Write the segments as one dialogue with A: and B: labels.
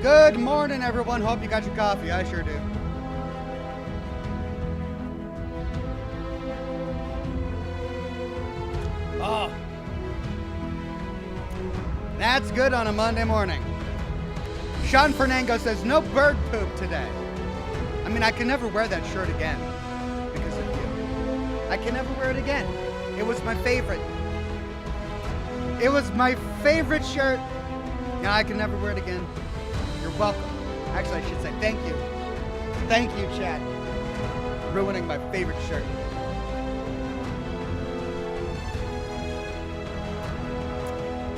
A: Good morning, everyone. Hope you got your coffee. I sure do. Oh, that's good on a Monday morning. Sean Fernango says, no bird poop today. I mean, I can never wear that shirt again because of you. I can never wear it again. It was my favorite. It was my favorite shirt, and I can never wear it again. You're welcome. Actually, I should say thank you. Thank you, chat. Ruining my favorite shirt.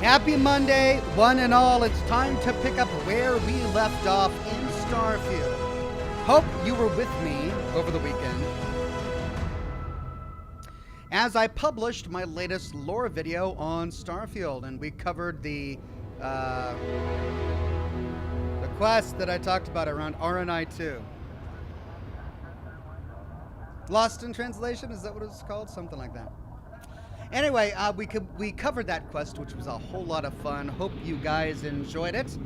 A: Happy Monday, one and all. It's time to pick up where we left off in Starfield. Hope you were with me over the weekend as I published my latest lore video on Starfield, and we covered the quest that I talked about around RNI 2. Lost in translation, is that what it's called? Something like that. Anyway, we covered that quest, which was a whole lot of fun. Hope you guys enjoyed it.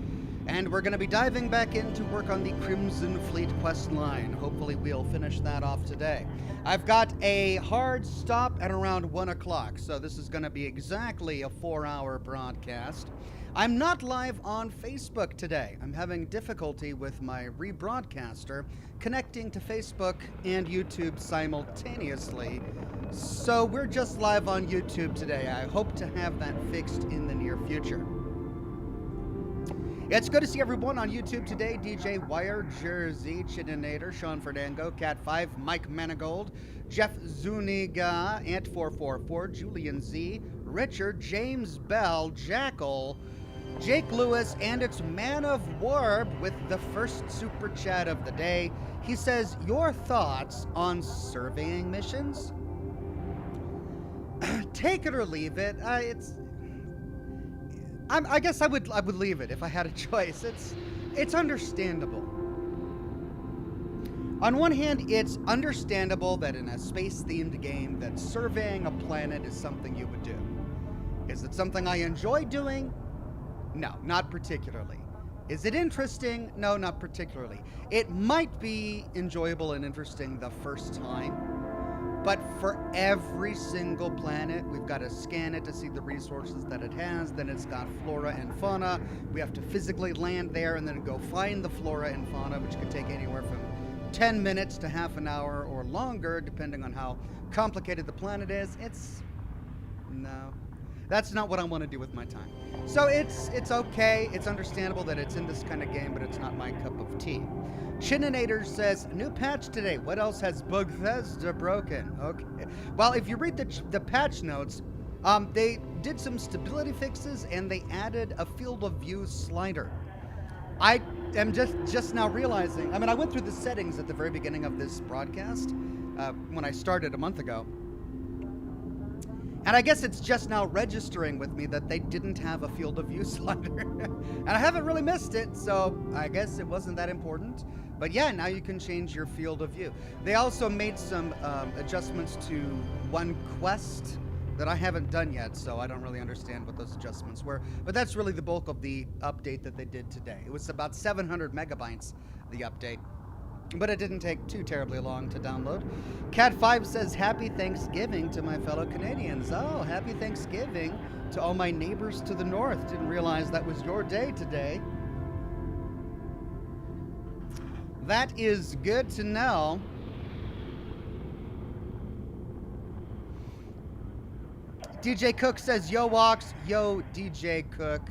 A: And we're going to be diving back in to work on the Crimson Fleet quest line. Hopefully we'll finish that off today. I've got a hard stop at around 1 o'clock, so this is going to be exactly a 4-hour broadcast. I'm not live on Facebook today. I'm having difficulty with my rebroadcaster connecting to Facebook and YouTube simultaneously. So we're just live on YouTube today. I hope to have that fixed in the near future. It's good to see everyone on YouTube today. DJ Wire, Jersey, Chininator, Sean Fernango, Cat5, Mike Manigold, Jeff Zuniga, Ant444, Julian Z, Richard, James Bell, Jackal, Jake Lewis, and it's Man of Warb with the first super chat of the day. He says, your thoughts on surveying missions? Take it or leave it. I guess I would leave it if I had a choice. It's understandable. On one hand, it's understandable that in a space-themed game that surveying a planet is something you would do. Is it something I enjoy doing? No, not particularly. Is it interesting? No, not particularly. It might be enjoyable and interesting the first time, but for every single planet, we've got to scan it to see the resources that it has. Then it's got flora and fauna. We have to physically land there and then go find the flora and fauna, which could take anywhere from 10 minutes to half an hour or longer, depending on how complicated the planet is. No. That's not what I want to do with my time. So it's okay. It's understandable that it's in this kind of game, but it's not my cup of tea. Chininator says, new patch today. What else has Bethesda broken? Okay. Well, if you read the patch notes, they did some stability fixes and they added a field of view slider. I am just now realizing, I mean, I went through the settings at the very beginning of this broadcast when I started a month ago. And I guess it's just now registering with me that they didn't have a field of view slider. And I haven't really missed it, so I guess it wasn't that important. But yeah, now you can change your field of view. They also made some adjustments to one quest that I haven't done yet, so I don't really understand what those adjustments were. But that's really the bulk of the update that they did today. It was about 700 megabytes, the update. But it didn't take too terribly long to download. Cat5 says, happy Thanksgiving to my fellow Canadians. Oh, happy Thanksgiving to all my neighbors to the north. Didn't realize that was your day today. That is good to know. DJ Cook says, yo, Ox. Yo, DJ Cook.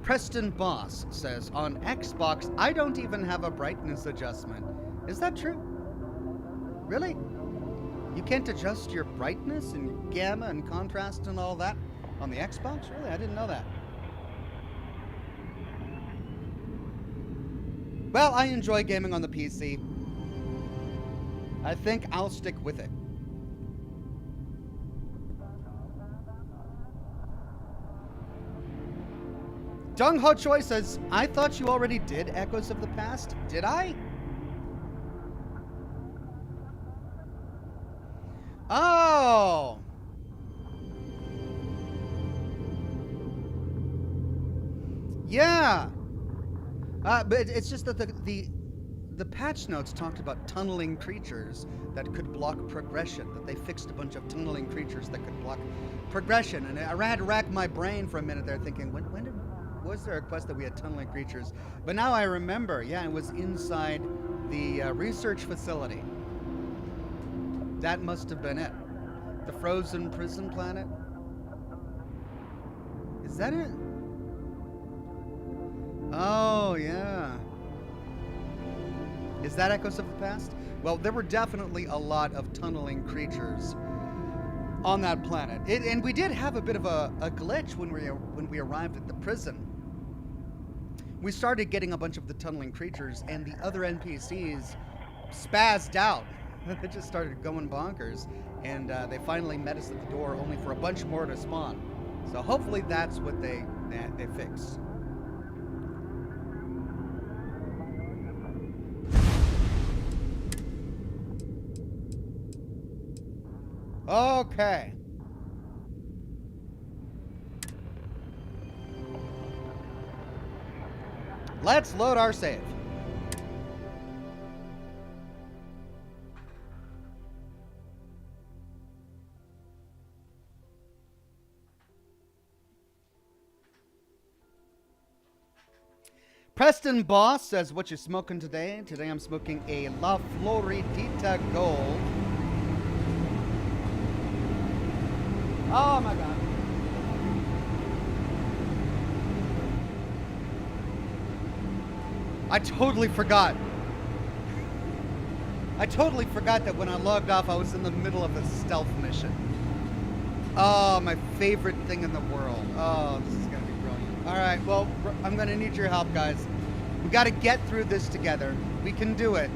A: Preston Boss says, on Xbox, I don't even have a brightness adjustment. Is that true? Really? You can't adjust your brightness and gamma and contrast and all that on the Xbox? Really? I didn't know that. Well, I enjoy gaming on the PC. I think I'll stick with it. Jung Ho Choi says, I thought you already did Echoes of the Past. Did I? Oh! Yeah. But it's just that the patch notes talked about tunneling creatures that could block progression. That they fixed a bunch of tunneling creatures that could block progression. And I had to rack my brain for a minute there, thinking, was there a quest that we had tunneling creatures? But now I remember. Yeah, it was inside the research facility. That must have been it. The frozen prison planet. Is that it? Oh, yeah. Is that Echoes of the Past? Well, there were definitely a lot of tunneling creatures on that planet. And we did have a bit of a glitch when we arrived at the prison. We started getting a bunch of the tunneling creatures, and the other NPCs spazzed out. They just started going bonkers, and they finally met us at the door, only for a bunch more to spawn. So hopefully that's what they fixed. Okay. Let's load our save. Preston Boss says, what you smoking today? Today I'm smoking a La Floridita Gold. Oh my God. I totally forgot. That when I logged off, I was in the middle of a stealth mission. Oh, my favorite thing in the world. Oh, this is going to be brilliant. All right, well, I'm going to need your help, guys. We got to get through this together. We can do it.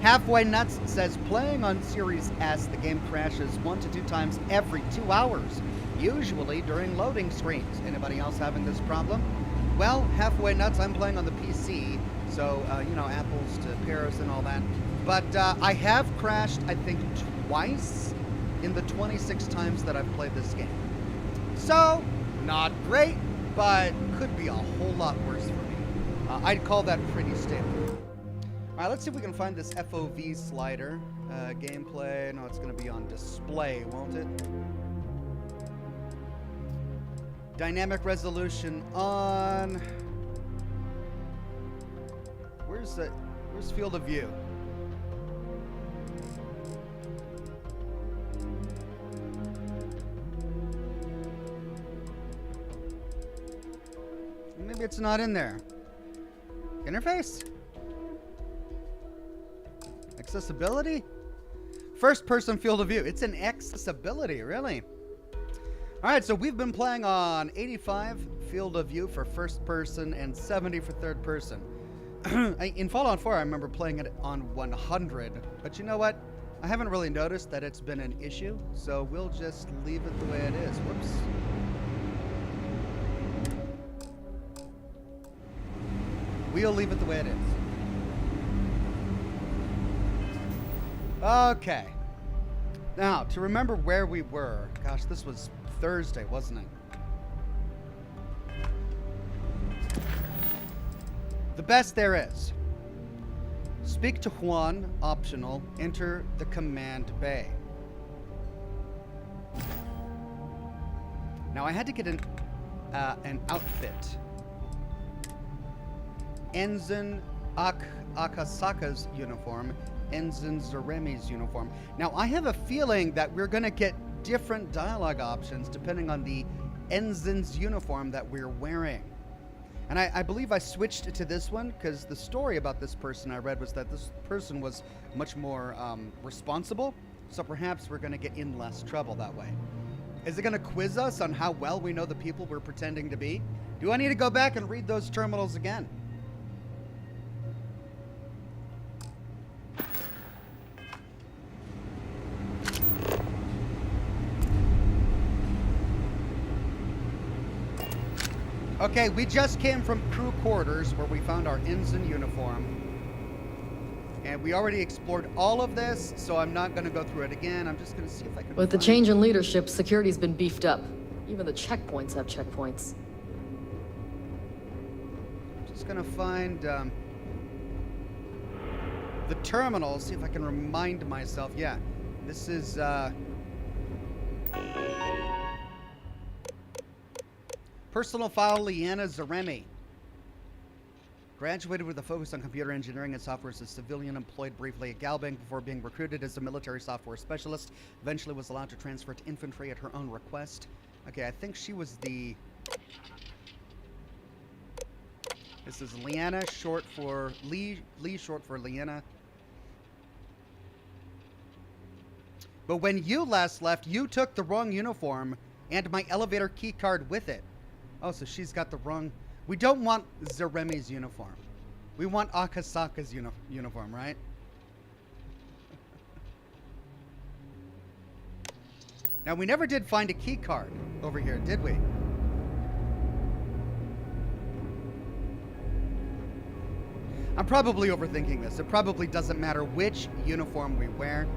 A: Halfway Nuts says, playing on Series S, the game crashes 1 to 2 times every 2 hours, usually during loading screens. Anybody else having this problem? Well, Halfway Nuts, I'm playing on the PC, so, apples to pears and all that. But I have crashed, I think, twice in the 26 times that I've played this game. So, not great, but could be a whole lot worse for me. I'd call that pretty stable. All right, let's see if we can find this FOV slider. Gameplay, no, it's going to be on display, won't it? Dynamic resolution on. Where's field of view? Maybe it's not in there. Interface? Accessibility? First person field of view. It's an accessibility, really. Alright, so we've been playing on 85 field of view for first person and 70 for third person. In Fallout 4, I remember playing it on 100. But you know what? I haven't really noticed that it's been an issue, so we'll just leave it the way it is. Whoops. We'll leave it the way it is. Okay. Now, to remember where we were. Gosh, this was Thursday, wasn't it? The best there is. Speak to Juan, optional. Enter the command bay. Now, I had to get an outfit. Ensign Akasaka's uniform, Ensign Zaremi's uniform. Now, I have a feeling that we're going to get different dialogue options depending on the Ensign's uniform that we're wearing. And I believe I switched to this one because the story about this person I read was that this person was much more responsible, so perhaps we're going to get in less trouble that way. Is it going to quiz us on how well we know the people we're pretending to be? Do I need to go back and read those terminals again? Okay, we just came from crew quarters where we found our ensign uniform. And we already explored all of this, so I'm not going to go through it again. I'm just going to see if I can
B: With the change in leadership, security's been beefed up. Even the checkpoints have checkpoints.
A: just gonna find the terminal, see if I can remind myself. Yeah, this is personal file Leanna Zaremi. Graduated with a focus on computer engineering and software as a civilian, employed briefly at Galbank before being recruited as a military software specialist. Eventually was allowed to transfer to infantry at her own request. Okay, I think she was the... This is Leanna, short for... Lee, short for Leanna. But when you last left, you took the wrong uniform and my elevator key card with it. Oh, so she's got the wrong... We don't want Zaremi's uniform. We want Akasaka's uniform, right? Now, we never did find a key card over here, did we? I'm probably overthinking this. It probably doesn't matter which uniform we wear.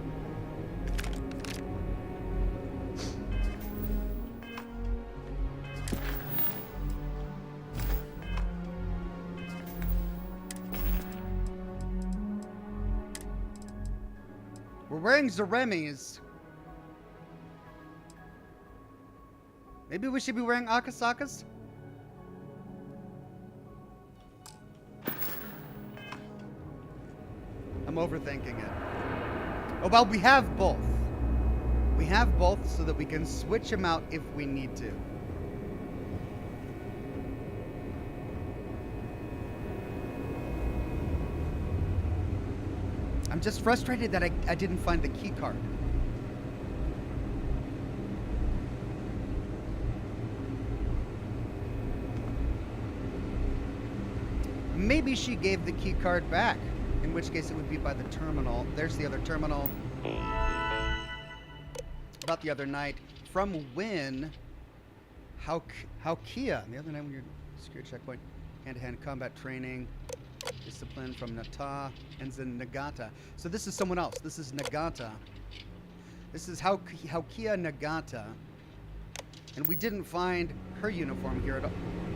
A: We're wearing Zaremi's. Maybe we should be wearing Akasaka's? I'm overthinking it. Oh, well, we have both. We have both so that we can switch them out if we need to. I'm just frustrated that I didn't find the key card. Maybe she gave the key card back, in which case it would be by the terminal. There's the other terminal. About the other night. From when? How Kia? The other night when you're security checkpoint. Hand-to-hand combat training. Discipline from Nata. Ensign Nagata. So this is someone else. This is Nagata. This is how Kia Nagata. And we didn't find her uniform here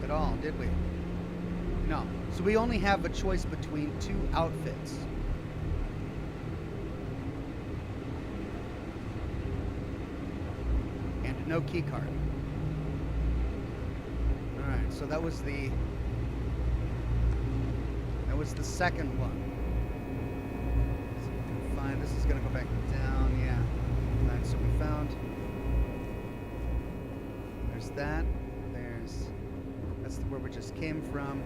A: at all, did we? No. So we only have a choice between two outfits. And no key card. Alright, so that was the second one. So fine, this is gonna go back down, yeah. Alright, so we found, there's that, that's where we just came from.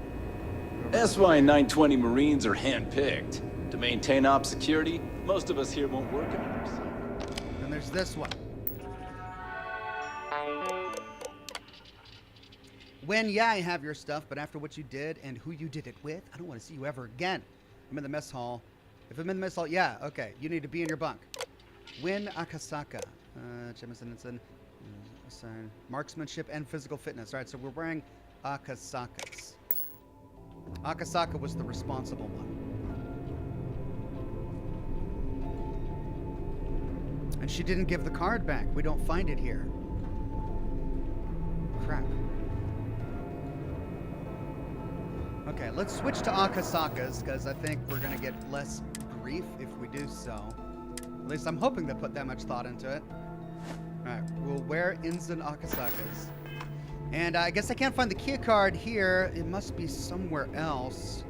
C: That's why 920 Marines are handpicked. To maintain op security, most of us here won't work in ours.
A: And there's this one. When, yeah, I have your stuff, but after what you did and who you did it with, I don't want to see you ever again. I'm in the mess hall. If I'm in the mess hall, yeah, okay. You need to be in your bunk. Win Akasaka. Jemison, assign marksmanship and physical fitness. All right, so we're wearing Akasakas. Akasaka was the responsible one. And she didn't give the card back. We don't find it here. Crap. Okay, let's switch to Akasaka's, because I think we're going to get less grief if we do so. At least I'm hoping they put that much thought into it. Alright, we'll wear Ensign Akasaka's. And I guess I can't find the key card here. It must be somewhere else.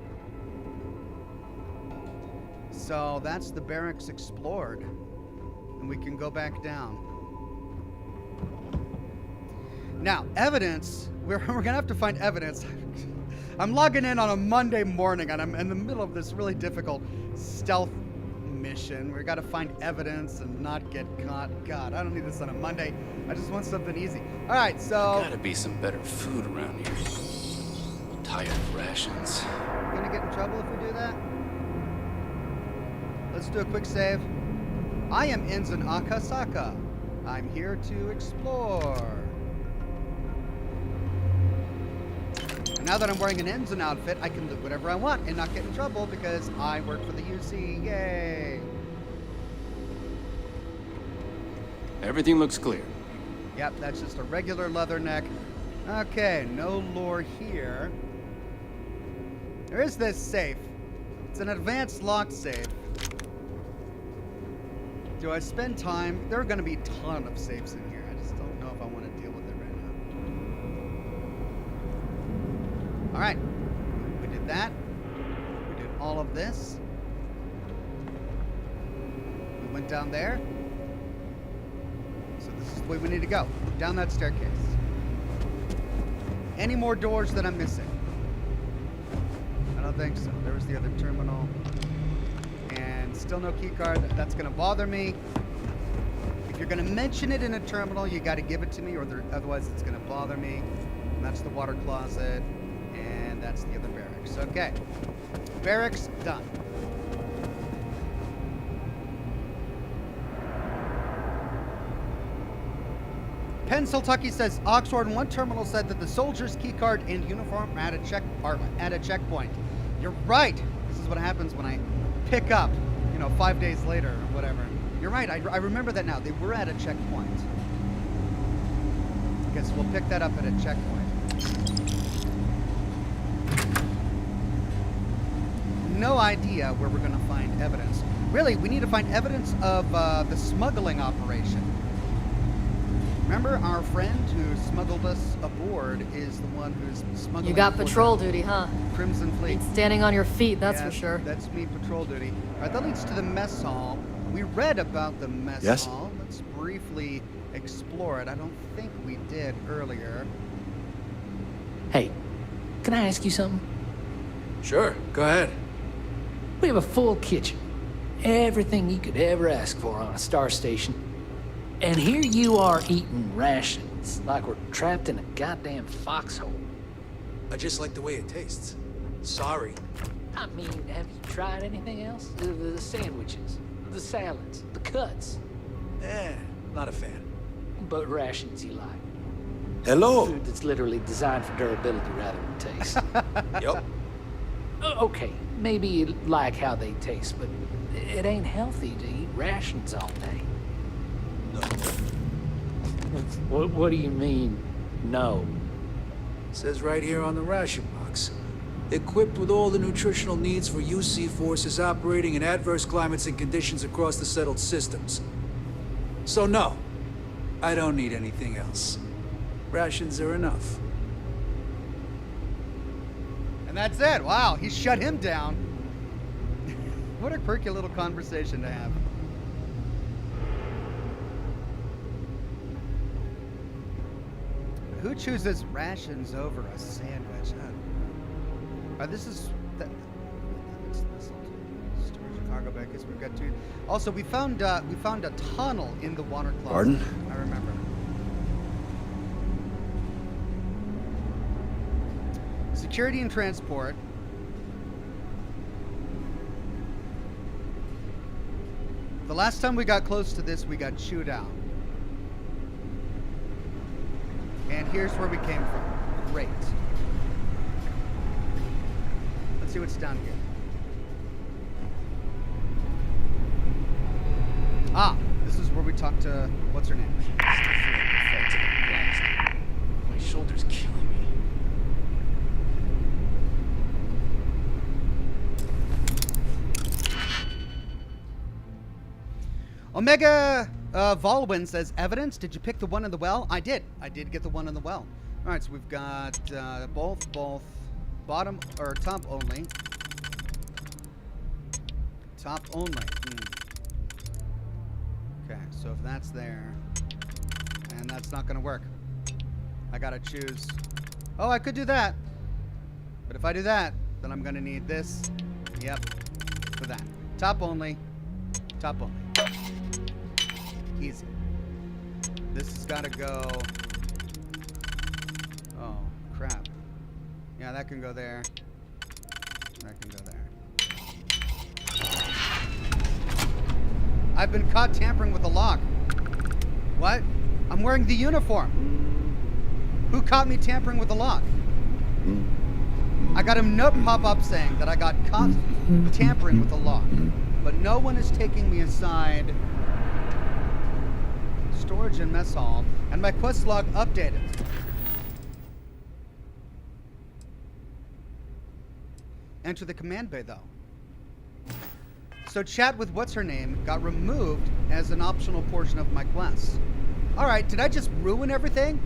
A: So that's the barracks explored. And we can go back down. Now, evidence. We're going to have to find evidence. I'm logging in on a Monday morning, and I'm in the middle of this really difficult stealth mission. We've got to find evidence and not get caught. God, I don't need this on a Monday. I just want something easy. All right, so...
C: Gotta be some better food around here. I'm tired of rations.
A: We're gonna get in trouble if we do that? Let's do a quick save. I am Ensign Akasaka. I'm here to explore. And now that I'm wearing an Ensign outfit, I can do whatever I want and not get in trouble because I work for the UC. Yay!
C: Everything looks clear.
A: Yep, that's just a regular leather neck. Okay, no lore here. There is this safe. It's an advanced lock safe. Do I spend time? There are going to be a ton of safes in here. I just don't know if I want to deal with it right now. All right. We did that. We did all of this. We went down there. So this is the way we need to go. Down that staircase. Any more doors that I'm missing? I don't think so. There was the other terminal. And still no key card. That's going to bother me. If you're going to mention it in a terminal, you got to give it to me, or otherwise it's going to bother me. And that's the water closet. And that's the other barracks. Okay. Barracks done. Pennsyltucky says Oxhorn, one terminal said that the soldier's keycard and uniform are at a checkpoint. You're right. This is what happens when I pick up, 5 days later or whatever. You're right. I remember that now. They were at a checkpoint. Guess we'll pick that up at a checkpoint. No idea where we're going to find evidence. Really, we need to find evidence of the smuggling operation. Remember, our friend who smuggled us aboard is the one who's smuggling.
B: You got patrol duty, huh?
A: Crimson Fleet.
B: Standing on your feet, that's
A: Yeah,
B: for sure.
A: That's me, patrol duty. All right, that leads to the mess hall. We read about the mess hall. Let's briefly explore it. I don't think we did earlier.
D: Hey, can I ask you something?
E: Sure, go ahead.
D: We have a full kitchen. Everything you could ever ask for on a star station. And here you are eating rations like we're trapped in a goddamn foxhole.
E: I just like the way it tastes. Sorry.
D: I mean, have you tried anything else? The sandwiches, the salads, the cuts.
E: Not a fan.
D: But rations you like.
E: Hello.
D: Food that's literally designed for durability rather than taste.
E: Yup.
D: Okay, maybe you like how they taste, but it ain't healthy to eat rations all day.
E: No.
D: What do you mean, no?
E: Says right here on the ration box. Equipped with all the nutritional needs for UC forces operating in adverse climates and conditions across the settled systems. So no, I don't need anything else. Rations are enough.
A: And that's it. Wow, he shut him down. What a quirky little conversation to have. Who chooses rations over a sandwich? This is storage of cargo bag. Guess we've got two. Also, we found a tunnel in the water closet.
F: Pardon?
A: I remember. Security and transport. The last time we got close to this, we got chewed out. And here's where we came from. Great. Let's see what's down here. Ah, this is where we talked to, what's her name?
C: My shoulder's killing me.
A: Omega Volwin says, evidence? Did you pick the one in the well? I did. I did get the one in the well. All right, so we've got both bottom or top only. Top only. Okay, so if that's there, and that's not gonna work, I gotta choose. Oh, I could do that, but if I do that, then I'm gonna need this. Yep, for that. Top only. Top only. Easy. This has got to go. Oh, crap. Yeah, that can go there. That can go there. I've been caught tampering with the lock. What? I'm wearing the uniform. Who caught me tampering with the lock? I got a note pop up saying that I got caught tampering with the lock, but no one is taking me aside. Storage and mess hall, and my quest log updated. enter the command bay, though. So chat with what's-her-name got removed as an optional portion of my quest. Alright, did I just ruin everything?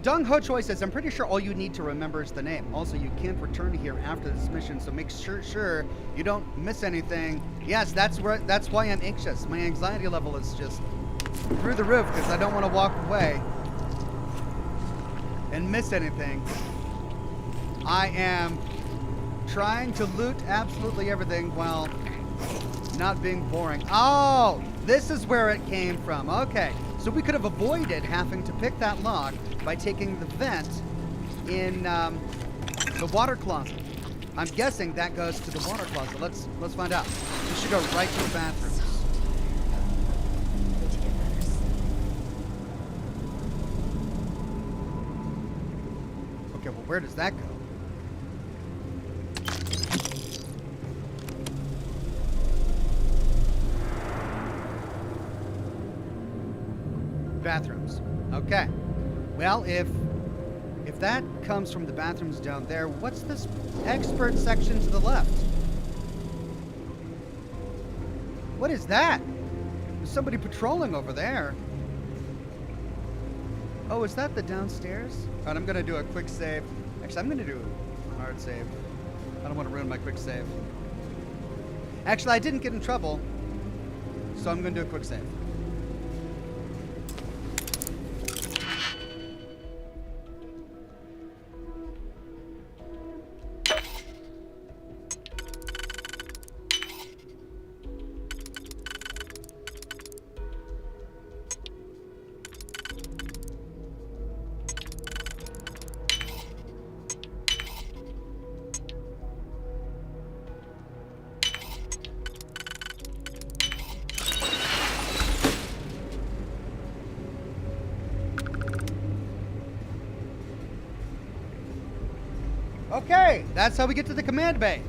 A: Dung Ho Choi says, I'm pretty sure all you need to remember is the name. Also, you can't return here after this mission, so make sure you don't miss anything. Yes, that's why I'm anxious. My anxiety level is just through the roof because I don't want to walk away and miss anything. I am trying to loot absolutely everything while not being boring. Oh, this is where it came from. Okay, so we could have avoided having to pick that lock by taking the vent in the water closet. I'm guessing that goes to the water closet. Let's find out. We should go right to the bathroom. Okay, well, where does that go? Bathrooms. Okay. Well, if that comes from the bathrooms down there, what's this expert section to the left? What is that? There's somebody patrolling over there. Oh, is that the downstairs? All right, I'm gonna do a quick save. Actually, I'm gonna do a hard save. I don't want to ruin my quick save. Actually, I didn't get in trouble, so I'm gonna do a quick save. Okay, that's how we get to the command bay.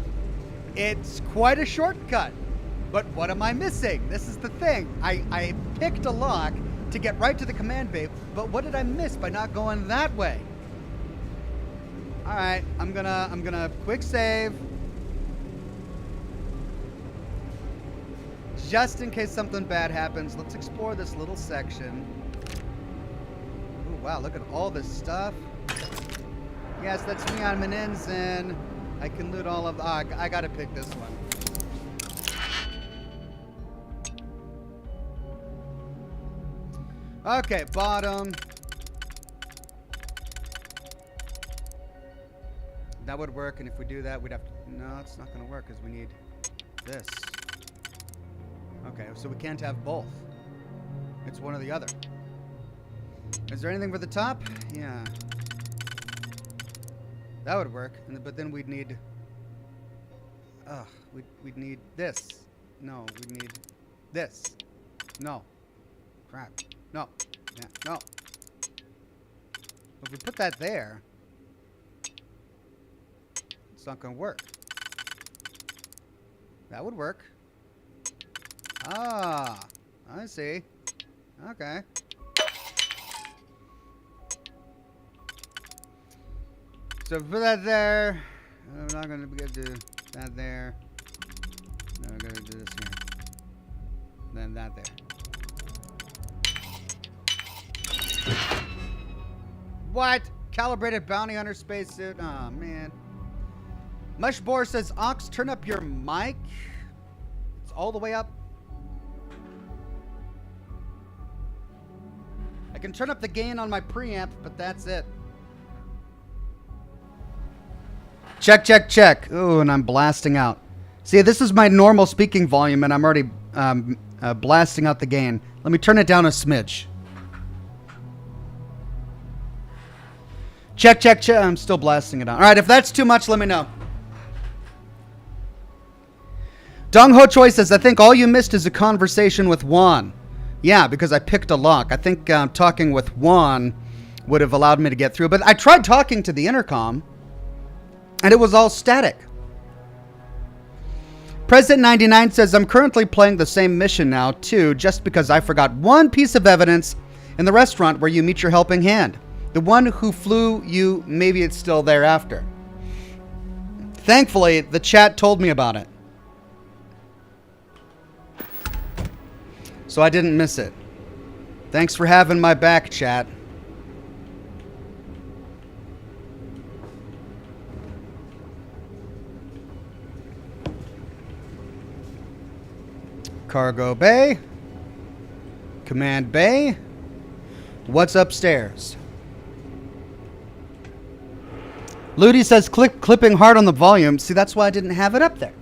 A: It's quite a shortcut. But what am I missing? This is the thing. I picked a lock to get right to the command bay, but what did I miss by not going that way? Alright, I'm gonna quick save. Just in case something bad happens, let's explore this little section. Ooh, wow, look at all this stuff. Yes, that's me on Menenzen. I can loot all of the... I gotta pick this one. Okay, bottom. That would work, and if we do that, we'd have to... No, it's not gonna work, because we need this. Okay, so we can't have both. It's one or the other. Is there anything for the top? Yeah. That would work, but then we'd need... we'd need this. No, we'd need this. No. Crap. No. Yeah, no. If we put that there, it's not going to work. That would work. Ah, I see. Okay. So put that there. I'm not going to be able to do that there. No, we're going to do this here. Then that there. What? Calibrated bounty hunter spacesuit? Oh, man. Mushbore says, Ox, turn up your mic. It's all the way up. I can turn up the gain on my preamp, but that's it. Check, check, check. Ooh, and I'm blasting out. See, this is my normal speaking volume, and I'm already blasting out the gain. Let me turn it down a smidge. Check, check, check. I'm still blasting it out. All right, if that's too much, let me know. Dong Ho Choi says, I think all you missed is a conversation with Juan. Yeah, because I picked a lock. I think talking with Juan would have allowed me to get through. But I tried talking to the intercom, and it was all static. President 99 says, I'm currently playing the same mission now, too, just because I forgot one piece of evidence, In the restaurant where you meet your helping hand. The one who flew you, maybe it's still there after. Thankfully, the chat told me about it. So I didn't miss it. Thanks for having my back, chat. Cargo bay. Command bay. What's upstairs? Ludi says clipping hard on the volume. See, that's why I didn't have it up there.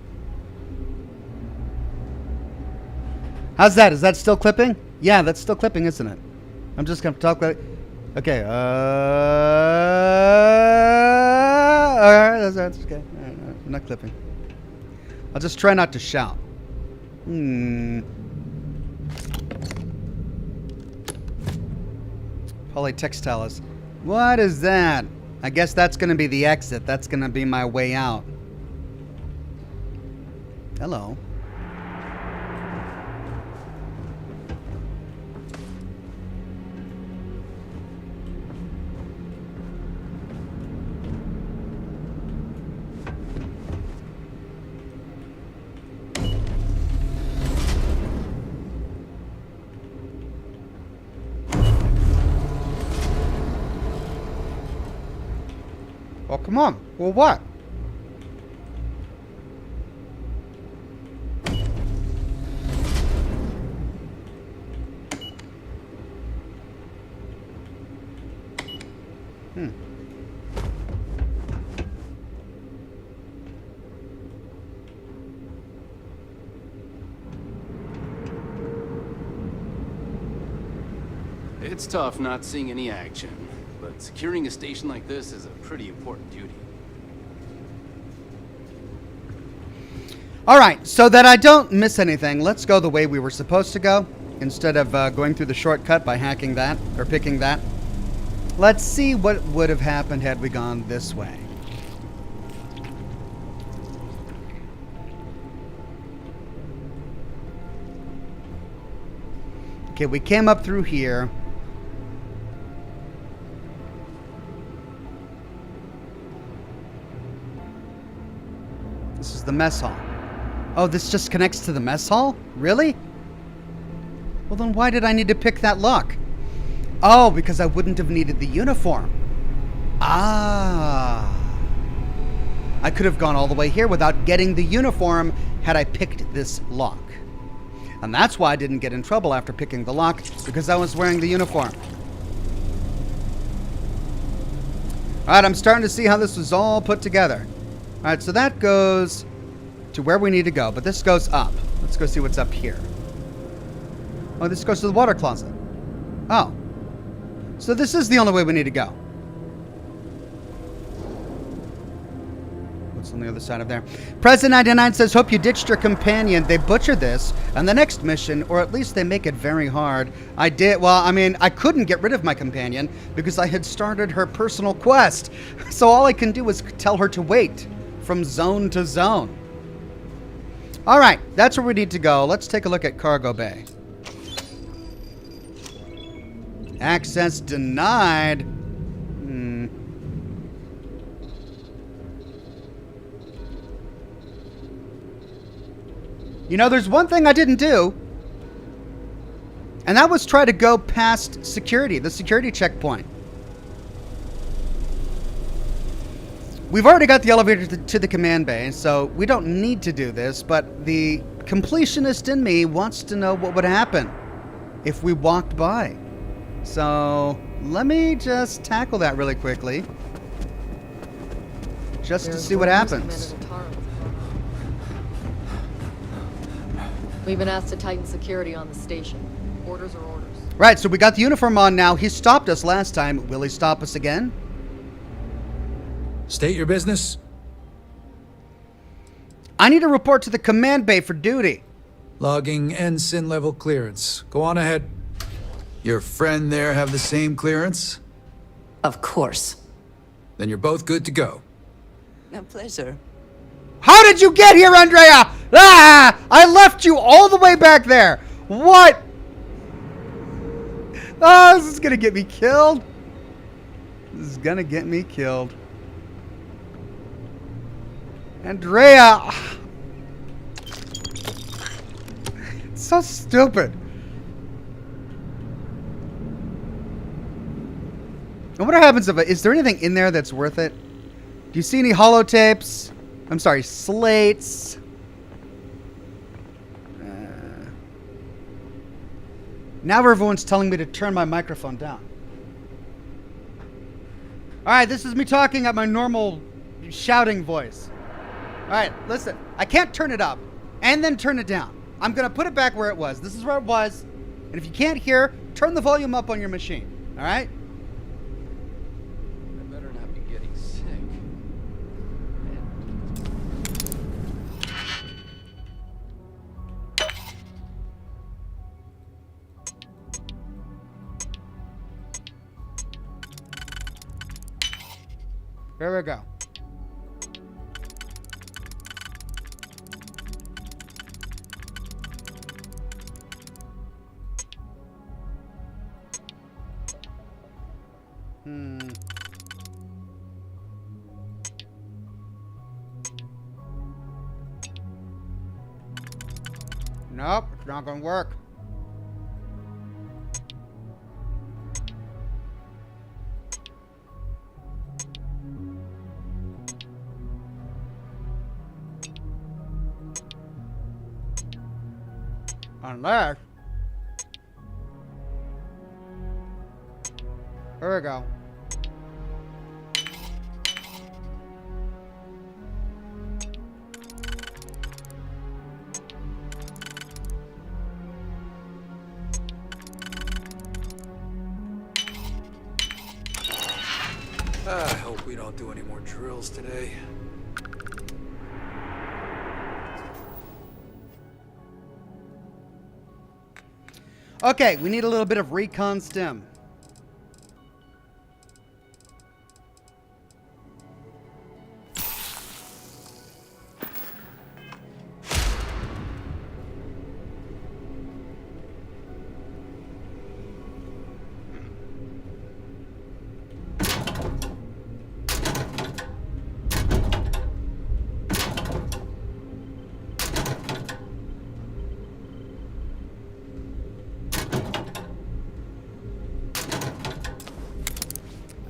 A: How's that? Is that still clipping? Yeah, that's still clipping, isn't it? I'm just going to talk about it. Okay. Alright, that's okay. I'm not clipping. I'll just try not to shout. Polytextilis. What is that? I guess that's going to be the exit. That's going to be my way out. Hello. Oh, come on. Well, what?
C: It's tough not seeing any action, but securing a station like this is a pretty important duty.
A: All right, so that I don't miss anything, let's go the way we were supposed to go instead of going through the shortcut by hacking that or picking that. Let's see what would have happened had we gone this way. Okay, we came up through here. This is the mess hall. Oh, this just connects to the mess hall? Really? Well, then why did I need to pick that lock? Oh, because I wouldn't have needed the uniform. Ah. I could have gone all the way here without getting the uniform had I picked this lock. And that's why I didn't get in trouble after picking the lock, because I was wearing the uniform. Alright, I'm starting to see how this was all put together. Alright, so that goes to where we need to go, but this goes up. Let's go see what's up here. Oh, this goes to the water closet. Oh. So this is the only way we need to go. What's on the other side of there? President99 says, hope you ditched your companion. They butcher this on the next mission, or at least they make it very hard. I did. Well, I mean, I couldn't get rid of my companion because I had started her personal quest. So all I can do is tell her to wait from zone to zone. All right, that's where we need to go. Let's take a look at Cargo Bay. Access denied. You know, there's one thing I didn't do, and that was try to go past security, the security checkpoint. We've already got the elevator to the command bay, so we don't need to do this, but the completionist in me wants to know what would happen if we walked by. So let me just tackle that really quickly, just to see what happens.
B: We've been asked to tighten security on the station. Orders are orders.
A: Right, so we got the uniform on now. He stopped us last time. Will he stop us again?
E: State your business.
A: I need to report to the command bay for duty.
E: Logging ensign level clearance. Go on ahead. Your friend there have the same clearance?
F: Of course.
E: Then you're both good to go.
F: A pleasure.
A: How did you get here, Andrea? Ah! I left you all the way back there. What? Oh, this is gonna get me killed. This is gonna get me killed. Andrea! It's so stupid. I wonder what happens if is there anything in there that's worth it? Do you see any holotapes? I'm sorry, slates. Now everyone's telling me to turn my microphone down. Alright, this is me talking at my normal shouting voice. Alright, listen. I can't turn it up and then turn it down. I'm going to put it back where it was. This is where it was. And if you can't hear, turn the volume up on your machine. Alright?
C: I better not be getting sick.
A: There we go. Nope, it's not gonna work. Unless... There we go.
E: I hope we don't do any more drills today.
A: Okay, we need a little bit of recon stim.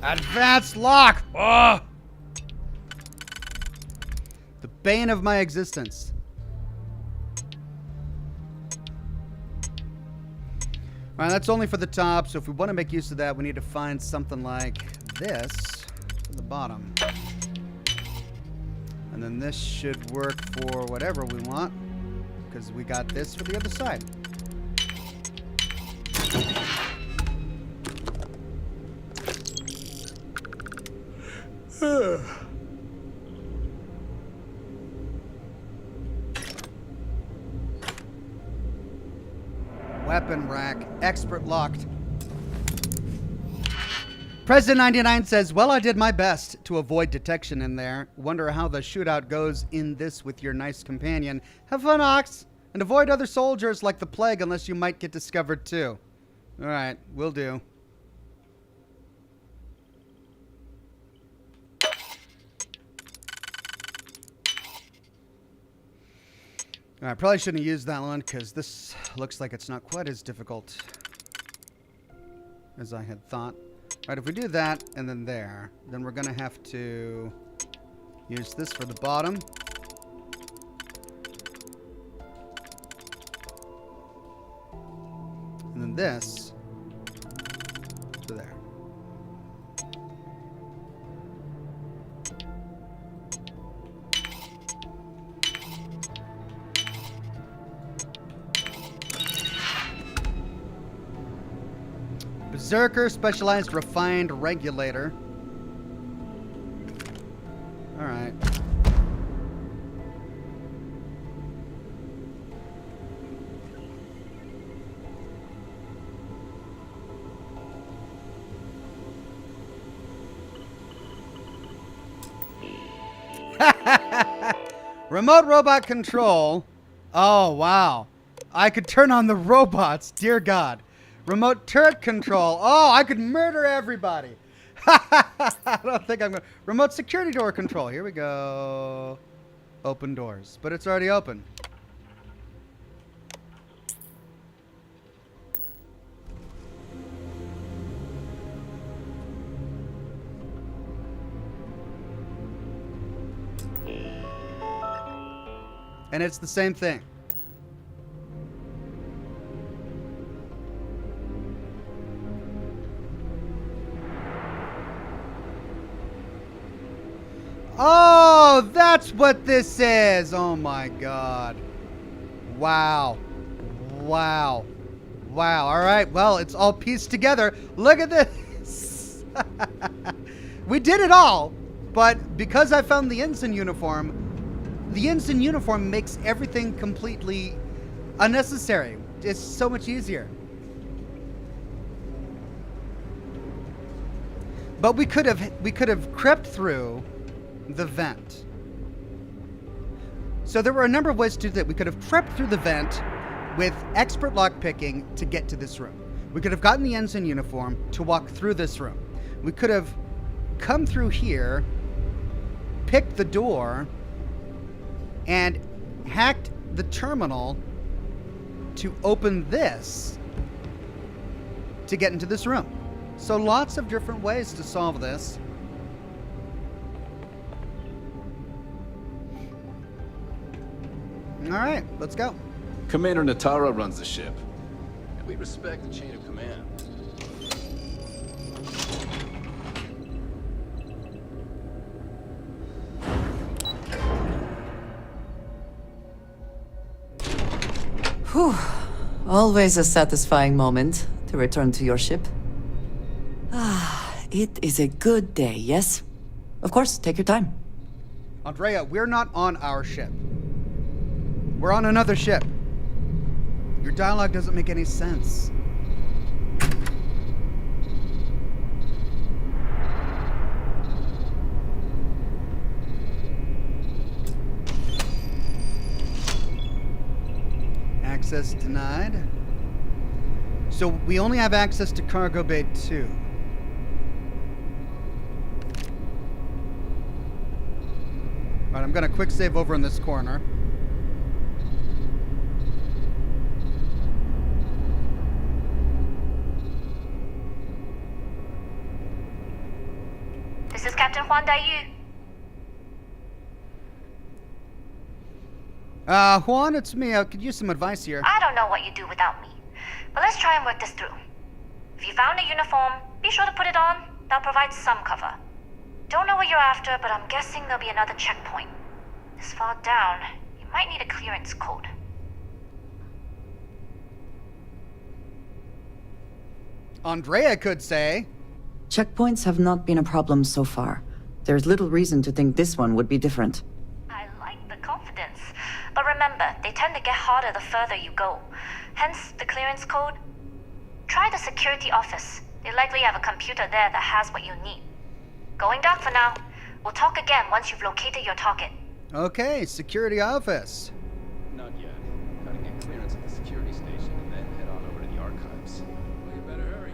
A: Advanced lock! Ugh! The bane of my existence. Alright, that's only for the top, so if we want to make use of that, we need to find something like this at the bottom. And then this should work for whatever we want, because we got this for the other side. Weapon rack, expert locked. President 99 says, well, I did my best to avoid detection in there. Wonder how the shootout goes in this with your nice companion. Have fun, Ox, and avoid other soldiers like the plague unless you might get discovered too. All right, will do. I probably shouldn't have used that one because this looks like it's not quite as difficult as I had thought. Right, if we do that and then there, then we're going to have to use this for the bottom. And then this to there. Berserker, specialized refined regulator. Alright. Remote robot control. Oh, wow. I could turn on the robots. Dear God. Remote turret control. Oh, I could murder everybody. I don't think I'm going to. Remote security door control. Here we go. Open doors. But it's already open. And it's the same thing. Oh, that's what this is. Oh my God. Wow. Wow. Wow. All right. Well, it's all pieced together. Look at this. We did it all. But because I found the ensign uniform makes everything completely unnecessary. It's so much easier. But we could have crept through the vent. So there were a number of ways to do that. We could have crept through the vent with expert lockpicking to get to this room. We could have gotten the ensign uniform to walk through this room. We could have come through here, picked the door, and hacked the terminal to open this to get into this room. So lots of different ways to solve this. All right, let's go.
C: Commander Natara runs the ship, and we respect the chain of command.
F: Whew. Always a satisfying moment to return to your ship. Ah, it is a good day, yes? Of course, take your time.
A: Andrea, we're not on our ship. We're on another ship. Your dialogue doesn't make any sense. Access denied. So we only have access to cargo bay 2. Right, I'm gonna quick save over in this corner.
G: This is Captain Huan Daiyu.
A: Juan, it's me. I could use some advice here.
G: I don't know what you do without me, but let's try and work this through. If you found a uniform, be sure to put it on. That'll provide some cover. Don't know what you're after, but I'm guessing there'll be another checkpoint. This far down, you might need a clearance code.
A: Andrea could say.
F: Checkpoints have not been a problem so far. There's little reason to think this one would be different.
G: I like the confidence. But remember, they tend to get harder the further you go. Hence, the clearance code. Try the security office. They likely have a computer there that has what you need. Going down for now. We'll talk again once you've located your target.
A: Okay, security office.
C: Not yet. Gotta get clearance at the security station and then head on over to the archives.
E: Well, you better hurry.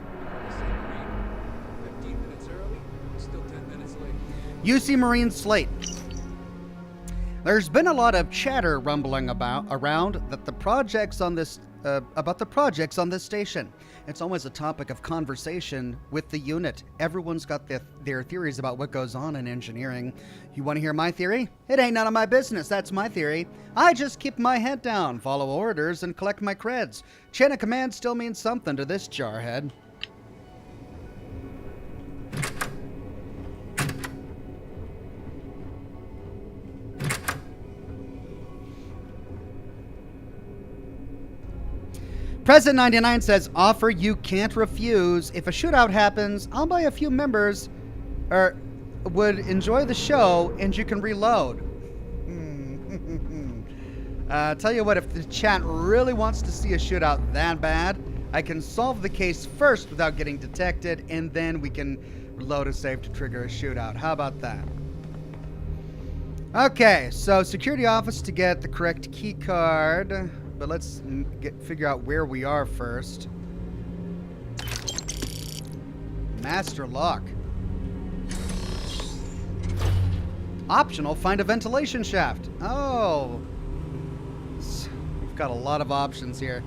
E: This ain't Marine. 15 minutes early, still 10 minutes late.
A: UC Marine slate. There's been a lot of chatter rumbling around that the projects on this about the projects on this station. It's always a topic of conversation with the unit. Everyone's got their theories about what goes on in engineering. You want to hear my theory? It ain't none of my business. That's my theory. I just keep my head down, follow orders, and collect my creds. Chain of command still means something to this jarhead. President 99 says, offer you can't refuse. If a shootout happens, I'll buy a few members or would enjoy the show and you can reload. Tell you what, if the chat really wants to see a shootout that bad, I can solve the case first without getting detected, and then we can load a save to trigger a shootout. How about that? Okay, so security office to get the correct key card. But let's figure out where we are first. Master lock. Optional, find a ventilation shaft. Oh. We've got a lot of options here.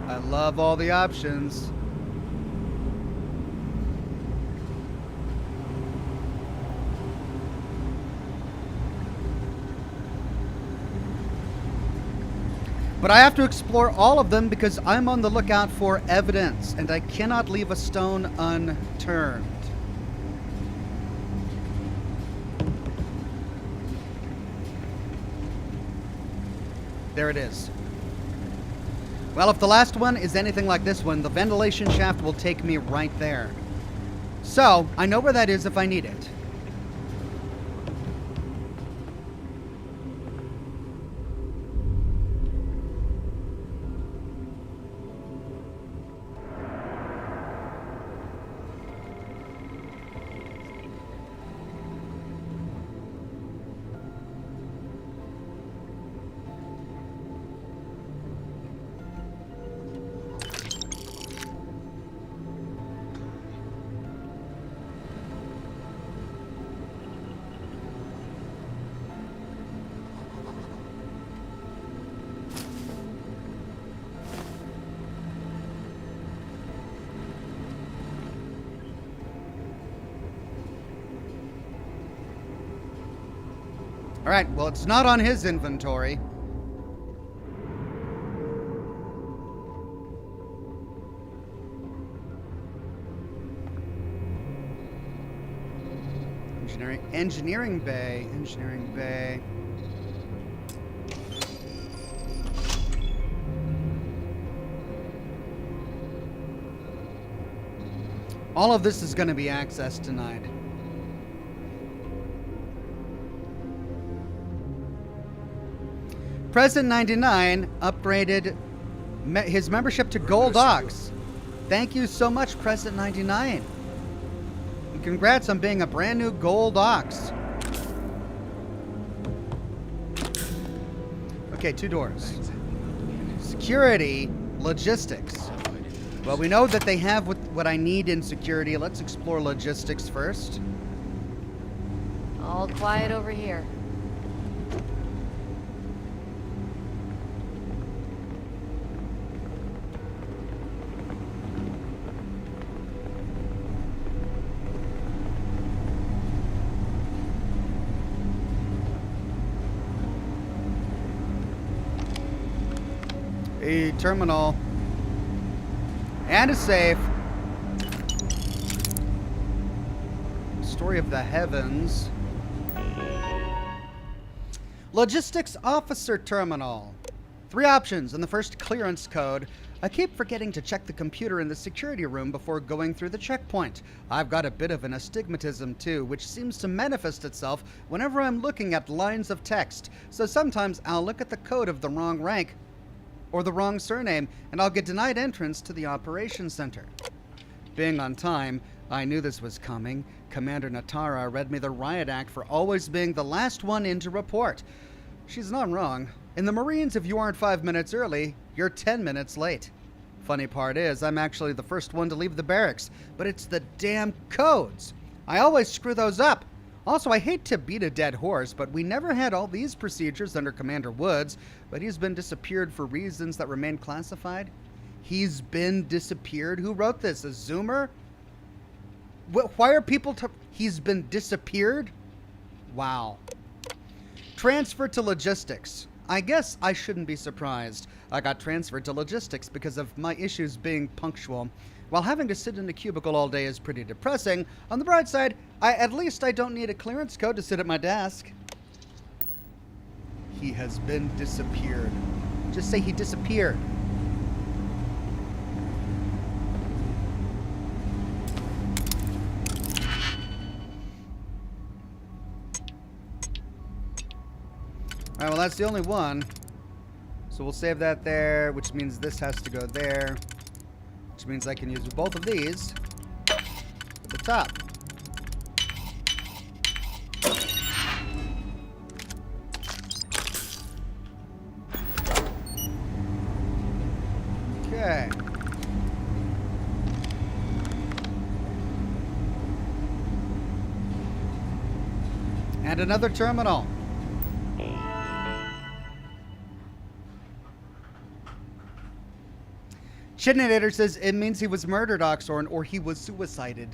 A: I love all the options. But I have to explore all of them because I'm on the lookout for evidence, and I cannot leave a stone unturned. There it is. Well, if the last one is anything like this one, the ventilation shaft will take me right there. So, I know where that is if I need it. All right, well, it's not on his inventory. Engineering bay. All of this is going to be accessed tonight. President 99 upgraded his membership to Gold Ox. Thank you so much, President 99. And congrats on being a brand new Gold Ox. Okay, 2 doors. Security, logistics. Well, we know that they have what I need in security. Let's explore logistics first.
B: All quiet over here.
A: A terminal. And a safe. Story of the heavens. Logistics officer terminal. 3 options in the first clearance code. I keep forgetting to check the computer in the security room before going through the checkpoint. I've got a bit of an astigmatism too, which seems to manifest itself whenever I'm looking at lines of text. So sometimes I'll look at the code of the wrong rank or the wrong surname, and I'll get denied entrance to the operations center. Being on time, I knew this was coming. Commander Natara read me the riot act for always being the last one in to report. She's not wrong. In the Marines, if you aren't 5 minutes early, you're 10 minutes late. Funny part is, I'm actually the first one to leave the barracks, but it's the damn codes. I always screw those up. Also, I hate to beat a dead horse, but we never had all these procedures under Commander Woods, but he's been disappeared for reasons that remain classified. He's been disappeared? Who wrote this? A Zoomer? Why are people he's been disappeared? Wow. Transfer to logistics. I guess I shouldn't be surprised. I got transferred to logistics because of my issues being punctual. While having to sit in a cubicle all day is pretty depressing, on the bright side, at least I don't need a clearance code to sit at my desk. He has been disappeared. Just say he disappeared. All right, well, that's the only one. So we'll save that there, which means this has to go there. Which means I can use both of these at the top. Okay. And another terminal. Chidinator says it means he was murdered, Oxhorn, or he was suicided.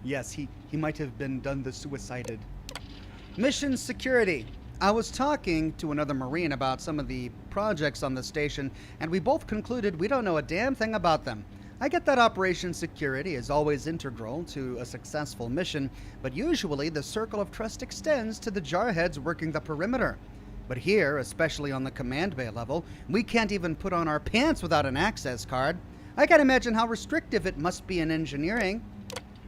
A: Yes, he might have been done the suicided. Mission security. I was talking to another Marine about some of the projects on the station, and we both concluded we don't know a damn thing about them. I get that operation security is always integral to a successful mission, but usually the circle of trust extends to the jarheads working the perimeter. But here, especially on the command bay level, we can't even put on our pants without an access card. I can't imagine how restrictive it must be in engineering.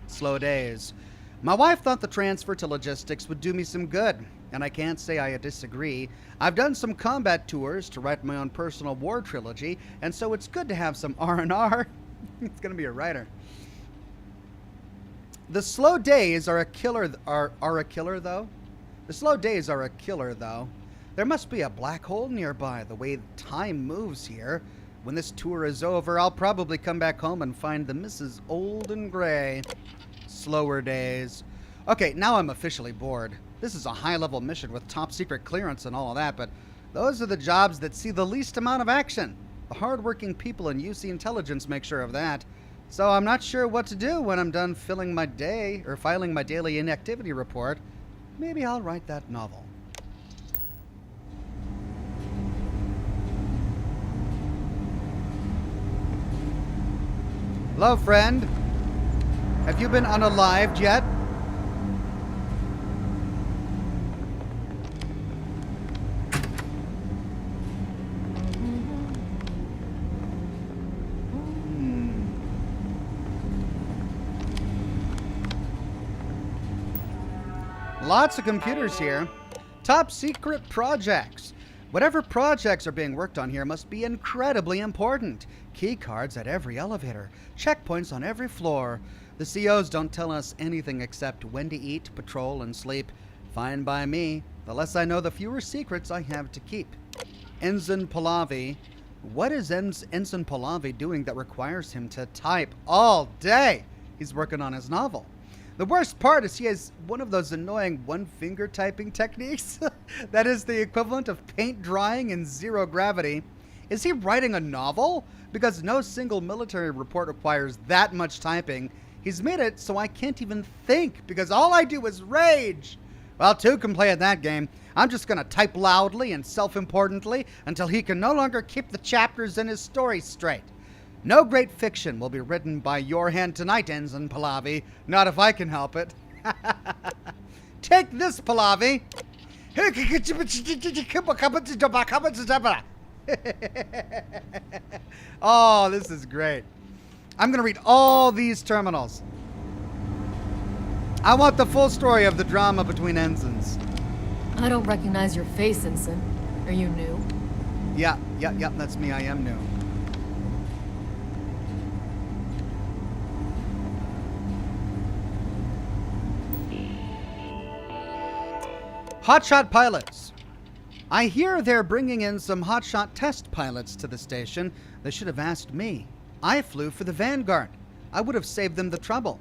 A: Slow days. My wife thought the transfer to logistics would do me some good, and I can't say I disagree. I've done some combat tours to write my own personal war trilogy, and so it's good to have some R&R. It's gonna be a writer. The slow days are a killer. Are a killer though. The slow days are a killer though. There must be a black hole nearby. The way time moves here. When this tour is over, I'll probably come back home and find the missus old and gray. Slower days. Okay, now I'm officially bored. This is a high-level mission with top-secret clearance and all of that, but those are the jobs that see the least amount of action. The hard-working people in UC Intelligence make sure of that. So I'm not sure what to do when I'm done filing my daily inactivity report. Maybe I'll write that novel. Hello, friend. Have you been unalived yet? Lots of computers here. Top secret projects. Whatever projects are being worked on here must be incredibly important. Key cards at every elevator. Checkpoints on every floor. The COs don't tell us anything except when to eat, patrol, and sleep. Fine by me. The less I know, the fewer secrets I have to keep. Ensign Pahlavi. What is Ensign Pahlavi doing that requires him to type all day? He's working on his novel. The worst part is he has one of those annoying one-finger typing techniques. That is the equivalent of paint drying in zero gravity. Is he writing a novel? Because no single military report requires that much typing. He's made it so I can't even think because all I do is rage. Well, two can play at that game. I'm just going to type loudly and self-importantly until he can no longer keep the chapters in his story straight. No great fiction will be written by your hand tonight, Ensign Pahlavi. Not if I can help it. Take this, Pahlavi. Oh, this is great. I'm going to read all these terminals. I want the full story of the drama between ensigns.
B: I don't recognize your face, Ensign. Are you new?
A: Yeah, that's me. I am new. Hotshot pilots. I hear they're bringing in some hotshot test pilots to the station. They should have asked me. I flew for the Vanguard. I would have saved them the trouble.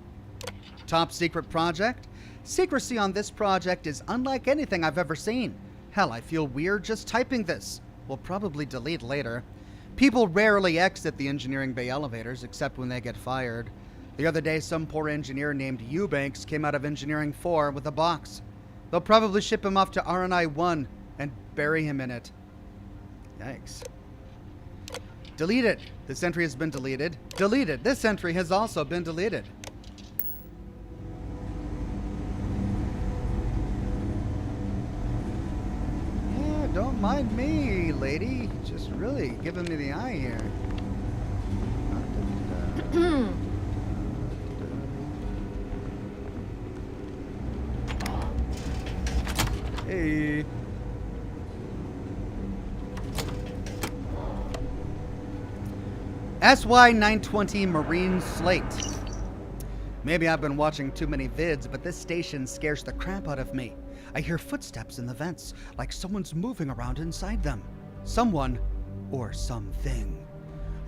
A: Top secret project? Secrecy on this project is unlike anything I've ever seen. Hell, I feel weird just typing this. We'll probably delete later. People rarely exit the engineering bay elevators except when they get fired. The other day, some poor engineer named Eubanks came out of Engineering 4 with a box. They'll probably ship him off to RNI 1 and bury him in it. Yikes. Deleted. This entry has been deleted. Deleted. This entry has also been deleted. Yeah, don't mind me, lady. Just really giving me the eye here. Hey. SY-920 Marine Slate. Maybe I've been watching too many vids, but this station scares the crap out of me. I hear footsteps in the vents, like someone's moving around inside them. Someone or something.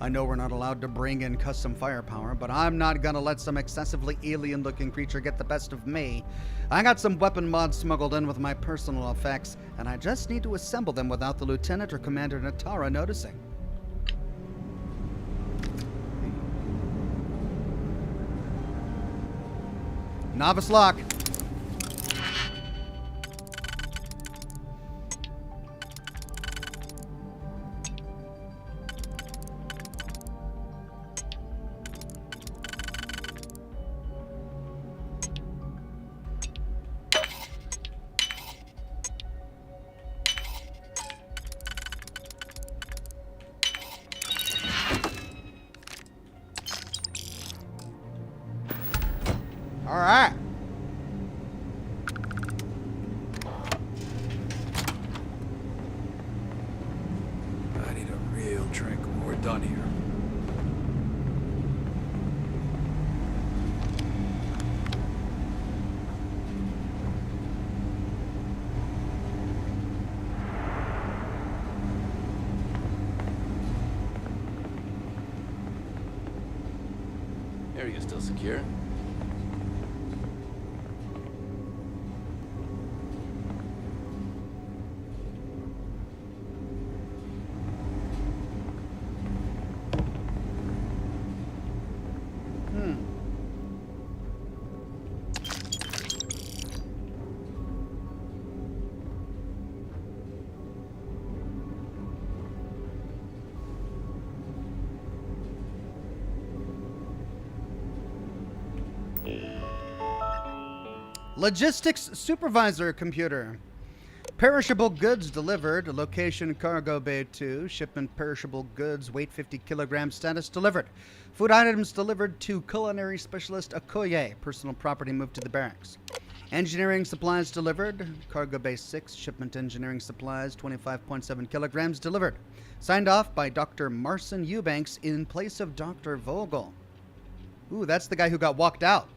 A: I know we're not allowed to bring in custom firepower, but I'm not gonna let some excessively alien-looking creature get the best of me. I got some weapon mods smuggled in with my personal effects, and I just need to assemble them without the Lieutenant or Commander Natara noticing. Novice lock. All right.
E: I need a real drink when we're done here.
C: Area still secure?
A: Logistics supervisor computer. Perishable goods delivered. Location cargo bay 2. Shipment perishable goods. Weight 50 kilograms. Status delivered. Food items delivered to culinary specialist Okoye. Personal property moved to the barracks. Engineering supplies delivered. Cargo bay 6. Shipment engineering supplies. 25.7 kilograms delivered. Signed off by Dr. Marcin Eubanks in place of Dr. Vogel. Ooh, that's the guy who got walked out.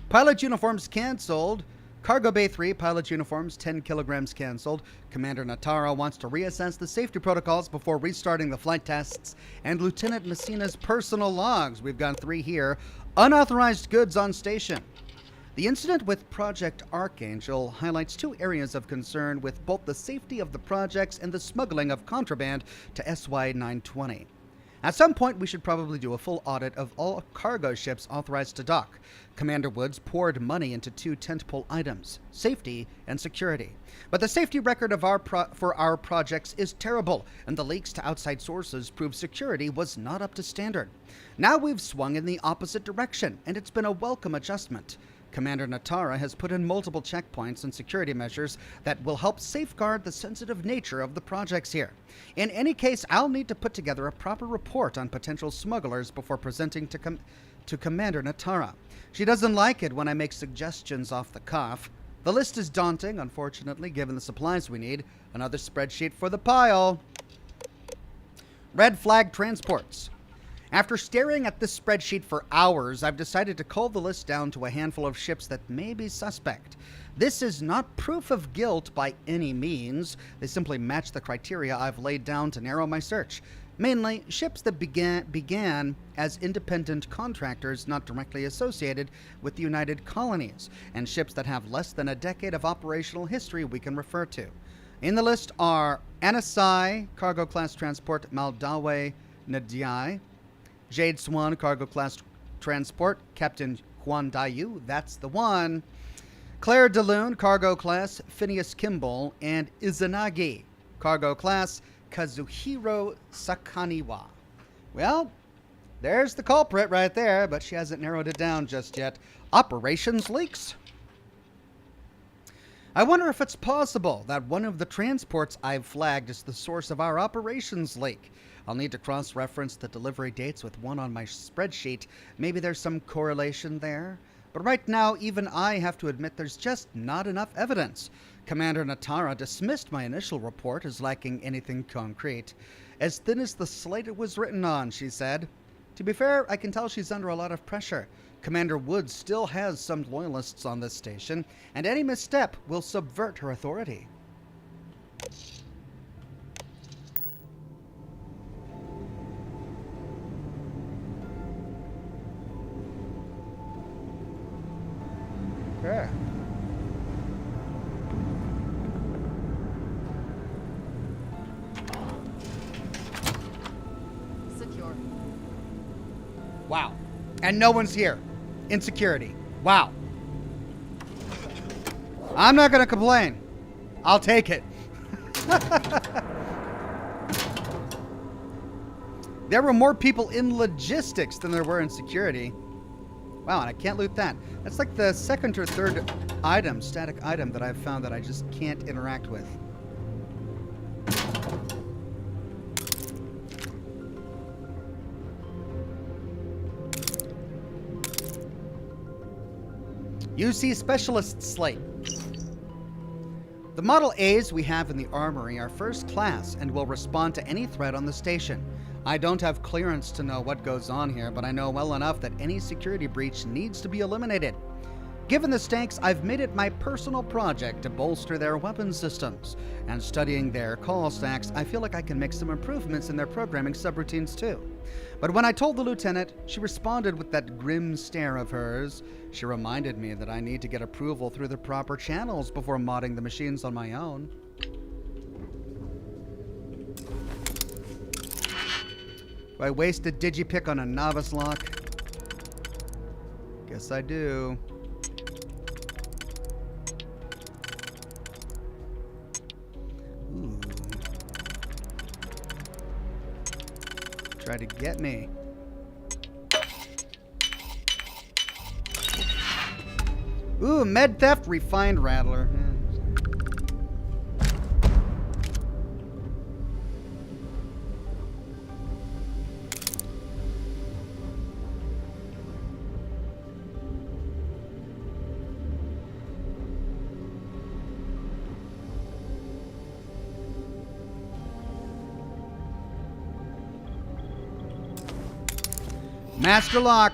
A: Pilot uniforms canceled. Cargo Bay 3, pilot uniforms, 10 kilograms canceled. Commander Natara wants to reassess the safety protocols before restarting the flight tests. And Lieutenant Messina's personal logs. We've got 3 here. Unauthorized goods on station. The incident with Project Archangel highlights 2 areas of concern with both the safety of the projects and the smuggling of contraband to SY-920. At some point, we should probably do a full audit of all cargo ships authorized to dock. Commander Woods poured money into 2 tentpole items, safety and security. But the safety record of for our projects is terrible, and the leaks to outside sources prove security was not up to standard. Now we've swung in the opposite direction, and it's been a welcome adjustment. Commander Natara has put in multiple checkpoints and security measures that will help safeguard the sensitive nature of the projects here. In any case, I'll need to put together a proper report on potential smugglers before presenting to Commander Natara. She doesn't like it when I make suggestions off the cuff. The list is daunting, unfortunately, given the supplies we need. Another spreadsheet for the pile. Red flag transports. After staring at this spreadsheet for hours, I've decided to cull the list down to a handful of ships that may be suspect. This is not proof of guilt by any means. They simply match the criteria I've laid down to narrow my search. Mainly, ships that began as independent contractors not directly associated with the United Colonies, and ships that have less than a decade of operational history we can refer to. In the list are Anasai, cargo class transport, Maldawe Nadiai, Jade Swan, cargo class transport, Captain Juan Dayu, that's the one. Claire DeLune, cargo class, Phineas Kimball, and Izanagi, cargo class, Kazuhiro Sakaniwa. Well, there's the culprit right there, but she hasn't narrowed it down just yet. Operations leaks. I wonder if it's possible that one of the transports I've flagged is the source of our operations leak. I'll need to cross-reference the delivery dates with one on my spreadsheet. Maybe there's some correlation there. But right now, even I have to admit there's just not enough evidence. Commander Natara dismissed my initial report as lacking anything concrete. As thin as the slate it was written on, she said. To be fair, I can tell she's under a lot of pressure. Commander Woods still has some loyalists on this station, and any misstep will subvert her authority. Okay.
B: Secure.
A: Wow. And no one's here. Insecurity. Wow. I'm not going to complain. I'll take it. There were more people in logistics than there were in security. Wow, and I can't loot that. That's like the second or third item, static item, that I've found that I just can't interact with. UC Specialist Slate. The Model A's we have in the armory are first class and will respond to any threat on the station. I don't have clearance to know what goes on here, but I know well enough that any security breach needs to be eliminated. Given the stakes, I've made it my personal project to bolster their weapon systems. And studying their call stacks, I feel like I can make some improvements in their programming subroutines too. But when I told the lieutenant, she responded with that grim stare of hers. She reminded me that I need to get approval through the proper channels before modding the machines on my own. Do I waste a digipick on a novice lock? Guess I do. Ooh. Try to get me. Ooh, med theft, refined rattler. Master lock.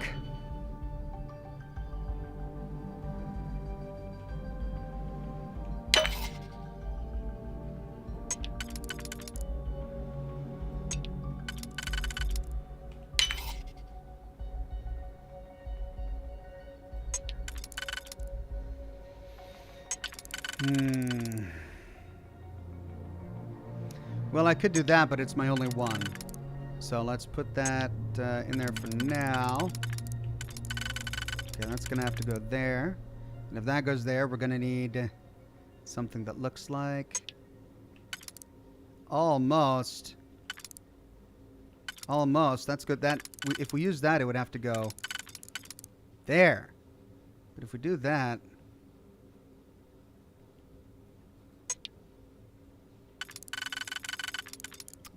A: Well, I could do that, but it's my only one. So let's put that in there for now. Okay, that's going to have to go there. And if that goes there, we're going to need something that looks like... Almost. Almost. That's good. If we use that, it would have to go there. But if we do that...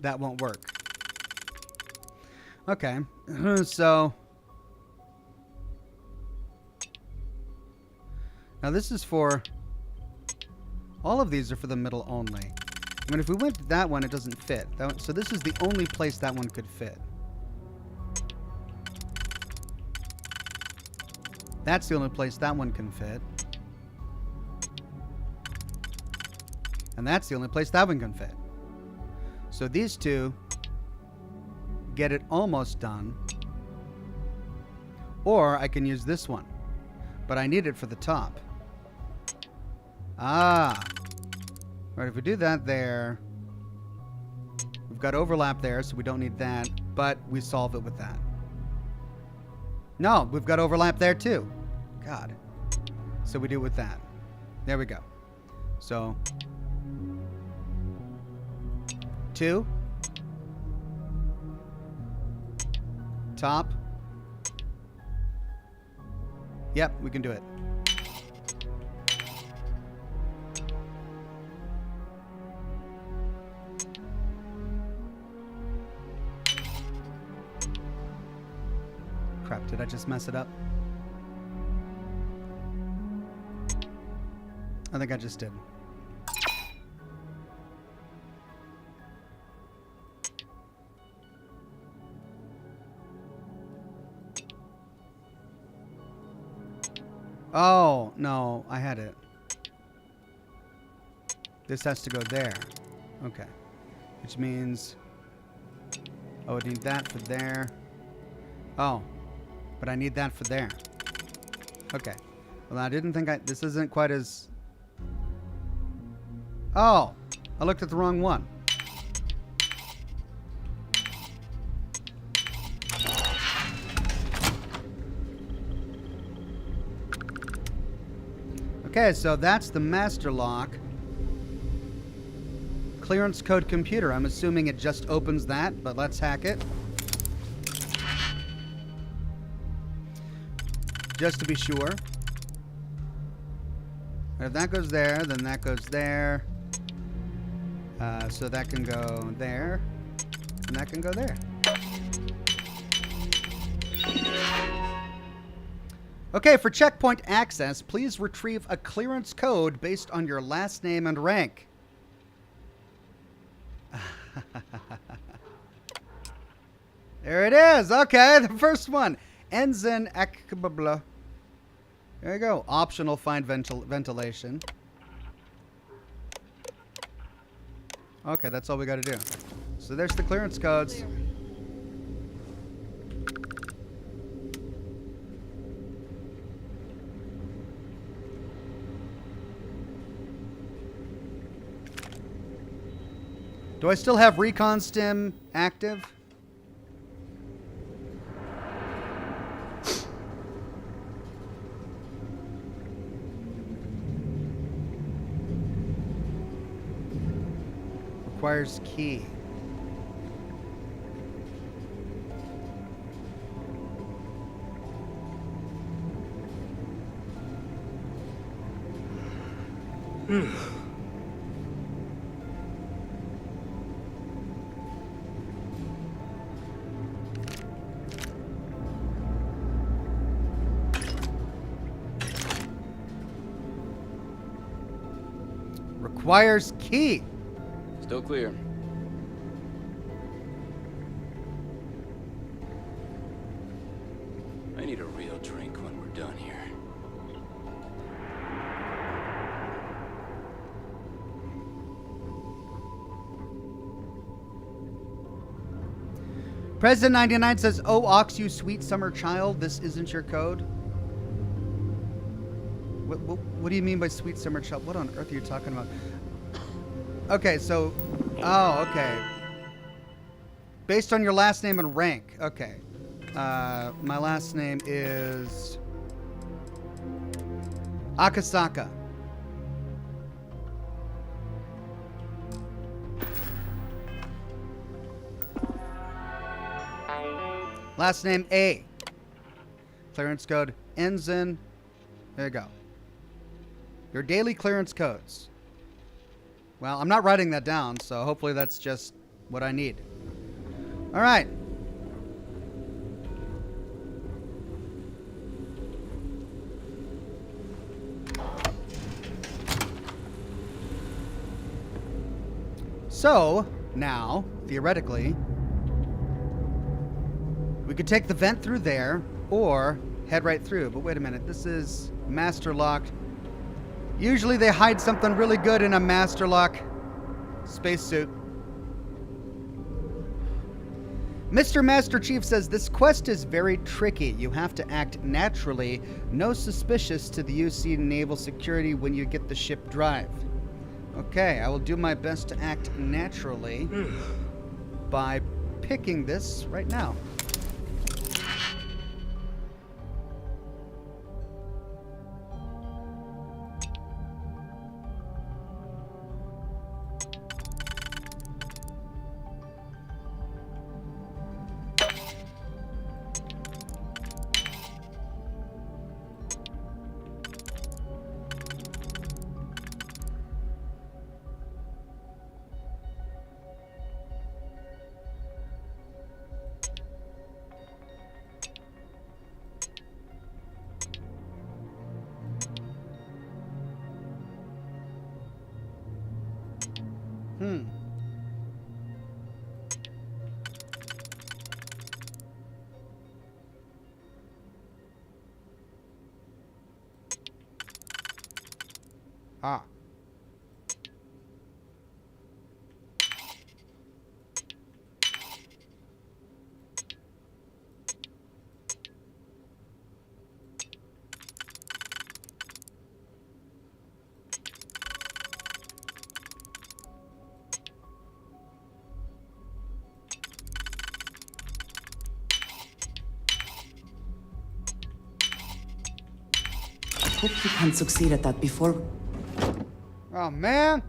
A: that won't work. Okay, so now this is for, all of these are for the middle only. I mean, if we went to that one, it doesn't fit. So this is the only place that one could fit. That's the only place that one can fit. And that's the only place that one can fit. So these two get it almost done. Or I can use this one. But I need it for the top. Ah. Right, if we do that there, we've got overlap there, so we don't need that. But we solve it with that. No, we've got overlap there too. God. So we do it with that. There we go. So 2. Top. Yep, we can do it. Crap, did I just mess it up? I think I just did. Oh, no, I had it. This has to go there. Okay. Which means... I would need that for there. Oh. But I need that for there. Okay. Well, I didn't think this isn't quite as... Oh, I looked at the wrong one. Okay, so that's the master lock. Clearance code computer. I'm assuming it just opens that, but let's hack it. Just to be sure. If that goes there, then that goes there. So that can go there. And that can go there. Okay, for checkpoint access, please retrieve a clearance code based on your last name and rank. There it is. Okay, the first one. Ends in akbabla. There you go. Optional find ventilation. Okay, that's all we got to do. So there's the clearance codes. Do I still have recon stim active? Requires key. Requires key.
C: Still clear. I need a real drink when we're done here.
A: President 99 says, "Oh, Ox, you sweet summer child, this isn't your code." What do you mean by sweet summer child? What on earth are you talking about? Okay, so... Oh, okay. Based on your last name and rank. Okay. My last name is... Akasaka. Last name A. Clearance code ends in... There you go. Your daily clearance codes. Well, I'm not writing that down, so hopefully that's just what I need. All right. So, now, theoretically, we could take the vent through there, or head right through. But wait a minute, this is master locked. Usually they hide something really good in a master lock spacesuit. Mr. Master Chief says, this quest is very tricky. You have to act naturally, no suspicious to the UC naval security when you get the ship drive. Okay, I will do my best to act naturally by picking this right now. Ah.
F: hope you can succeed at that before...
A: Oh, man.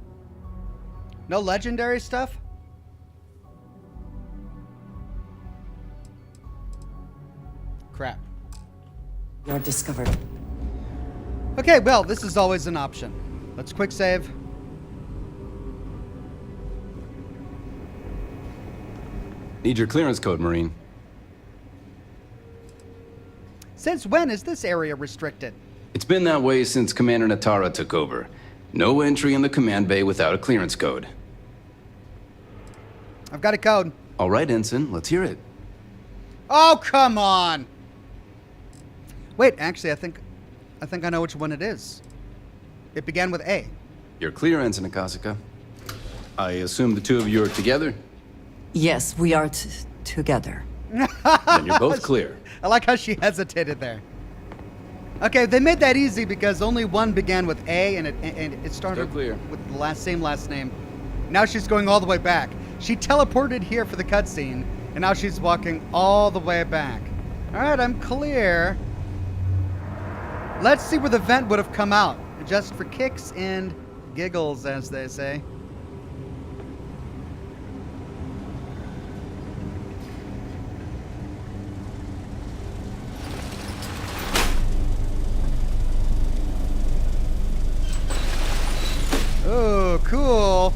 A: No legendary stuff? Crap.
F: You're discovered.
A: Okay, well, this is always an option. Let's quick save.
C: Need your clearance code, Marine.
A: Since when is this area restricted?
C: It's been that way since Commander Natara took over. No entry in the command bay without a clearance code.
A: I've got a code.
C: All right, Ensign, let's hear it.
A: Oh, come on! Wait, actually, I think I know which one it is. It began with A.
C: You're clear, Ensign Akasaka. I assume the two of you are together?
F: Yes, we are together.
C: Then you're both clear.
A: I like how she hesitated there. Okay, they made that easy because only one began with A and it started
C: Still clear.
A: with the same last name. Now she's going all the way back. She teleported here for the cutscene, and now she's walking all the way back. All right, I'm clear. Let's see where the vent would have come out, just for kicks and giggles, as they say. Oh, cool.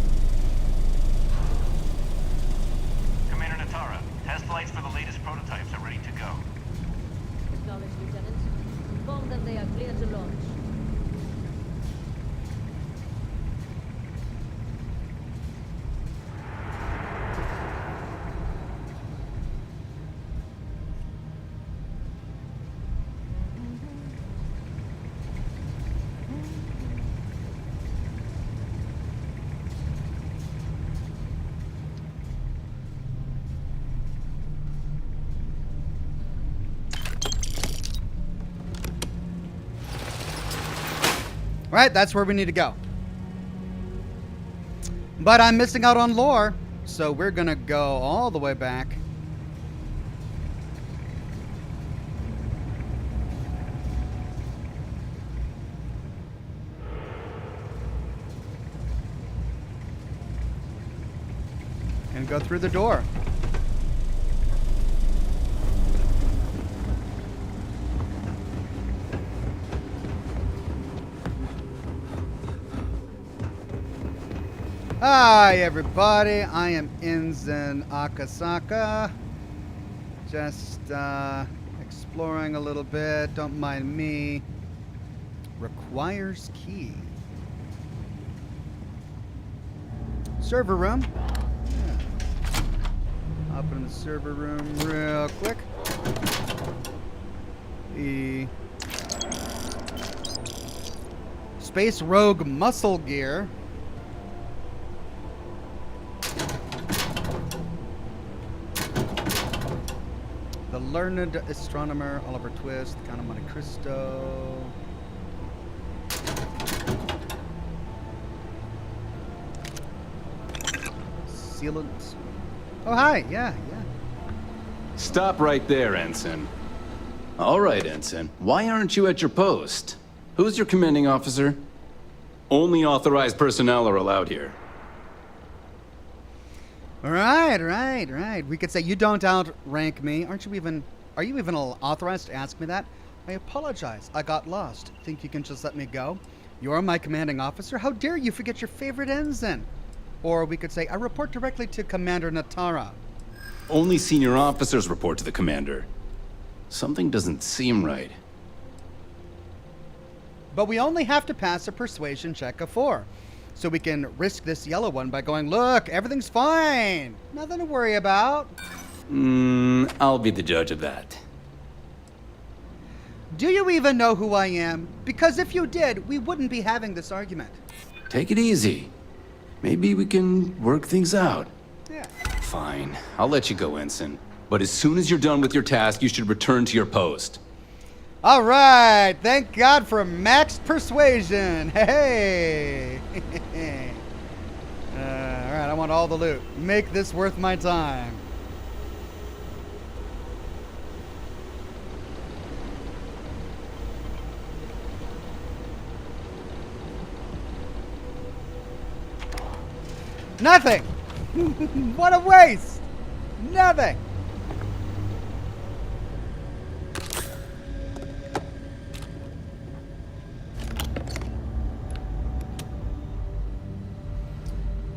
H: Commander Natara, test flights for the latest prototypes are ready to go.
I: Acknowledged, Lieutenant. Inform them they are clear to launch.
A: Right, that's where we need to go. But I'm missing out on lore, so we're gonna go all the way back. And go through the door. Hi everybody, I am Ensign Akasaka. Just exploring a little bit, don't mind me. Requires key. Server room. Yeah. Hop in the server room real quick. The Space Rogue muscle gear. The Learned Astronomer, Oliver Twist, Count of Monte Cristo. Sealant. Oh, hi. Yeah.
C: Stop right there, Ensign. All right, Ensign. Why aren't you at your post? Who's your commanding officer? Only authorized personnel are allowed here.
A: Right. We could say you don't outrank me. Are you even authorized to ask me that? I apologize. I got lost. Think you can just let me go? You're my commanding officer? How dare you forget your favorite ensign? Or we could say, I report directly to Commander Natara.
C: Only senior officers report to the commander. Something doesn't seem right.
A: But we only have to pass a persuasion check of 4. So we can risk this yellow one by going, look, everything's fine. Nothing to worry about.
C: I'll be the judge of that.
A: Do you even know who I am? Because if you did, we wouldn't be having this argument.
C: Take it easy. Maybe we can work things out.
A: Yeah.
C: Fine. I'll let you go, Ensign. But as soon as you're done with your task, you should return to your post.
A: All right. Thank God for max persuasion. Hey. All right. I want all the loot. Make this worth my time. Nothing! What a waste! Nothing!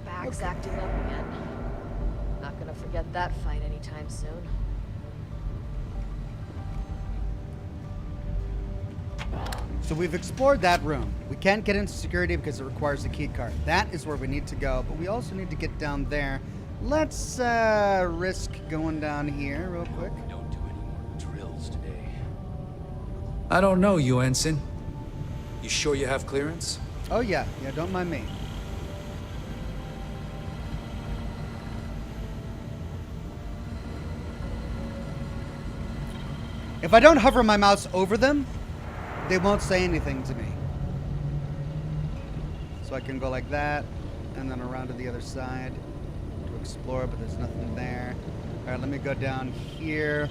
B: Back's acting up again. Not gonna forget that fight anytime soon.
A: So we've explored that room. We can't get into security because it requires a key card. That is where we need to go, but we also need to get down there. Let's risk going down here real quick.
C: Don't do any more drills today.
E: I don't know you, Ensign. You sure you have clearance?
A: Oh yeah, don't mind me. If I don't hover my mouse over them, they won't say anything to me. So I can go like that, and then around to the other side to explore, but there's nothing there. All right, let me go down here.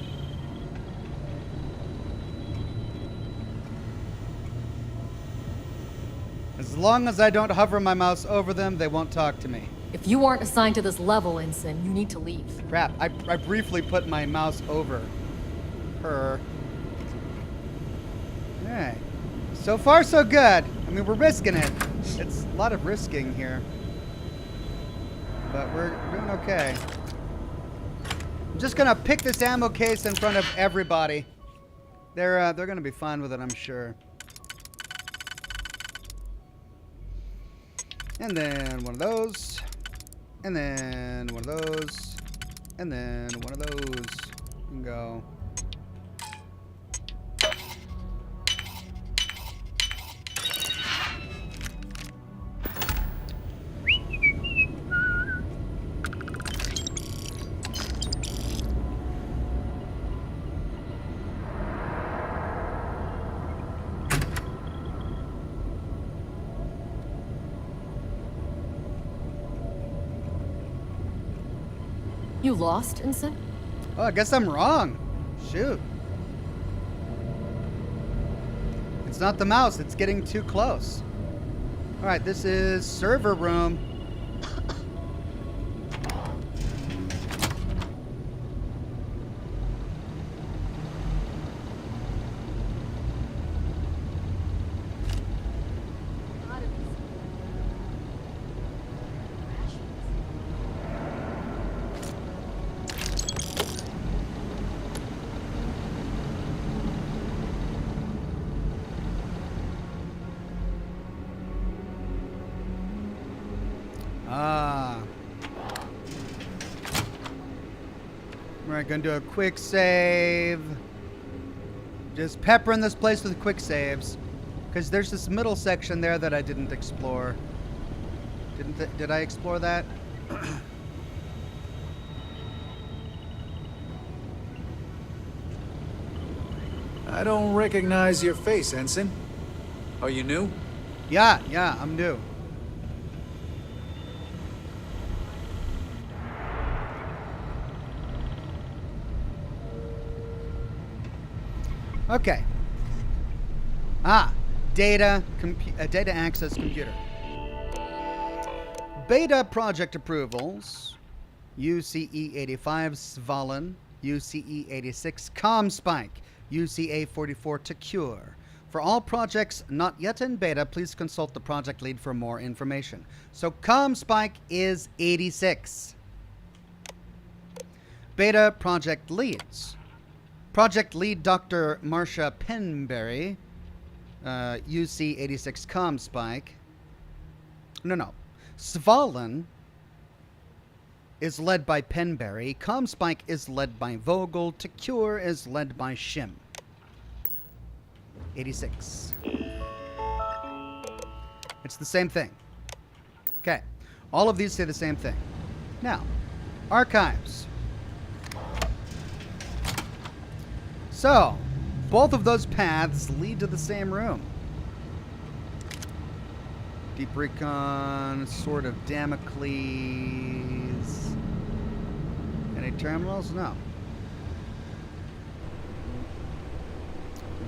A: As long as I don't hover my mouse over them, they won't talk to me.
B: If you aren't assigned to this level, Ensign, you need to leave.
A: Crap, I briefly put my mouse over her. Alright. So far, so good. I mean, we're risking it. It's a lot of risking here. But we're doing okay. I'm just gonna pick this ammo case in front of everybody. They're gonna be fine with it, I'm sure. And then one of those. And then one of those. And then one of those. And go.
B: You lost, Ensign?
A: Oh, I guess I'm wrong. Shoot. It's not the mouse. It's getting too close. All right, this is server room. We're gonna do a quick save. Just peppering this place with quick saves, because there's this middle section there that I didn't explore. Did I explore that?
E: I don't recognize your face, Ensign. Are you new?
A: Yeah, I'm new. Okay. Data access computer. Beta project approvals. UCE 85 Svalin, UCE 86 ComSpike, UCA 44 Secure. For all projects not yet in beta, please consult the project lead for more information. So ComSpike is 86. Beta project leads. Project lead Dr. Marcia Penberry, UC 86 ComSpike. No. Svalin is led by Penberry. ComSpike is led by Vogel. Secure is led by Shim. 86. It's the same thing. Okay. All of these say the same thing. Now, archives. So, both of those paths lead to the same room. Deep Recon, Sword of Damocles. Any terminals? No.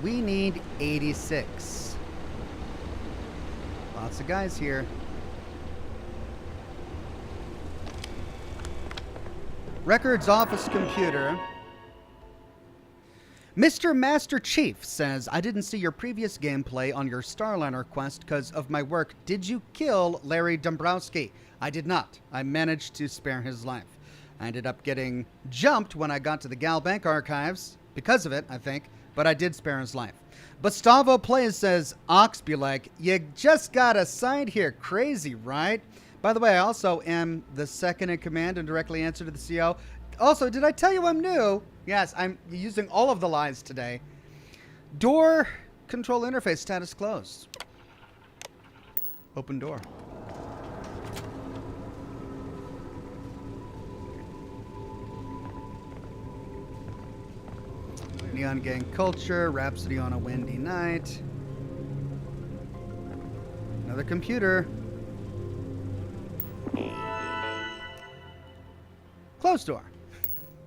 A: We need 86. Lots of guys here. Records office computer. Mr. Master Chief says, I didn't see your previous gameplay on your Starliner quest because of my work. Did you kill Larry Dombrowski? I did not. I managed to spare his life. I ended up getting jumped when I got to the Gal Bank archives. Because of it, I think. But I did spare his life. Gustavo Plays says, Ox be like, you just got assigned here. Crazy, right? By the way, I also am the second in command and directly answer to the CO. Also, did I tell you I'm new? Yes, I'm using all of the lies today. Door control interface status closed. Open door. Neon Gang Culture, Rhapsody on a Windy Night. Another computer. Closed door.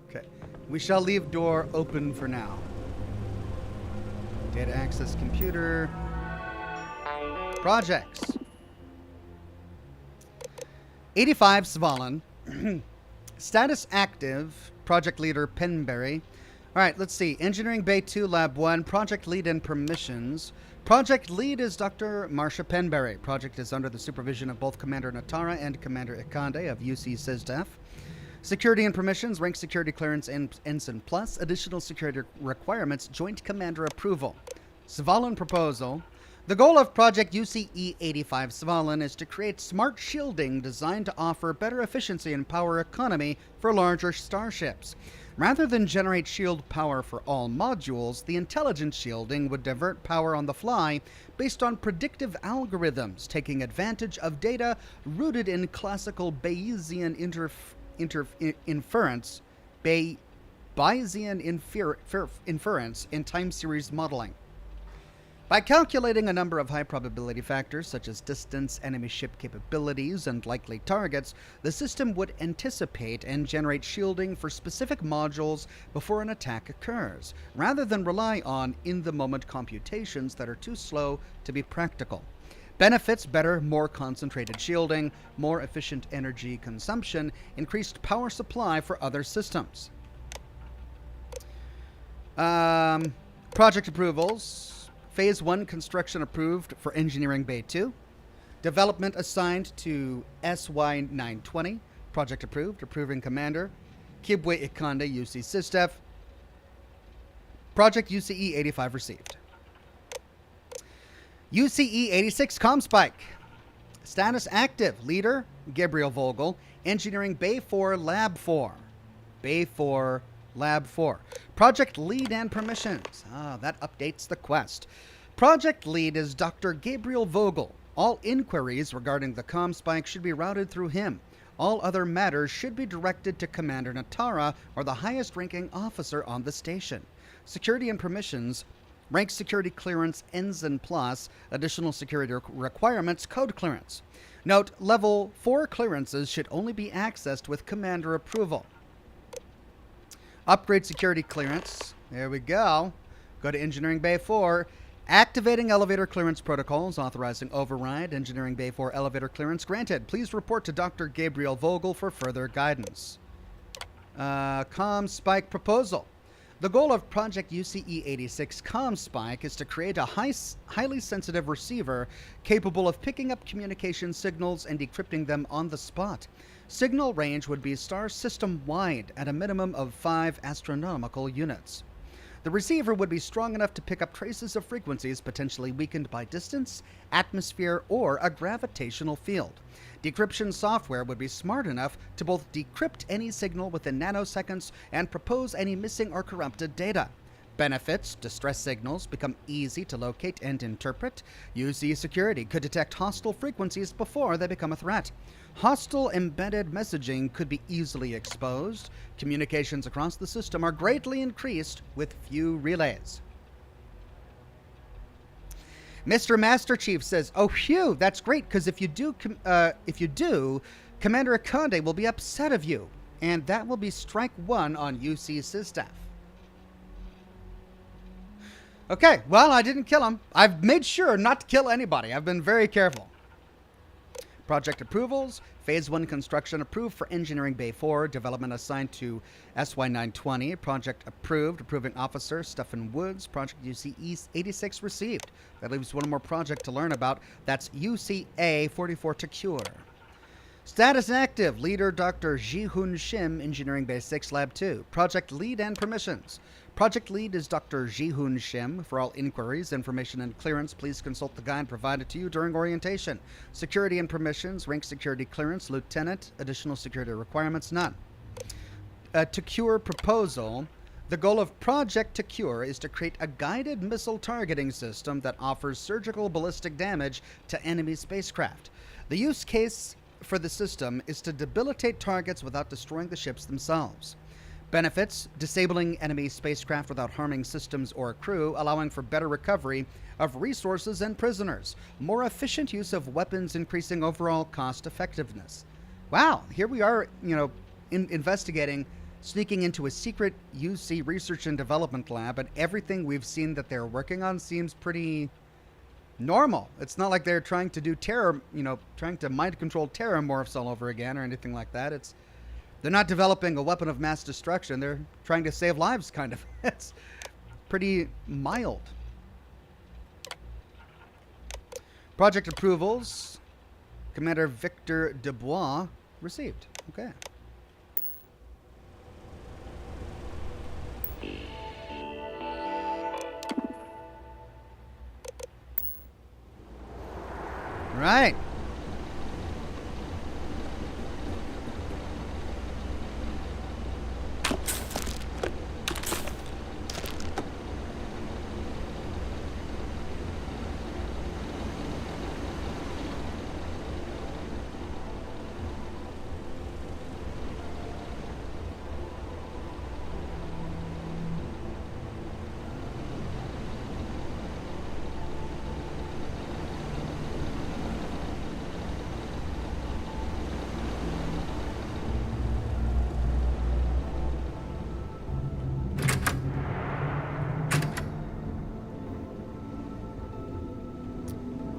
A: Okay. We shall leave door open for now. Data access computer. Projects. 85 Svalin. Status active. Project leader Penberry. All right, let's see. Engineering Bay 2, Lab 1. Project lead and permissions. Project lead is Dr. Marcia Penberry. Project is under the supervision of both Commander Natara and Commander Ikande of UC SysDef. Security and permissions, rank security clearance and Ensign Plus. Additional security requirements, joint commander approval. Svalin proposal. The goal of Project UCE-85 Svalin is to create smart shielding designed to offer better efficiency and power economy for larger starships. Rather than generate shield power for all modules, the intelligent shielding would divert power on the fly based on predictive algorithms, taking advantage of data rooted in classical Bayesian inference, Bayesian inference in time series modeling. By calculating a number of high probability factors such as distance, enemy ship capabilities, and likely targets, the system would anticipate and generate shielding for specific modules before an attack occurs, rather than rely on in-the-moment computations that are too slow to be practical. Benefits: better, more concentrated shielding, more efficient energy consumption, increased power supply for other systems. Project approvals. Phase 1 construction approved for Engineering Bay 2. Development assigned to SY-920. Project approved. Approving Commander Kibwe Ikande, UC SysDef. Project UCE-85 received. UCE-86 Comspike. Status active. Leader Gabriel Vogel. Engineering Bay 4 Lab 4. Bay 4 Lab 4. Project lead and permissions. That updates the quest. Project lead is Dr. Gabriel Vogel. All inquiries regarding the Comspike should be routed through him. All other matters should be directed to Commander Natara or the highest ranking officer on the station. Security and permissions. Rank security clearance Ensign Plus. Additional security requirements code clearance. Note, level 4 clearances should only be accessed with Commander approval. Upgrade security clearance. There we go. Go to Engineering Bay 4. Activating elevator clearance protocols. Authorizing override. Engineering Bay 4 elevator clearance granted. Please report to Dr. Gabriel Vogel for further guidance. Comspike proposal. The goal of Project UCE-86 Comspike is to create a highly sensitive receiver capable of picking up communication signals and decrypting them on the spot. Signal range would be star system-wide at a minimum of 5 astronomical units. The receiver would be strong enough to pick up traces of frequencies potentially weakened by distance, atmosphere, or a gravitational field. Decryption software would be smart enough to both decrypt any signal within nanoseconds and propose any missing or corrupted data. Benefits: distress signals become easy to locate and interpret. UC security could detect hostile frequencies before they become a threat. Hostile embedded messaging could be easily exposed. Communications across the system are greatly increased with few relays. Mr. Master Chief says, "Oh, phew, that's great, because if you do, Commander Ikande will be upset of you, and that will be strike 1 on UC SysDef." Okay, well, I didn't kill him. I've made sure not to kill anybody. I've been very careful. Project approvals. Phase 1 construction approved for Engineering Bay 4. Development assigned to SY920. Project approved. Approving officer Stephen Woods. Project UC East 86 received. That leaves one more project to learn about. That's UCA 44 to cure. Status active. Leader Dr. Ji-Hun Shim, Engineering Bay 6, Lab 2. Project lead and permissions. Project lead is Dr. Ji-Hun Shim. For all inquiries, information, and clearance, please consult the guide provided to you during orientation. Security and permissions. Rank security clearance, Lieutenant. Additional security requirements, none. To cure proposal. The goal of Project to Cure is to create a guided missile targeting system that offers surgical ballistic damage to enemy spacecraft. The use case for the system is to debilitate targets without destroying the ships themselves. Benefits: disabling enemy spacecraft without harming systems or crew, allowing for better recovery of resources and prisoners. More efficient use of weapons, increasing overall cost effectiveness. Wow, here we are, investigating, sneaking into a secret UC research and development lab, and everything we've seen that they're working on seems pretty normal. It's not like they're trying to do trying to mind control terramorphs all over again or anything like that. They're not developing a weapon of mass destruction. They're trying to save lives, kind of. It's pretty mild. Project approvals. Commander Victor Dubois received. Okay. Right.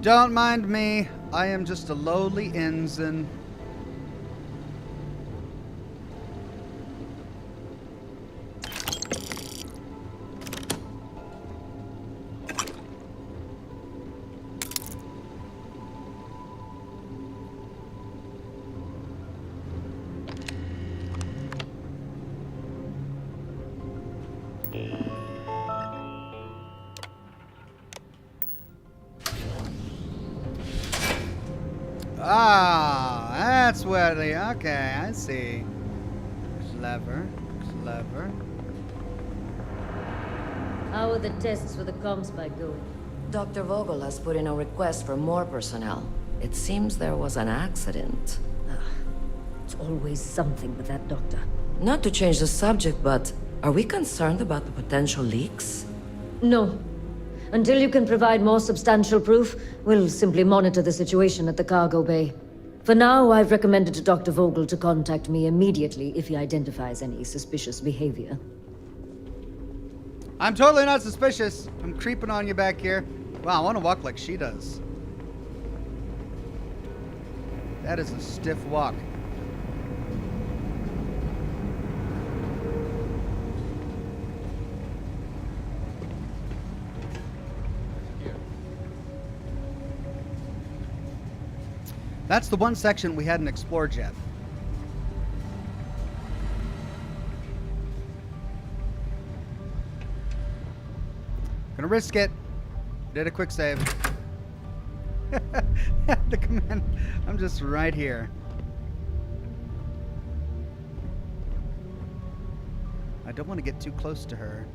A: Don't mind me. I am just a lowly ensign. Ah, that's where okay, I see. Clever, clever.
I: How are the tests for the comm spike going?
F: Dr. Vogel has put in a request for more personnel. It seems there was an accident.
I: It's always something with that doctor.
F: Not to change the subject, but are we concerned about the potential leaks?
I: No. Until you can provide more substantial proof, we'll simply monitor the situation at the cargo bay. For now, I've recommended to Dr. Vogel to contact me immediately if he identifies any suspicious behavior.
A: I'm totally not suspicious. I'm creeping on you back here. Wow, I want to walk like she does. That is a stiff walk. That's the one section we hadn't explored yet. Gonna risk it. Did a quick save. The command. I'm just right here. I don't want to get too close to her.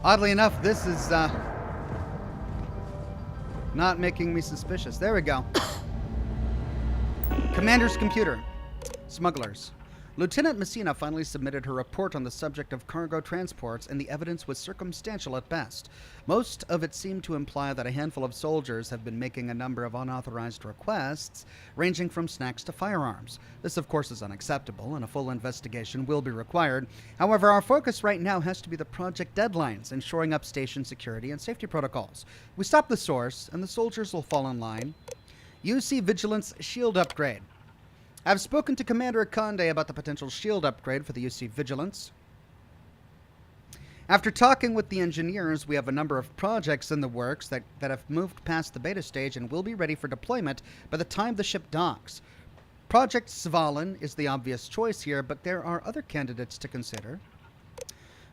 A: Oddly enough, this is not making me suspicious. There we go. Commander's computer. Smugglers. Lieutenant Messina finally submitted her report on the subject of cargo transports, and the evidence was circumstantial at best. Most of it seemed to imply that a handful of soldiers have been making a number of unauthorized requests, ranging from snacks to firearms. This, of course, is unacceptable, and a full investigation will be required. However, our focus right now has to be the project deadlines and shoring up station security and safety protocols. We stop the source, and the soldiers will fall in line. UC Vigilance Shield Upgrade. I've spoken to Commander Akonde about the potential shield upgrade for the UC Vigilance. After talking with the engineers, we have a number of projects in the works that have moved past the beta stage and will be ready for deployment by the time the ship docks. Project Svalin is the obvious choice here, but there are other candidates to consider.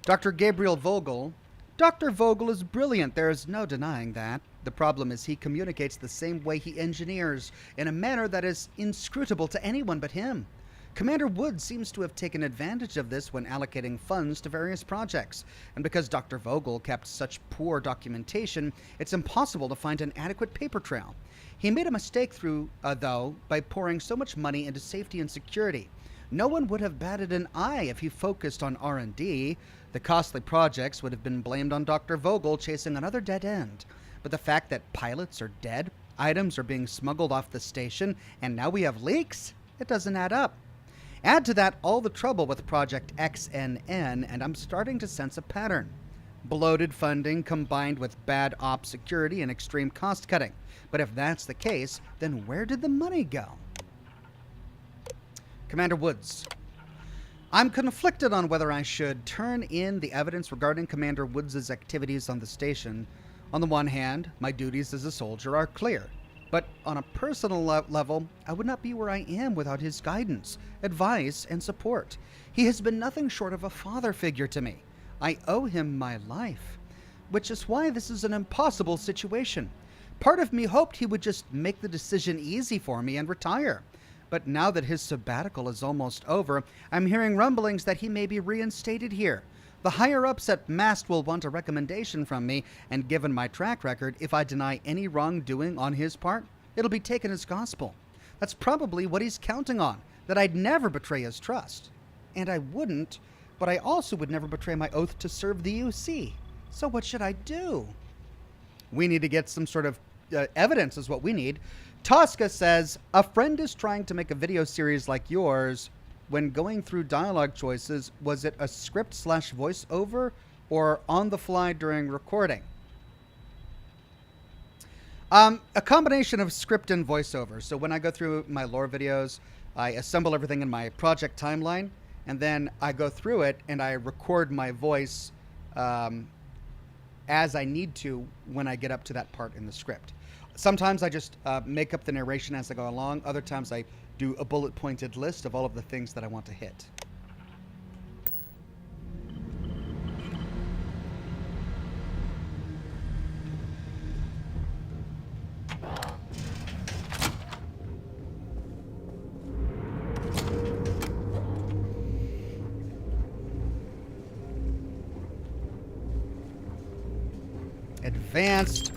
A: Dr. Gabriel Vogel. Dr. Vogel is brilliant, there is no denying that. The problem is he communicates the same way he engineers, in a manner that is inscrutable to anyone but him. Commander Wood seems to have taken advantage of this when allocating funds to various projects, and because Dr. Vogel kept such poor documentation, it's impossible to find an adequate paper trail. He made a mistake though, by pouring so much money into safety and security. No one would have batted an eye if he focused on R&D. The costly projects would have been blamed on Dr. Vogel chasing another dead end. But the fact that pilots are dead, items are being smuggled off the station, and now we have leaks? It doesn't add up. Add to that all the trouble with Project XNN, and I'm starting to sense a pattern. Bloated funding combined with bad op security and extreme cost cutting. But if that's the case, then where did the money go? Commander Woods. I'm conflicted on whether I should turn in the evidence regarding Commander Woods' activities on the station. On the one hand, my duties as a soldier are clear, but on a personal level, I would not be where I am without his guidance, advice, and support. He has been nothing short of a father figure to me. I owe him my life, which is why this is an impossible situation. Part of me hoped he would just make the decision easy for me and retire. But now that his sabbatical is almost over, I'm hearing rumblings that he may be reinstated here. The higher-ups at MAST will want a recommendation from me, and given my track record, if I deny any wrongdoing on his part, it'll be taken as gospel. That's probably what he's counting on, that I'd never betray his trust. And I wouldn't, but I also would never betray my oath to serve the UC. So what should I do? We need to get some sort of evidence is what we need. Tosca says, a friend is trying to make a video series like yours. When going through dialogue choices, was it a script/voiceover or on the fly during recording? A combination of script and voiceover. So when I go through my lore videos, I assemble everything in my project timeline, and then I go through it and I record my voice as I need to when I get up to that part in the script. Sometimes I just make up the narration as I go along. Other times I do a bullet-pointed list of all of the things that I want to hit. Advanced.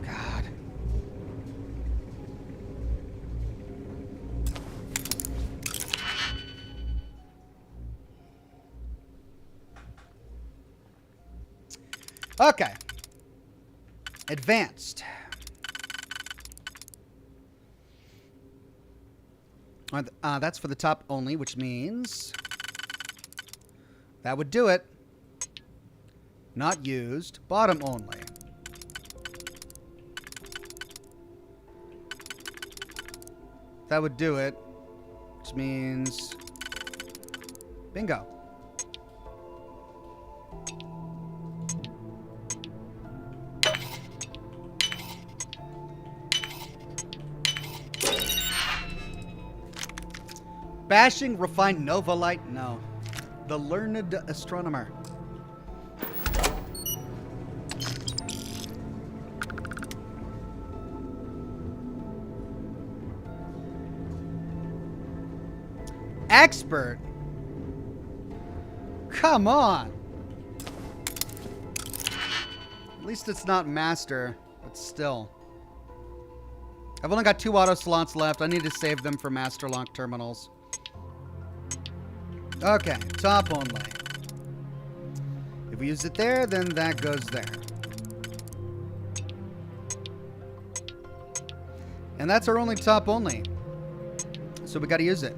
A: God. Okay. Advanced. That's for the top only, which means that would do it. Not used. Bottom only. That would do it. Which means bingo. Bashing refined Nova Light? No. The learned astronomer. Expert? Come on. At least it's not master, but still. I've only got 2 auto slots left. I need to save them for master lock terminals. Okay, top only. If we use it there, then that goes there. And that's our only top only. So we gotta use it.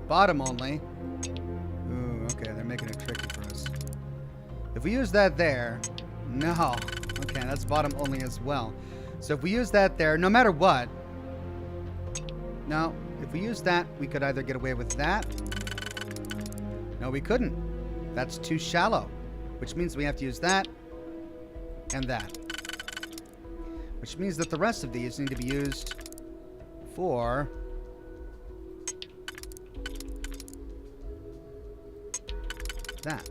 A: Bottom only. Ooh, okay, they're making it tricky for us. If we use that there, no. Okay, that's bottom only as well. So if we use that there, no matter what, no, if we use that, we could either get away with that. No, we couldn't. That's too shallow, which means we have to use that and that. Which means that the rest of these need to be used for that.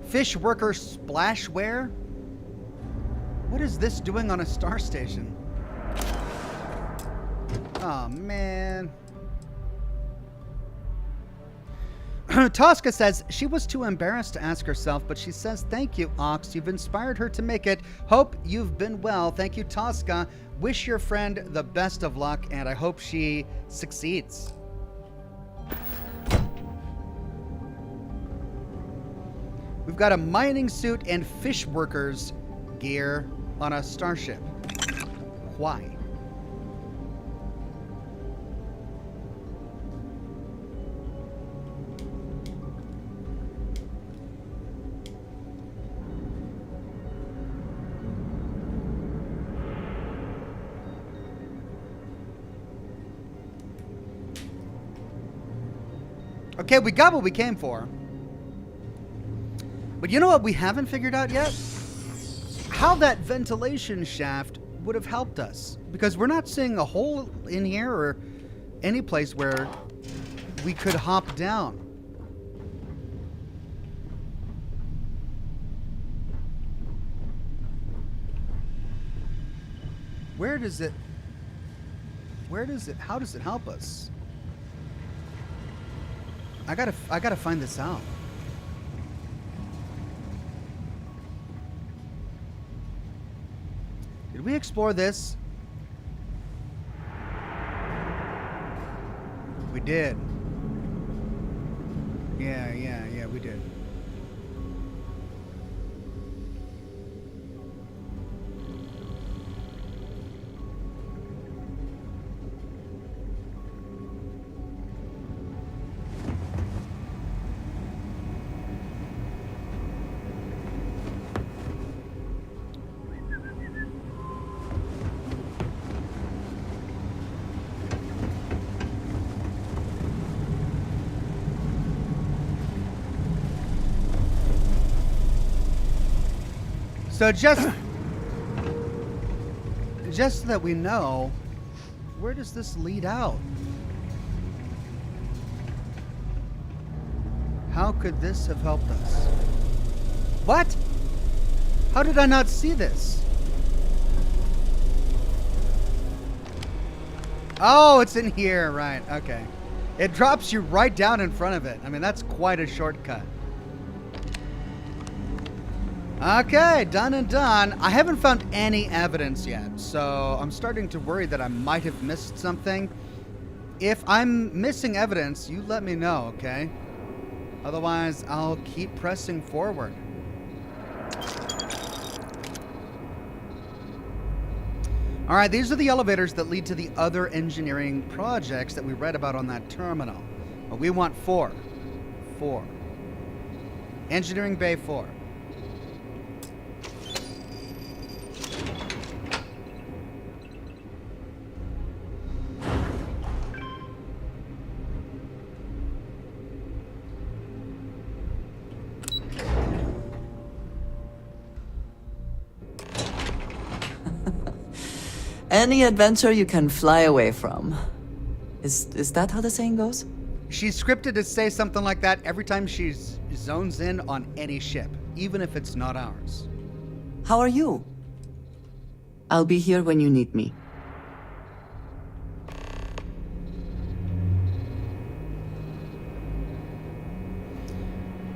A: Fish worker splashware? What is this doing on a star station? Oh, man. Tosca says she was too embarrassed to ask herself, but she says, thank you, Ox. You've inspired her to make it. Hope you've been well. Thank you, Tosca. Wish your friend the best of luck, and I hope she succeeds. We've got a mining suit and fish workers gear on a starship. Why? Okay, we got what we came for. But you know what we haven't figured out yet? How that ventilation shaft would have helped us. Because we're not seeing a hole in here or any place where we could hop down. How does it help us? I gotta find this out. Did we explore this? We did. Yeah, we did. So just so that we know, where does this lead out? How could this have helped us? What? How did I not see this? Oh, it's in here, right, okay. It drops you right down in front of it. I mean, that's quite a shortcut. Okay, done and done. I haven't found any evidence yet, so I'm starting to worry that I might have missed something. If I'm missing evidence, you let me know, okay? Otherwise, I'll keep pressing forward. All right, these are the elevators that lead to the other engineering projects that we read about on that terminal. But we want 4. 4. Engineering Bay 4.
F: Any adventure you can fly away from. Is that how the saying goes?
A: She's scripted to say something like that every time she zones in on any ship, even if it's not ours.
F: How are you? I'll be here when you need me.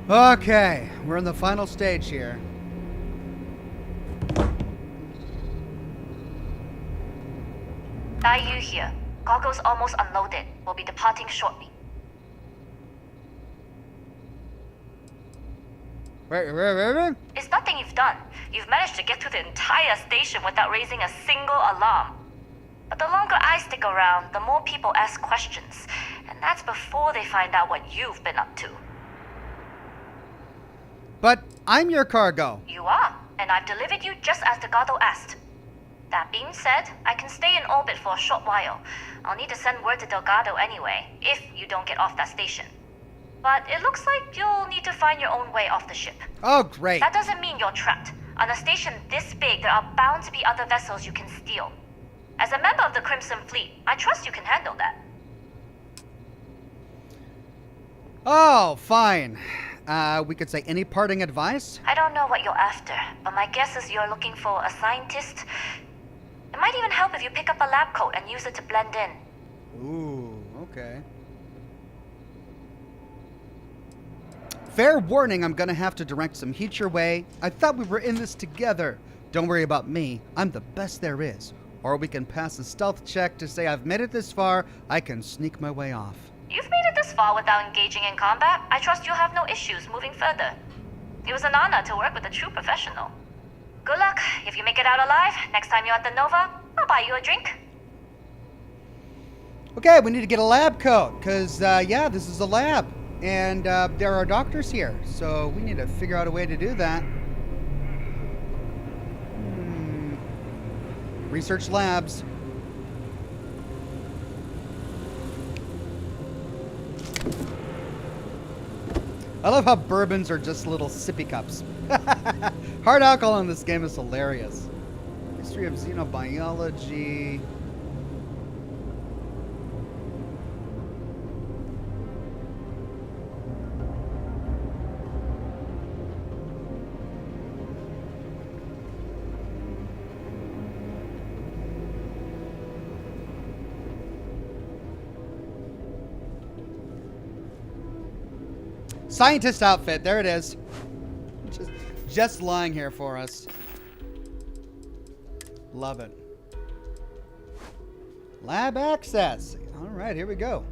A: Okay, we're in the final stage here.
G: Yu here. Cargo's almost unloaded. We'll be departing shortly.
A: Wait.
G: It's nothing you've done. You've managed to get through the entire station without raising a single alarm. But the longer I stick around, the more people ask questions. And that's before they find out what you've been up to.
A: But I'm your cargo.
G: You are, and I've delivered you just as Delgado asked. That being said, I can stay in orbit for a short while. I'll need to send word to Delgado anyway, if you don't get off that station. But it looks like you'll need to find your own way off the ship.
A: Oh, great.
G: That doesn't mean you're trapped. On a station this big, there are bound to be other vessels you can steal. As a member of the Crimson Fleet, I trust you can handle that.
A: Oh, fine. We could say any parting advice?
G: I don't know what you're after, but my guess is you're looking for a scientist. It might even help if you pick up a lab coat and use it to blend in.
A: Ooh, okay. Fair warning, I'm gonna have to direct some heat your way. I thought we were in this together. Don't worry about me. I'm the best there is. Or we can pass a stealth check to say I've made it this far. I can sneak my way off.
G: You've made it this far without engaging in combat. I trust you'll have no issues moving further. It was an honor to work with a true professional. Good luck. If you make it out alive, next time you're at the Nova, I'll buy you a drink.
A: Okay, we need to get a lab coat, because, yeah, this is a lab. And there are doctors here, so we need to figure out a way to do that. Research labs. I love how bourbons are just little sippy cups. Hard alcohol in this game is hilarious. History of xenobiology. Scientist outfit, there it is. Just lying here for us. Love it. Lab access. All right, here we go.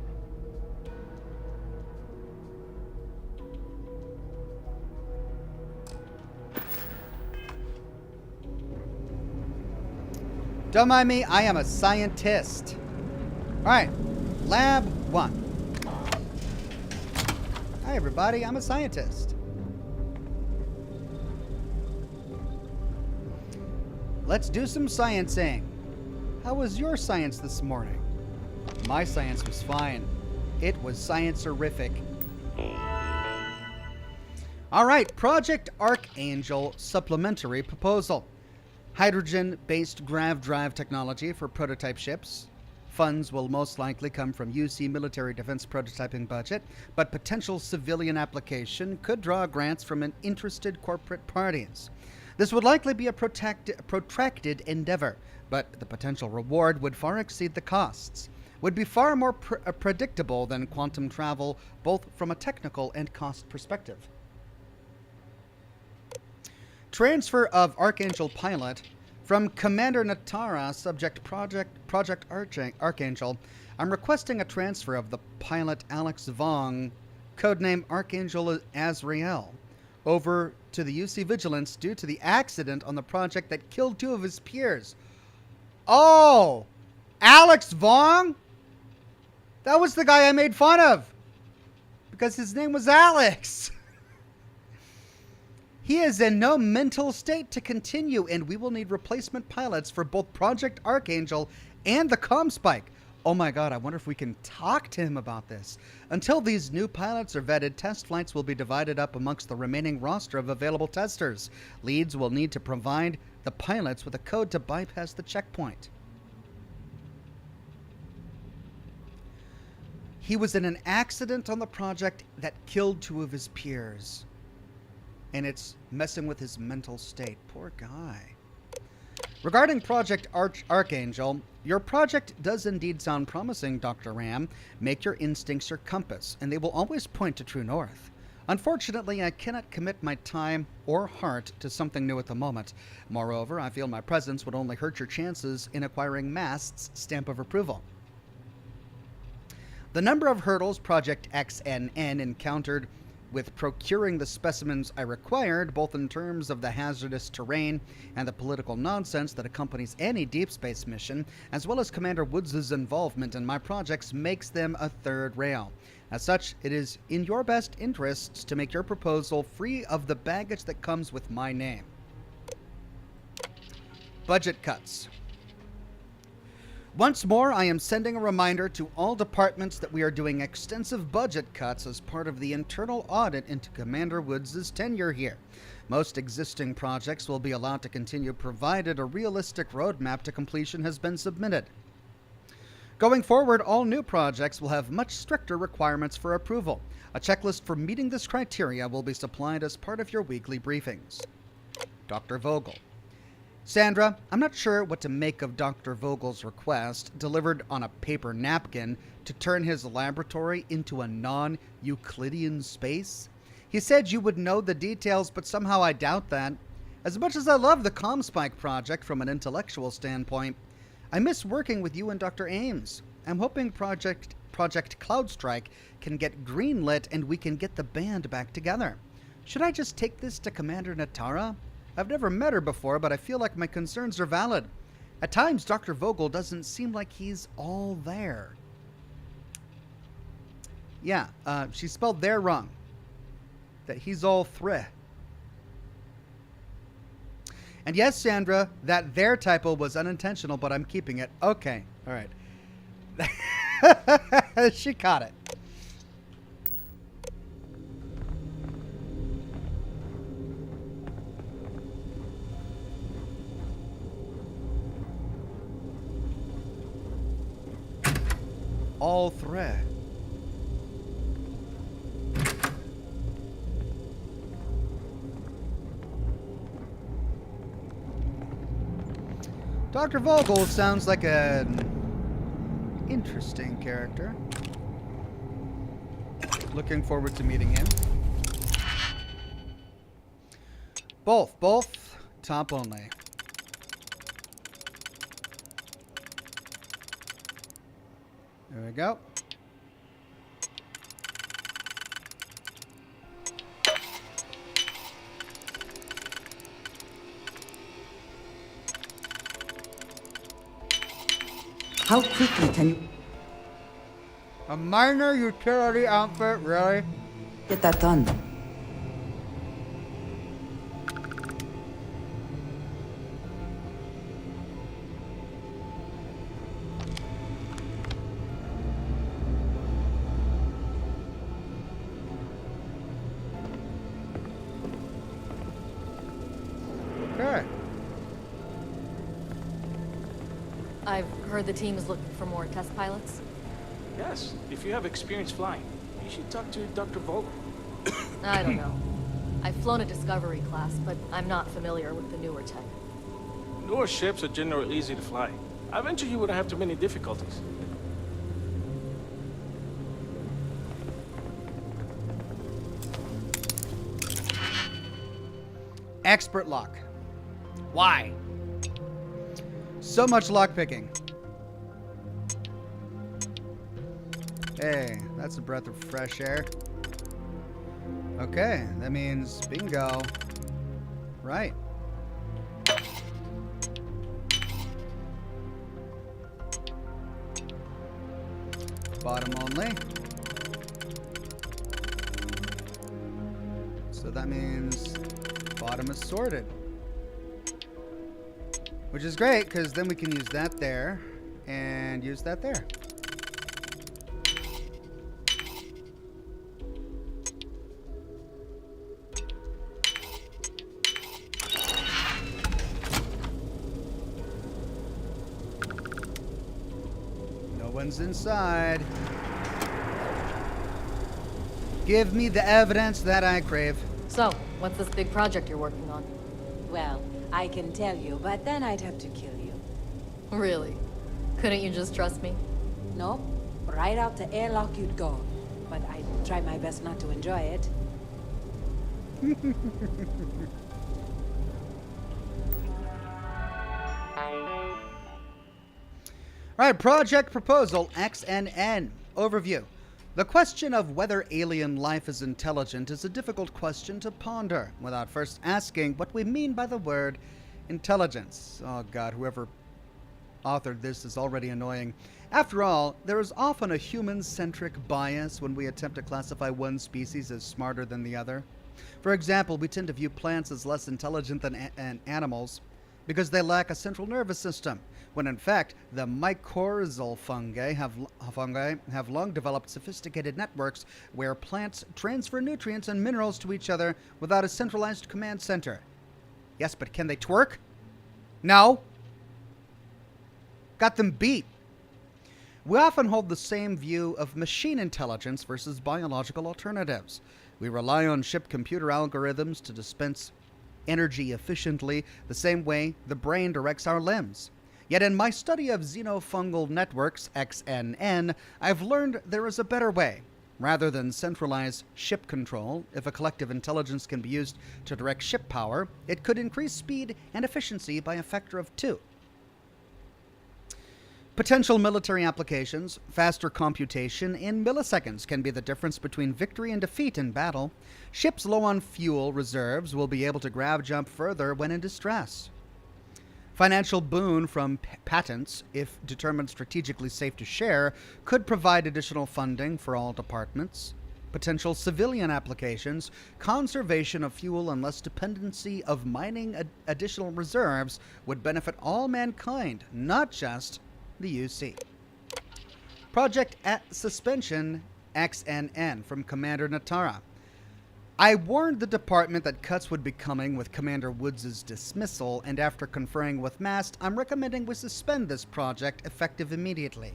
A: Don't mind me, I am a scientist. All right, lab 1. Hi everybody, I'm a scientist. Let's do some sciencing. How was your science this morning? My science was fine. It was science-erific. All right, Project Archangel supplementary proposal. Hydrogen-based grav drive technology for prototype ships. Funds will most likely come from UC military defense prototyping budget, but potential civilian application could draw grants from an interested corporate parties. This would likely be a protracted endeavor, but the potential reward would far exceed the costs. Would be far more predictable than quantum travel, both from a technical and cost perspective. Transfer of Archangel pilot. From Commander Natara, subject Project Archangel, I'm requesting a transfer of the pilot Alex Vong, codename Archangel Azrael, over to the UC Vigilance due to the accident on the project that killed 2 of his peers. Oh! Alex Vong? That was the guy I made fun of, because his name was Alex. He is in no mental state to continue, and we will need replacement pilots for both Project Archangel and the ComSpike. Oh my god, I wonder if we can talk to him about this. Until these new pilots are vetted, test flights will be divided up amongst the remaining roster of available testers. Leads will need to provide the pilots with a code to bypass the checkpoint. He was in an accident on the project that killed 2 of his peers. And it's messing with his mental state. Poor guy. Regarding Project Archangel, your project does indeed sound promising, Dr. Ram. Make your instincts your compass, and they will always point to true north. Unfortunately, I cannot commit my time or heart to something new at the moment. Moreover, I feel my presence would only hurt your chances in acquiring Mast's stamp of approval. The number of hurdles Project XNN encountered with procuring the specimens I required, both in terms of the hazardous terrain and the political nonsense that accompanies any deep space mission, as well as Commander Woods' involvement in my projects, makes them a third rail. As such, it is in your best interests to make your proposal free of the baggage that comes with my name. Budget cuts. Once more, I am sending a reminder to all departments that we are doing extensive budget cuts as part of the internal audit into Commander Woods' tenure here. Most existing projects will be allowed to continue provided a realistic roadmap to completion has been submitted. Going forward, all new projects will have much stricter requirements for approval. A checklist for meeting this criteria will be supplied as part of your weekly briefings. Dr. Vogel. Sandra, I'm not sure what to make of Dr. Vogel's request, delivered on a paper napkin, to turn his laboratory into a non-Euclidean space. He said you would know the details, but somehow I doubt that. As much as I love the ComSpike project from an intellectual standpoint, I miss working with you and Dr. Ames. I'm hoping Project Cloudstrike can get greenlit and we can get the band back together. Should I just take this to Commander Natara? I've never met her before, but I feel like my concerns are valid. At times, Dr. Vogel doesn't seem like he's all there. Yeah, she spelled there wrong. That he's all thre. And yes, Sandra, that there typo was unintentional, but I'm keeping it. Okay, all right. She caught it. All thread. Dr. Vogel sounds like an interesting character. Looking forward to meeting him. Both. Top only. There we go.
F: How quickly can you
A: A minor utility outfit, really?
F: get that done?
A: Okay.
B: I've heard the team is looking for more test pilots.
J: Yes, if you have experience flying, you should talk to Dr. Vogel.
B: I don't know. I've flown a Discovery class, but I'm not familiar with the newer tech.
J: Newer ships are generally easy to fly. I venture you wouldn't have too many difficulties.
A: Expert lock. Why? So much lock picking. Hey, that's a breath of fresh air. Okay, that means bingo. Right. Bottom only. So that means bottom is sorted. Which is great, because then we can use that there and use that there. No one's inside. Give me the evidence that I crave.
B: So, what's this big project you're working on?
K: Well, I can tell you, but then I'd have to kill you.
B: Really? Couldn't you just trust me?
K: Nope. Right out the airlock you'd go. But I'd try my best not to enjoy it.
A: All right, Project Proposal XNN. Overview. The question of whether alien life is intelligent is a difficult question to ponder without first asking what we mean by the word intelligence. Oh god, whoever authored this is already annoying. After all, there is often a human-centric bias when we attempt to classify one species as smarter than the other. For example, we tend to view plants as less intelligent than animals because they lack a central nervous system, when in fact the mycorrhizal fungi have long developed sophisticated networks where plants transfer nutrients and minerals to each other without a centralized command center. Yes, but can they twerk? No. Got them beat. We often hold the same view of machine intelligence versus biological alternatives. We rely on ship computer algorithms to dispense energy efficiently, the same way the brain directs our limbs. Yet in my study of xenofungal networks, XNN, I've learned there is a better way. Rather than centralize ship control, if a collective intelligence can be used to direct ship power, it could increase speed and efficiency by a factor of 2. Potential military applications, faster computation in milliseconds can be the difference between victory and defeat in battle. Ships low on fuel reserves will be able to grav jump further when in distress. Financial boon from patents, if determined strategically safe to share, could provide additional funding for all departments. Potential civilian applications, conservation of fuel and less dependency of mining additional reserves would benefit all mankind, not just the UC. Project Suspension XNN from Commander Natara. I warned the department that cuts would be coming with Commander Woods' dismissal, and after conferring with Mast, I'm recommending we suspend this project effective immediately.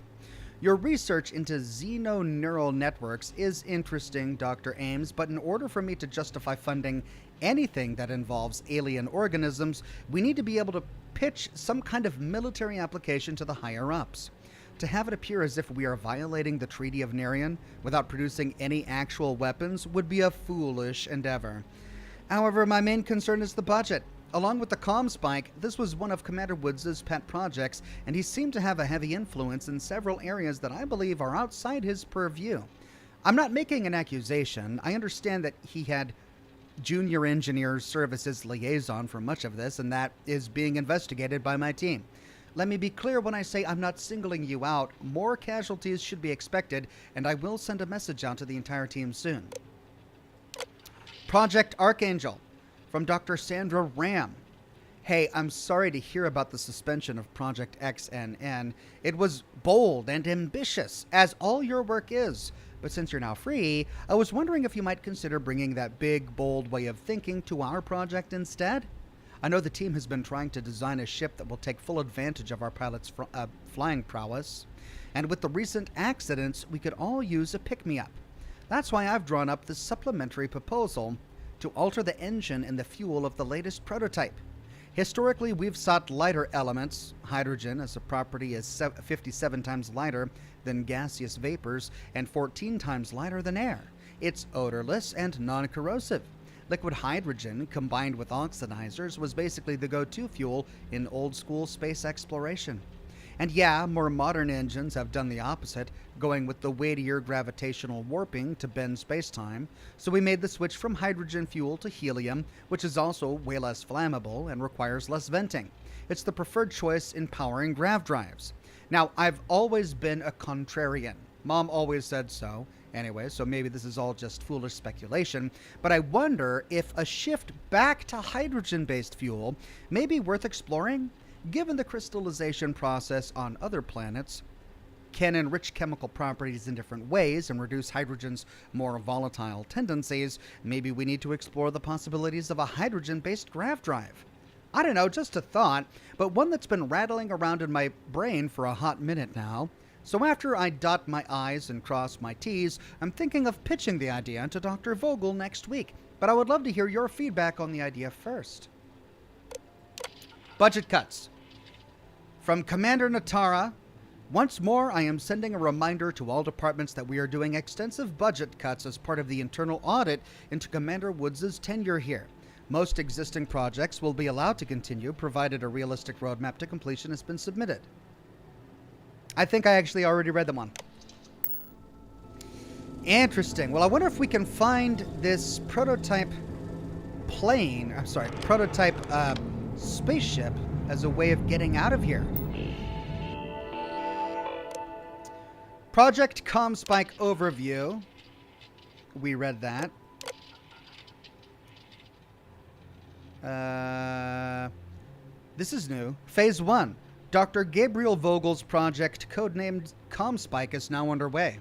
A: Your research into xenoneural networks is interesting, Dr. Ames, but in order for me to justify funding anything that involves alien organisms, we need to be able to pitch some kind of military application to the higher-ups. To have it appear as if we are violating the Treaty of Narion without producing any actual weapons would be a foolish endeavor. However, my main concern is the budget. Along with the comm spike, this was one of Commander Woods' pet projects, and he seemed to have a heavy influence in several areas that I believe are outside his purview. I'm not making an accusation. I understand that he had Junior Engineer Services liaison for much of this, and that is being investigated by my team. Let me be clear when I say I'm not singling you out. More casualties should be expected, and I will send a message out to the entire team soon. Project Archangel from Dr. Sandra Ram. Hey, I'm sorry to hear about the suspension of Project XNN. It was bold and ambitious, as all your work is. But since you're now free, I was wondering if you might consider bringing that big, bold way of thinking to our project instead? I know the team has been trying to design a ship that will take full advantage of our pilot's flying prowess. And with the recent accidents, we could all use a pick-me-up. That's why I've drawn up this supplementary proposal to alter the engine and the fuel of the latest prototype. Historically, we've sought lighter elements. Hydrogen as a property is 57 times lighter than gaseous vapors and 14 times lighter than air. It's odorless and non-corrosive. Liquid hydrogen combined with oxidizers was basically the go-to fuel in old-school space exploration. And yeah, more modern engines have done the opposite, going with the weightier gravitational warping to bend space-time, so we made the switch from hydrogen fuel to helium, which is also way less flammable and requires less venting. It's the preferred choice in powering grav drives. Now, I've always been a contrarian. Mom always said so. Anyway, so maybe this is all just foolish speculation, but I wonder if a shift back to hydrogen-based fuel may be worth exploring, given the crystallization process on other planets can enrich chemical properties in different ways and reduce hydrogen's more volatile tendencies. Maybe we need to explore the possibilities of a hydrogen-based grav drive. I don't know, just a thought, but one that's been rattling around in my brain for a hot minute now. So after I dot my I's and cross my T's, I'm thinking of pitching the idea to Dr. Vogel next week, but I would love to hear your feedback on the idea first. Budget cuts. From Commander Natara, once more I am sending a reminder to all departments that we are doing extensive budget cuts as part of the internal audit into Commander Woods' tenure here. Most existing projects will be allowed to continue, provided a realistic roadmap to completion has been submitted. I think I actually already read them on. Interesting. Well, I wonder if we can find this prototype prototype spaceship as a way of getting out of here. Project ComSpike overview. We read that. This is new. Phase 1. Dr. Gabriel Vogel's project, codenamed ComSpike, is now underway.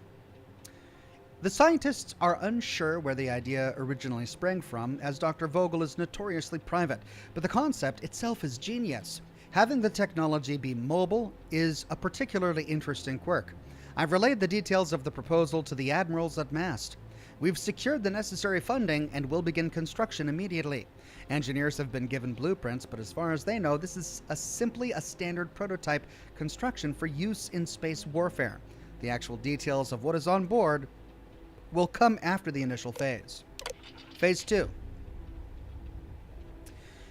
A: The scientists are unsure where the idea originally sprang from, as Dr. Vogel is notoriously private, but the concept itself is genius. Having the technology be mobile is a particularly interesting quirk. I've relayed the details of the proposal to the admirals at Mast. We've secured the necessary funding and will begin construction immediately. Engineers have been given blueprints, but as far as they know, this is simply a standard prototype construction for use in space warfare. The actual details of what is on board will come after the initial phase. Phase 2.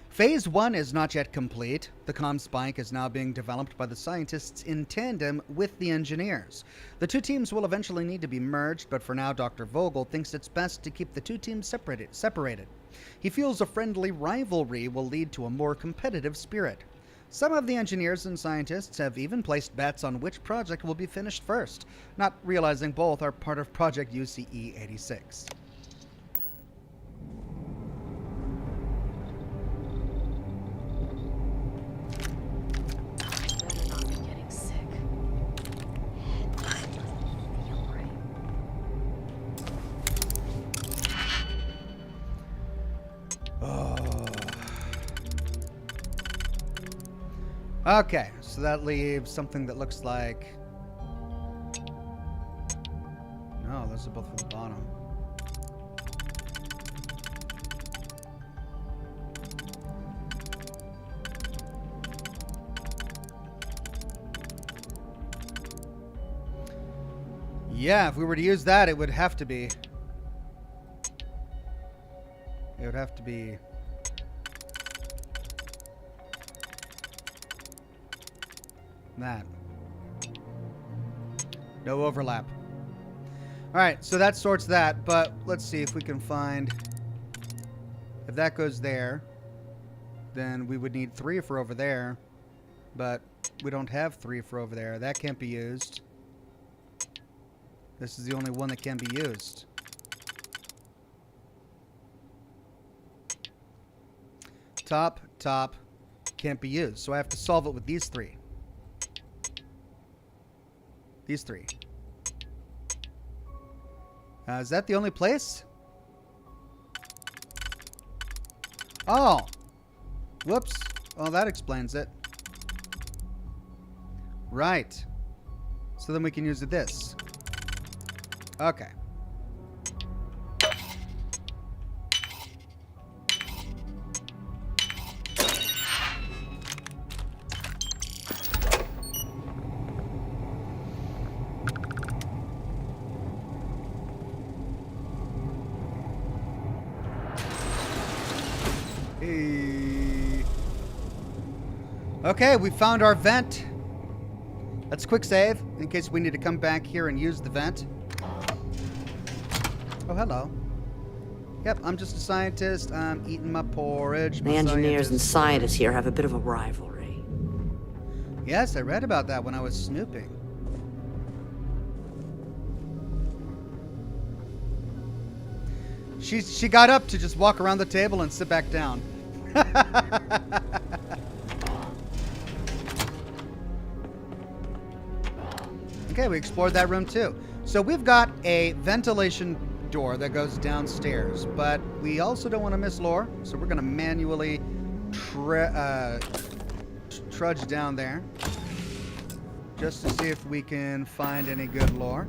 A: Phase 1 is not yet complete. The ComSpike is now being developed by the scientists in tandem with the engineers. The two teams will eventually need to be merged, but for now Dr. Vogel thinks it's best to keep the two teams separated. He feels a friendly rivalry will lead to a more competitive spirit. Some of the engineers and scientists have even placed bets on which project will be finished first, not realizing both are part of Project UCE-86.
B: Better not be getting sick. Feel right.
A: Okay, so that leaves something that looks like... No, those are both for the bottom. Yeah, if we were to use that, it would have to be... It would have to be... that. No overlap. Alright, so that sorts that, but let's see if we can find... If that goes there, then we would need 3 for over there, but we don't have 3 for over there. That can't be used. This is the only one that can be used. Top, can't be used. So I have to solve it with these 3. These 3. Is that the only place? Oh! Whoops. Oh, that explains it. Right. So then we can use this. Okay. Okay, we found our vent. Let's quick save in case we need to come back here and use the vent. Oh, hello. Yep, I'm just a scientist. I'm eating my porridge.
F: The engineers and scientists here have a bit of a rivalry.
A: Yes, I read about that when I was snooping. She got up to just walk around the table and sit back down. Okay, we explored that room too. So we've got a ventilation door that goes downstairs, but we also don't want to miss lore, so we're going to manually trudge down there just to see if we can find any good lore.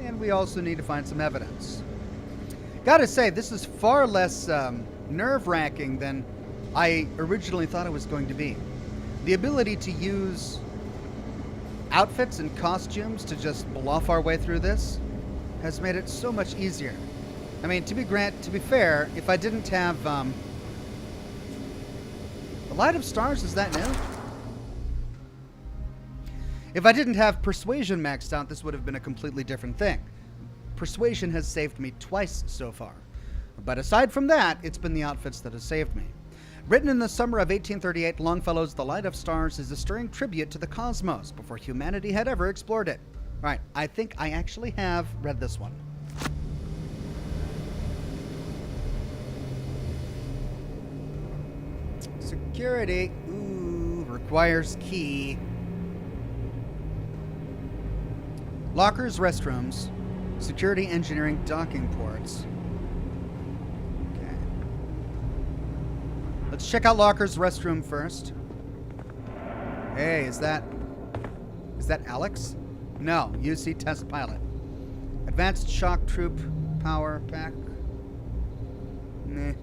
A: And we also need to find some evidence. Gotta say, this is far less nerve-wracking than I originally thought it was going to be. The ability to use outfits and costumes to just bluff our way through this has made it so much easier. I mean, to be fair, if I didn't have the Light of Stars, is that new? If I didn't have Persuasion maxed out, this would have been a completely different thing. Persuasion has saved me twice so far. But aside from that, it's been the outfits that have saved me. Written in the summer of 1838, Longfellow's The Light of Stars is a stirring tribute to the cosmos before humanity had ever explored it. All right, I think I actually have read this one. Security. Ooh, requires key. Lockers, restrooms, security, engineering, docking ports. Okay. Let's check out Locker's restroom first. Hey, is that Alex? No, UC test pilot. Advanced shock troop power pack. Meh.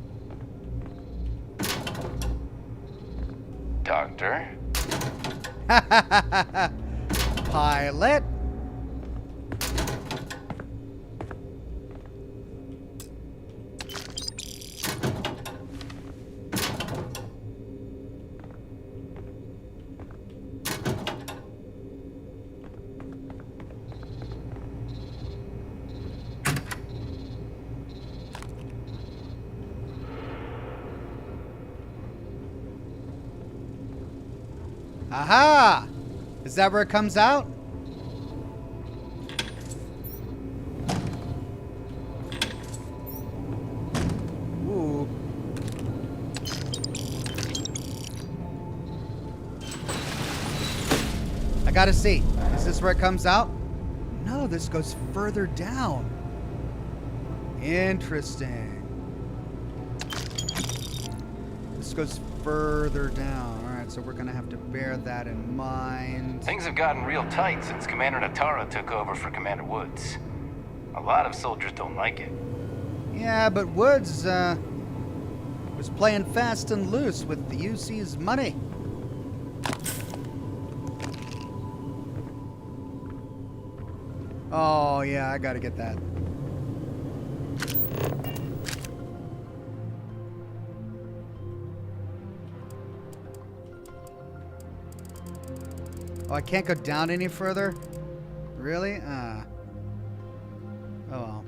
C: Doctor?
A: Pilot. Aha! Is that where it comes out? Ooh. I gotta see. Is this where it comes out? No, this goes further down. Interesting. This goes further down. So we're gonna have to bear that in mind.
C: Things have gotten real tight since Commander Natara took over for Commander Woods. A lot of soldiers don't like it.
A: Yeah, but Woods, was playing fast and loose with the UC's money. Oh, yeah, I gotta get that. Oh, I can't go down any further? Really? Oh well.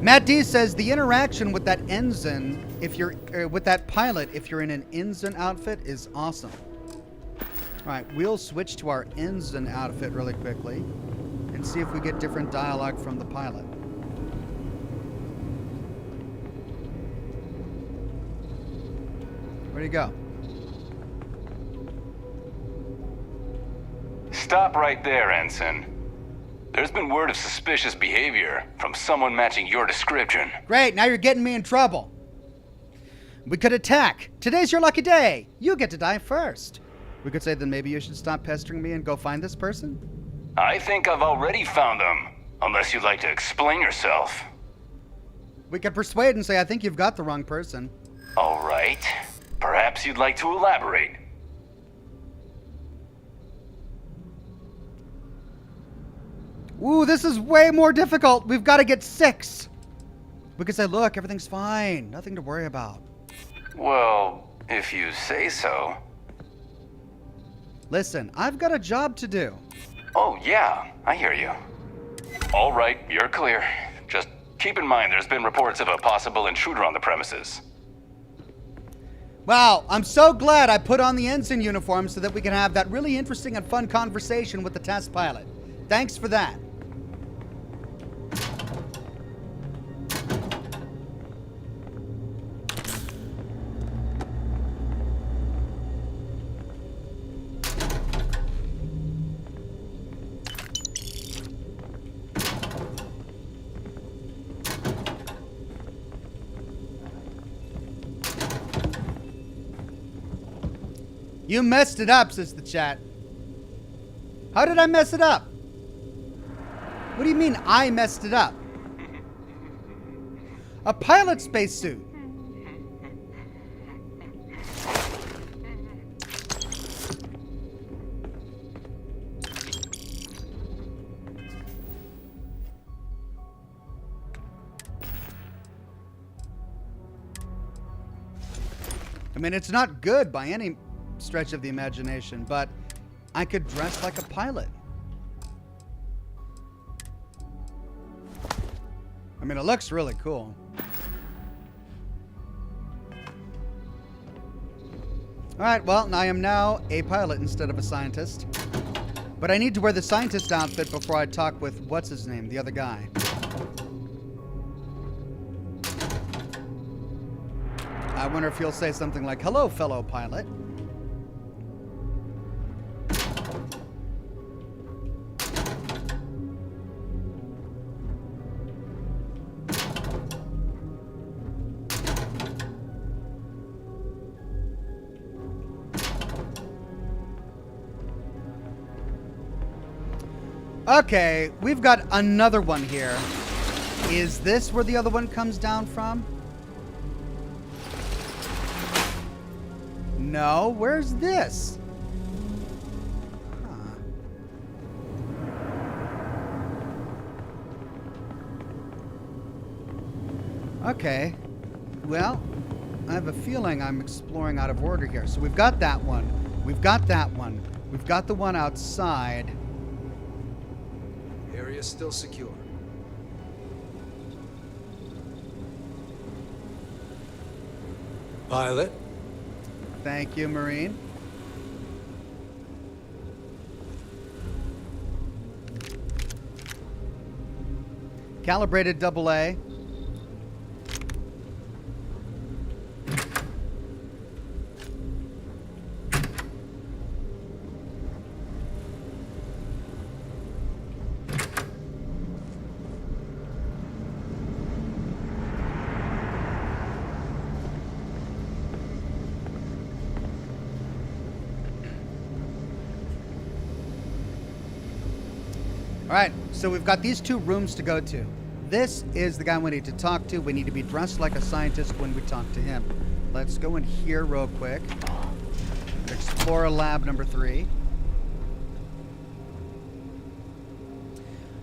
A: Matt D says the interaction with that ensign, if you're with that pilot, if you're in an ensign outfit, is awesome. All right, we'll switch to our ensign outfit really quickly and see if we get different dialogue from the pilot. Where'd he go?
C: Stop right there, Ensign. There's been word of suspicious behavior from someone matching your description.
A: Great, now you're getting me in trouble. We could attack. Today's your lucky day. You get to die first. We could say then maybe you should stop pestering me and go find this person?
C: I think I've already found them, unless you'd like to explain yourself.
A: We could persuade and say I think you've got the wrong person.
C: All right. Perhaps you'd like to elaborate.
A: Ooh, this is way more difficult. We've got to get 6. We could say, look, everything's fine. Nothing to worry about.
C: Well, if you say so.
A: Listen, I've got a job to do.
C: Oh, yeah, I hear you. All right, you're clear. Just keep in mind there's been reports of a possible intruder on the premises.
A: Wow, I'm so glad I put on the ensign uniform so that we can have that really interesting and fun conversation with the test pilot. Thanks for that. You messed it up, says the chat. How did I mess it up? What do you mean I messed it up? A pilot spacesuit. I mean, it's not good by any stretch of the imagination, but I could dress like a pilot. I mean, it looks really cool. Alright, well, I am now a pilot instead of a scientist. But I need to wear the scientist outfit before I talk with, what's his name, the other guy. I wonder if he'll say something like, hello, fellow pilot. Okay, we've got another one here. Is this where the other one comes down from? No, where's this? Huh. Okay. Well, I have a feeling I'm exploring out of order here. So we've got that one. We've got that one. We've got the one outside.
E: Area's still secure. Pilot.
A: Thank you, Marine. Calibrated AA. All right, so we've got these two rooms to go to. This is the guy we need to talk to. We need to be dressed like a scientist when we talk to him. Let's go in here real quick. Explore lab number 3.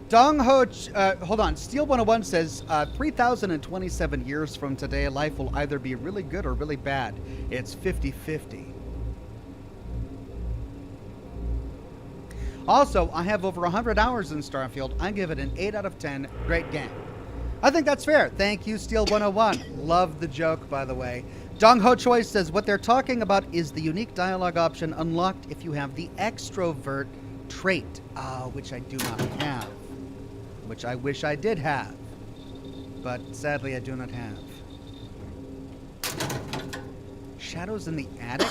A: Dong Ho, hold on. Steel 101 says 3,027 years from today, life will either be really good or really bad. It's 50-50. Also, I have over 100 hours in Starfield. I give it an 8 out of 10. Great game. I think that's fair. Thank you, Steel 101. Love the joke, by the way. Dong Ho Choi says what they're talking about is the unique dialogue option unlocked if you have the extrovert trait, which I do not have. Which I wish I did have. But sadly, I do not have. Shadows in the attic?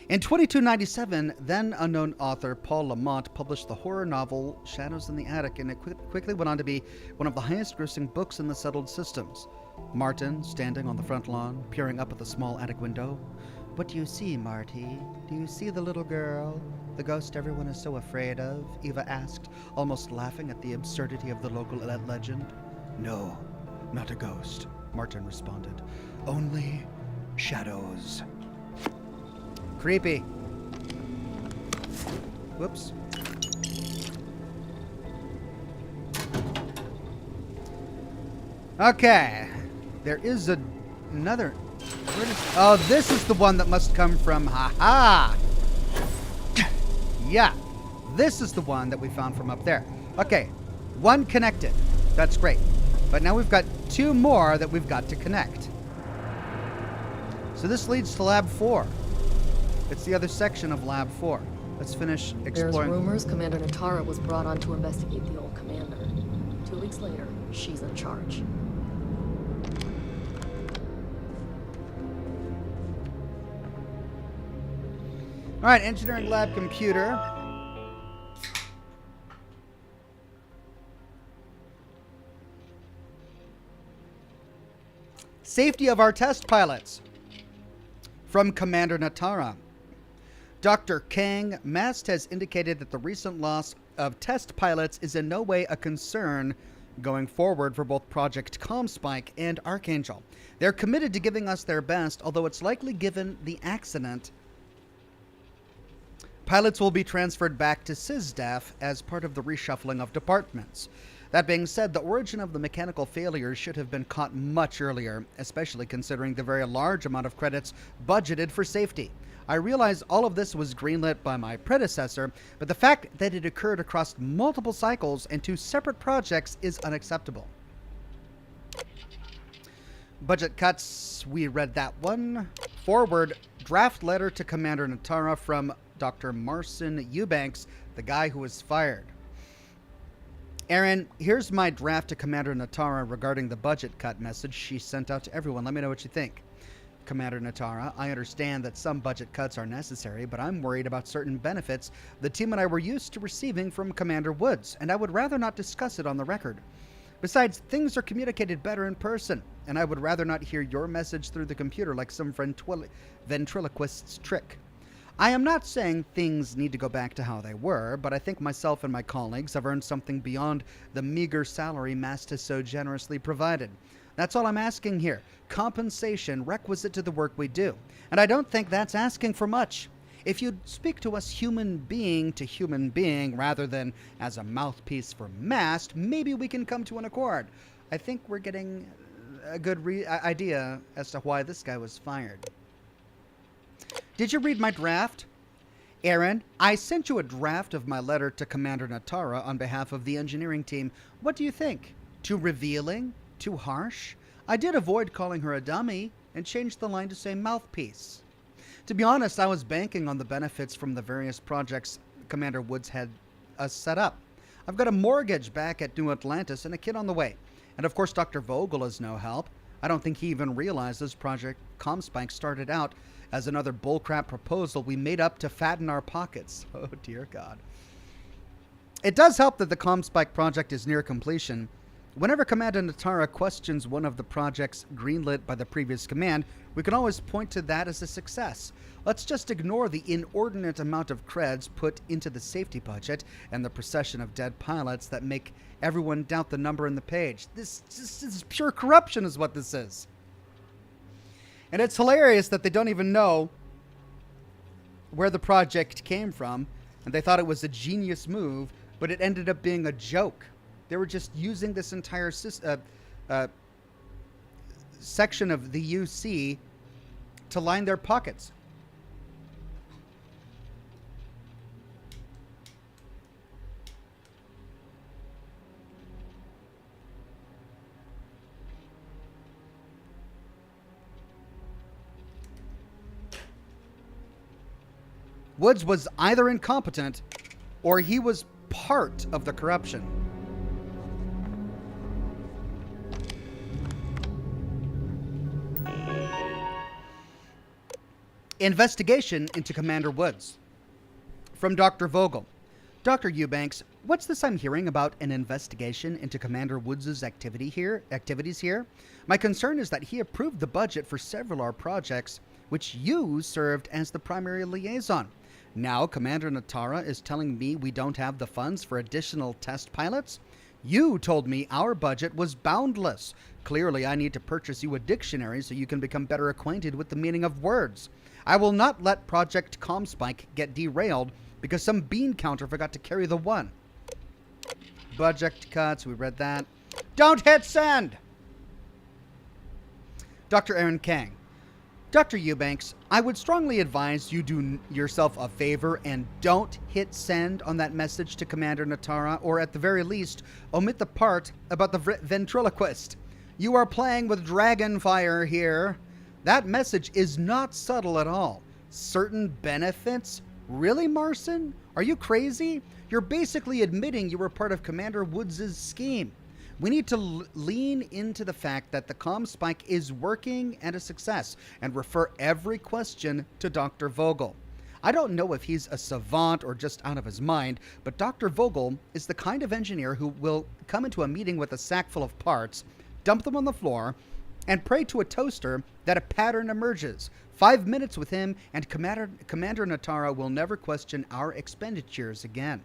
A: In 2297, then unknown author Paul Lamont published the horror novel Shadows in the Attic, and it quickly went on to be one of the highest-grossing books in the settled systems. Martin, standing on the front lawn, peering up at the small attic window. What do you see, Marty? Do you see the little girl? The ghost everyone is so afraid of? Eva asked, almost laughing at the absurdity of the local legend. No, not a ghost, Martin responded. Only shadows. Creepy. Whoops. Okay. There is another. Oh, this is the one that must come from. Ha-ha! Yeah. This is the one that we found from up there. Okay. One connected. That's great. But now we've got 2 more that we've got to connect. So this leads to Lab 4. It's the other section of Lab 4. Let's finish exploring.
B: There's rumors Commander Natara was brought on to investigate the old commander. 2 weeks later, she's in charge.
A: All right, engineering lab computer. Safety of our test pilots. From Commander Natara. Dr. Kang, Mast has indicated that the recent loss of test pilots is in no way a concern going forward for both Project Comspike and Archangel. They're committed to giving us their best, although it's likely given the accident, pilots will be transferred back to SysDef as part of the reshuffling of departments. That being said, the origin of the mechanical failures should have been caught much earlier, especially considering the very large amount of credits budgeted for safety. I realize all of this was greenlit by my predecessor, but the fact that it occurred across multiple cycles and 2 separate projects is unacceptable. Budget cuts, we read that one. Forward, draft letter to Commander Natara from Dr. Marcin Eubanks, the guy who was fired. Aaron, here's my draft to Commander Natara regarding the budget cut message she sent out to everyone. Let me know what you think. Commander Natara, I understand that some budget cuts are necessary, but I'm worried about certain benefits the team and I were used to receiving from Commander Woods, and I would rather not discuss it on the record. Besides, things are communicated better in person, and I would rather not hear your message through the computer like some ventriloquist's trick. I am not saying things need to go back to how they were, but I think myself and my colleagues have earned something beyond the meager salary Mast has so generously provided. That's all I'm asking here. Compensation requisite to the work we do. And I don't think that's asking for much. If you'd speak to us human being to human being rather than as a mouthpiece for Mast, maybe we can come to an accord. I think we're getting a good idea as to why this guy was fired. Did you read my draft? Aaron, I sent you a draft of my letter to Commander Natara on behalf of the engineering team. What do you think? Too revealing? Too harsh? I did avoid calling her a dummy and changed the line to say mouthpiece. To be honest, I was banking on the benefits from the various projects Commander Woods had us set up. I've got a mortgage back at New Atlantis and a kid on the way. And of course, Dr. Vogel is no help. I don't think he even realizes Project Comspike started out as another bullcrap proposal we made up to fatten our pockets. Oh, dear God. It does help that the Comspike project is near completion. Whenever Commander Natara questions one of the projects greenlit by the previous command, we can always point to that as a success. Let's just ignore the inordinate amount of creds put into the safety budget and the procession of dead pilots that make everyone doubt the number in the page. This is pure corruption is what this is. And it's hilarious that they don't even know where the project came from, and they thought it was a genius move, but it ended up being a joke. They were just using this entire section of the UC to line their pockets. Woods was either incompetent or he was part of the corruption. Investigation into Commander Woods. From Dr. Vogel. Dr. Eubanks, what's this I'm hearing about an investigation into Commander Woods' activities here? My concern is that he approved the budget for several of our projects, which you served as the primary liaison. Now Commander Natara is telling me we don't have the funds for additional test pilots? You told me our budget was boundless. Clearly, I need to purchase you a dictionary so you can become better acquainted with the meaning of words. I will not let Project Comspike get derailed because some bean counter forgot to carry the 1. Budget cuts, we read that. Don't hit send! Dr. Aaron Kang. Dr. Eubanks, I would strongly advise you do yourself a favor and don't hit send on that message to Commander Natara, or at the very least, omit the part about the ventriloquist. You are playing with dragon fire here. That message is not subtle at all. Certain benefits? Really, Marcin? Are you crazy? You're basically admitting you were part of Commander Woods' scheme. We need to lean into the fact that the Comspike is working and a success, and refer every question to Dr. Vogel. I don't know if he's a savant or just out of his mind, but Dr. Vogel is the kind of engineer who will come into a meeting with a sack full of parts, dump them on the floor, and pray to a toaster that a pattern emerges. 5 minutes with him, and Commander Natara will never question our expenditures again.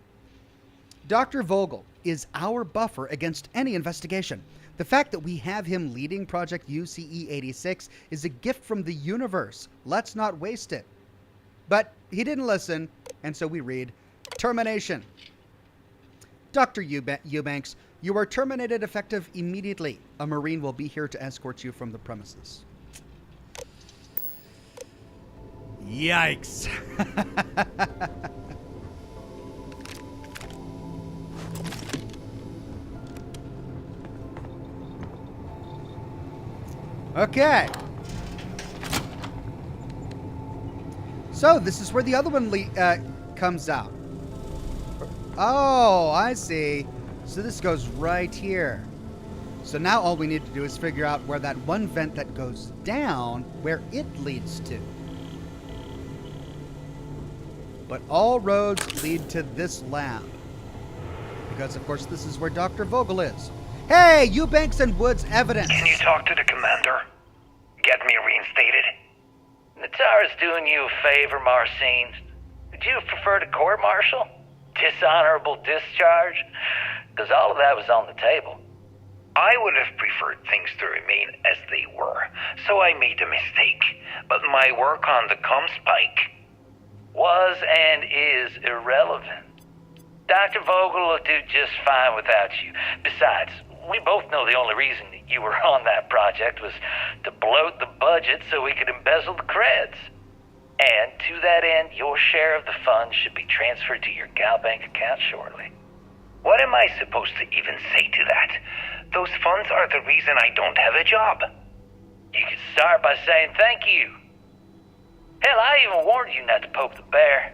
A: Dr. Vogel is our buffer against any investigation. The fact that we have him leading Project UCE-86 is a gift from the universe. Let's not waste it. But he didn't listen, and so we read, termination. Dr. Eubanks, you are terminated effective immediately. A Marine will be here to escort you from the premises. Yikes. Okay. So this is where the other one comes out. Oh, I see. So this goes right here. So now all we need to do is figure out where that one vent that goes down, where it leads to. But all roads lead to this lab. Because, of course, this is where Dr. Vogel is. Hey, Eubanks and Woods evidence.
L: Can you talk to the commander? Get me reinstated?
M: Natara's doing you a favor, Marcine. Would you prefer to court-martial? Dishonorable discharge? Because all of that was on the table.
L: I would have preferred things to remain as they were, so I made a mistake. But my work on the Comspike
M: was and is irrelevant. Dr. Vogel will do just fine without you. Besides, we both know the only reason that you were on that project was to bloat the budget so we could embezzle the creds. And to that end, your share of the funds should be transferred to your Gal Bank account shortly.
L: What am I supposed to even say to that? Those funds are the reason I don't have a job.
M: You could start by saying thank you. Hell, I even warned you not to poke the bear.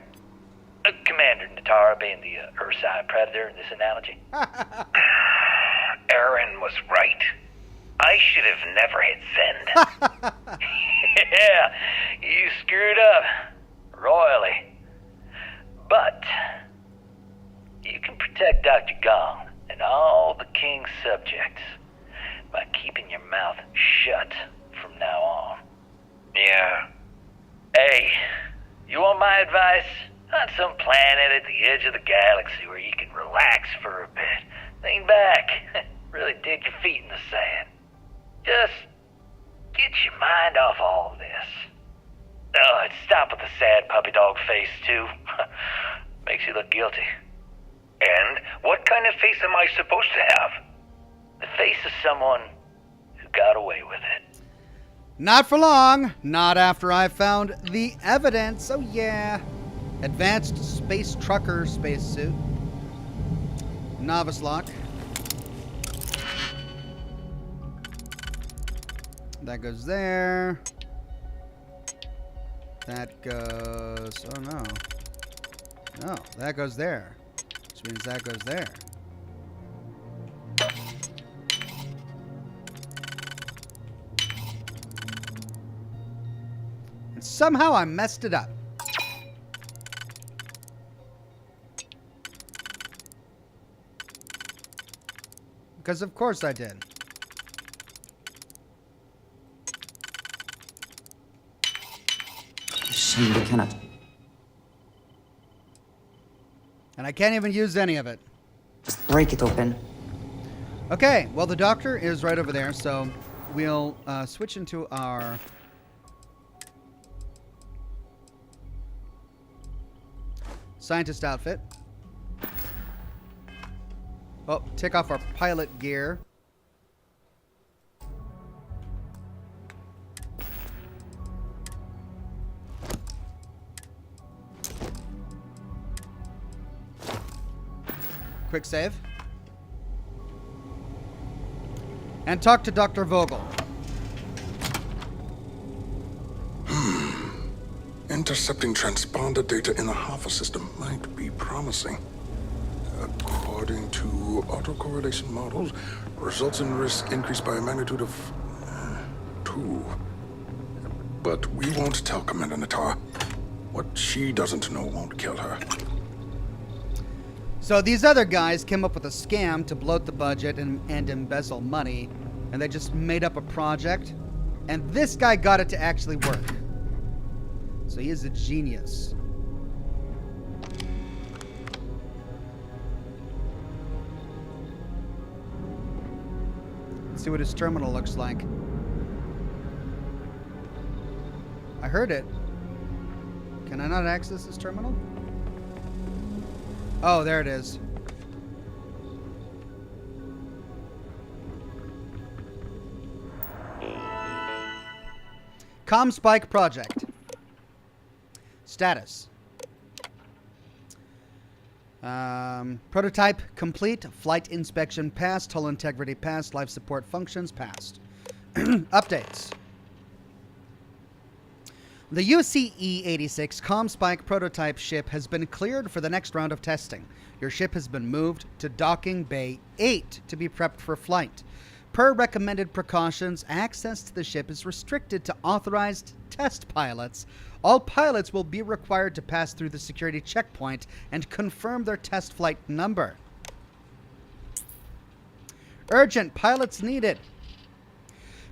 M: Commander Natara being the Ursine Predator in this analogy.
L: Aaron was right. I should have never hit send.
M: Yeah, you screwed up. Royally. But you can protect Dr. Gong and all the King's subjects by keeping your mouth shut from now on.
L: Yeah.
M: Hey, you want my advice? On some planet at the edge of the galaxy where you can relax for a bit. Lean back. Really dig your feet in the sand. Just get your mind off all this. Oh, and stop with the sad puppy dog face, too. Makes you look guilty.
L: And what kind of face am I supposed to have?
M: The face of someone who got away with it.
A: Not for long. Not after I found the evidence. Oh, yeah. Advanced space trucker spacesuit. Novice lock. That goes there. That goes... Oh, no. No, that goes there. Which means that goes there. And somehow I messed it up. Because of course I did.
F: Shame we cannot.
A: And I can't even use any of it.
F: Just break it open.
A: Okay, well the doctor is right over there, so we'll switch into our scientist outfit. Oh, take off our pilot gear. Quick save. And talk to Dr. Vogel.
N: Intercepting transponder data in the Alpha system might be promising. According to autocorrelation models, results in risk increased by a magnitude of 2. But we won't tell Commander Natara. What she doesn't know won't kill her.
A: So these other guys came up with a scam to bloat the budget and embezzle money. and they just made up a project, and this guy got it to actually work. So he is a genius. Let's see what his terminal looks like. I heard it. Can I not access this terminal? Oh, there it is. ComSpike project. Status. Prototype complete. Flight inspection passed. Hull integrity passed. Life support functions passed. Updates. The UCE-86 ComSpike prototype ship has been cleared for the next round of testing. Your ship has been moved to Docking Bay 8 to be prepped for flight. Per recommended precautions, access to the ship is restricted to authorized test pilots. All pilots will be required to pass through the security checkpoint and confirm their test flight number. Urgent pilots needed.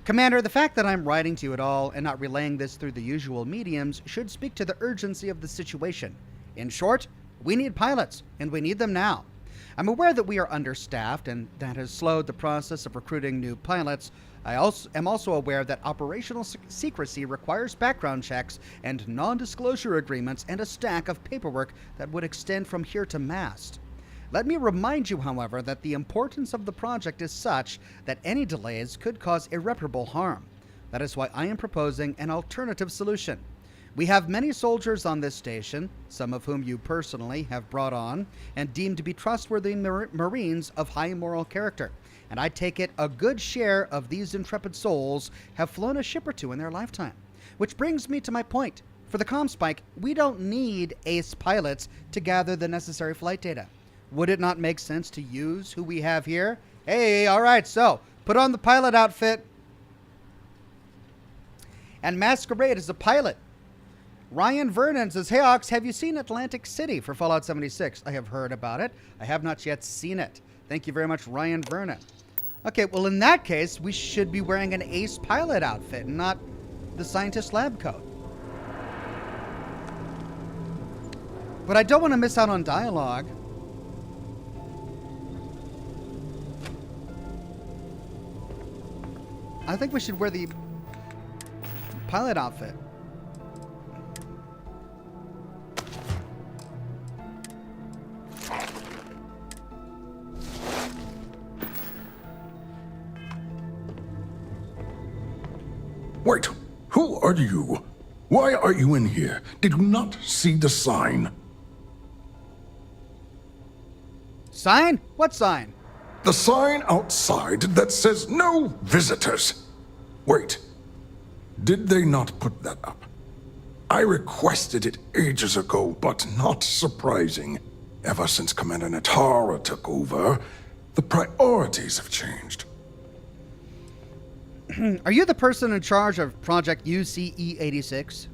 A: Commander, the fact that I'm writing to you at all and not relaying this through the usual mediums should speak to the urgency of the situation. In short, we need pilots, and we need them now. I'm aware that we are understaffed, and that has slowed the process of recruiting new pilots. I am also aware that operational secrecy requires background checks and non-disclosure agreements and a stack of paperwork that would extend from here to mast. Let me remind you, however, that the importance of the project is such that any delays could cause irreparable harm. That is why I am proposing an alternative solution. We have many soldiers on this station, some of whom you personally have brought on and deemed to be trustworthy Marines of high moral character. And I take it a good share of these intrepid souls have flown a ship or two in their lifetime. Which brings me to my point. For the ComSpike, we don't need ace pilots to gather the necessary flight data. Would it not make sense to use who we have here? Hey, all right, so put on the pilot outfit and masquerade as a pilot. Ryan Vernon says, "Hey Ox, have you seen Atlantic City for Fallout 76? I have heard about it. I have not yet seen it." Thank you very much, Ryan Vernon. Okay, well in that case, we should be wearing an ace pilot outfit and not the scientist lab coat. But I don't want to miss out on dialogue. I think we should wear the pilot outfit.
N: Wait, who are you? Why are you in here? Did you not see the sign?
A: Sign? What sign?
N: The sign outside that says no visitors. Wait, did they not put that up? I requested it ages ago, but not surprising. Ever since Commander Natara took over, the priorities have changed.
A: Are you the person in charge of Project UCE-86?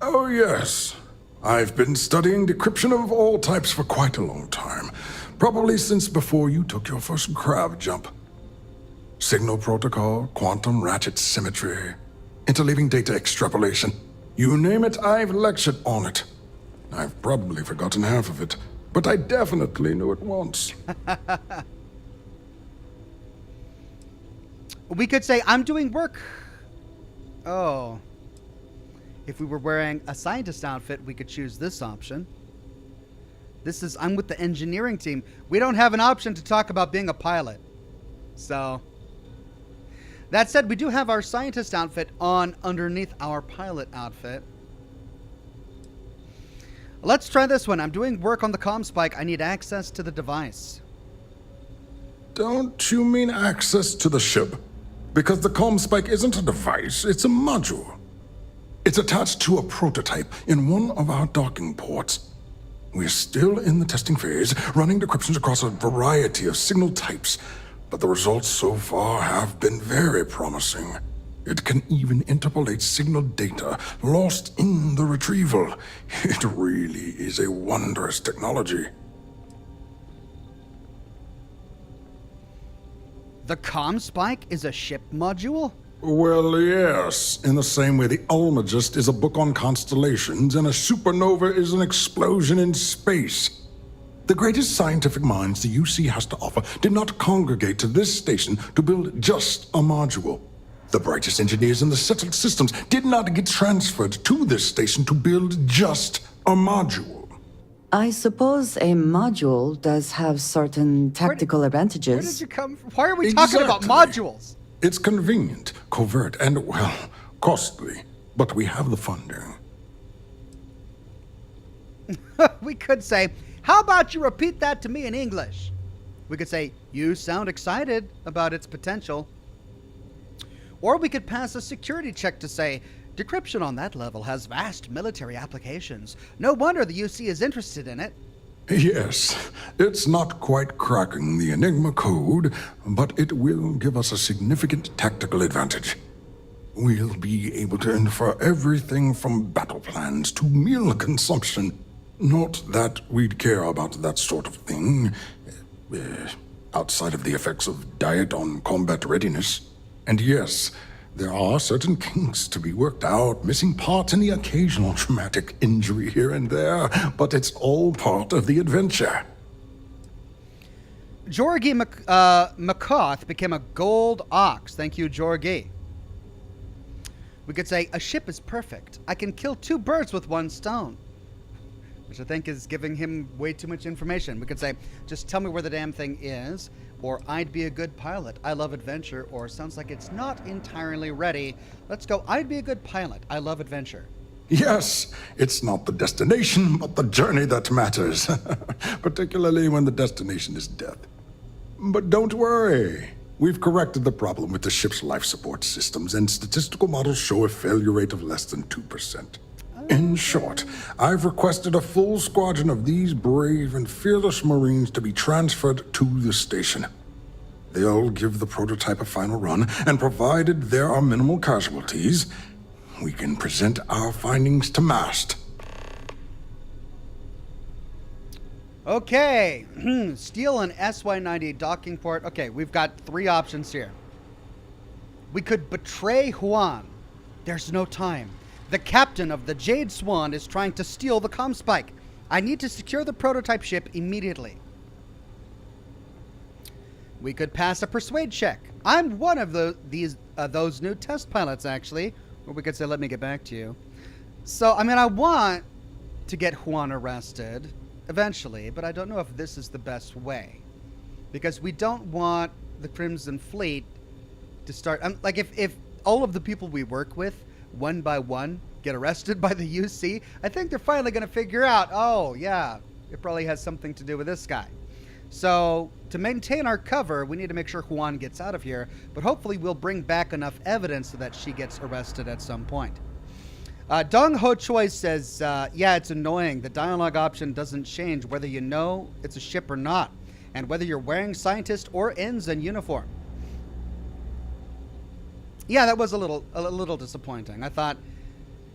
N: Oh, yes. I've been studying decryption of all types for quite a long time. Probably since before you took your first grav jump. Signal protocol, quantum ratchet symmetry, interleaving data extrapolation. You name it, I've lectured on it. I've probably forgotten half of it, but I definitely knew it once.
A: We could say, I'm doing work. Oh. If we were wearing a scientist outfit, we could choose this option. This is, I'm with the engineering team. We don't have an option to talk about being a pilot. So, that said, we do have our scientist outfit on underneath our pilot outfit. Let's try this one. I'm doing work on the ComSpike. I need access to the device.
N: Don't you mean access to the ship? Because the ComSpike isn't a device, it's a module. It's attached to a prototype in one of our docking ports. We're still in the testing phase, running decryptions across a variety of signal types, but the results so far have been very promising. It can even interpolate signal data lost in the retrieval. It really is a wondrous technology.
A: The comm spike is a ship module?
N: Well, yes. In the same way the Almagest is a book on constellations and a supernova is an explosion in space. The greatest scientific minds the UC has to offer did not congregate to this station to build just a module. The brightest engineers in the settled systems did not get transferred to this station to build just a module.
F: I suppose a module does have certain tactical advantages.
A: Where did you come from? Why are we talking about modules?
N: It's convenient, covert, and, well, costly. But we have the funding.
A: We could say, how about you repeat that to me in English? We could say, you sound excited about its potential. Or we could pass a security check to say, decryption on that level has vast military applications. No wonder the UC is interested in it.
N: Yes, it's not quite cracking the Enigma code, but it will give us a significant tactical advantage. We'll be able to infer everything from battle plans to meal consumption. Not that we'd care about that sort of thing, outside of the effects of diet on combat readiness. And yes, there are certain kinks to be worked out, missing parts and the occasional traumatic injury here and there, but it's all part of the adventure.
A: Jorgi McCoth became a gold ox. Thank you, Jorgi. We could say, a ship is perfect. I can kill 2 birds with 1 stone. Which I think is giving him way too much information. We could say, just tell me where the damn thing is, or I'd be a good pilot. I love adventure, or sounds like it's not entirely ready. Let's go, I'd be a good pilot. I love adventure.
N: Yes, it's not the destination, but the journey that matters. Particularly when the destination is death. But don't worry. We've corrected the problem with the ship's life support systems, and statistical models show a failure rate of less than 2%. In short, I've requested a full squadron of these brave and fearless Marines to be transferred to the station. They'll give the prototype a final run, and provided there are minimal casualties, we can present our findings to MAST.
A: Okay, steal an SY-90 docking port. Okay, we've got 3 options here. We could betray Juan. There's no time. The captain of the Jade Swan is trying to steal the comm spike. I need to secure the prototype ship immediately. We could pass a persuade check. I'm one of those new test pilots, actually. Or we could say, let me get back to you. So, I mean, I want to get Juan arrested eventually, but I don't know if this is the best way. Because we don't want the Crimson Fleet to start... like, if all of the people we work with, one by one, get arrested by the UC, I think they're finally going to figure out, oh, yeah, it probably has something to do with this guy. So, to maintain our cover, we need to make sure Juan gets out of here, but hopefully we'll bring back enough evidence so that she gets arrested at some point. Dong Ho Choi says, yeah, it's annoying. The dialogue option doesn't change whether you know it's a ship or not, and whether you're wearing scientist or ensign uniform. Yeah, that was a little disappointing. I thought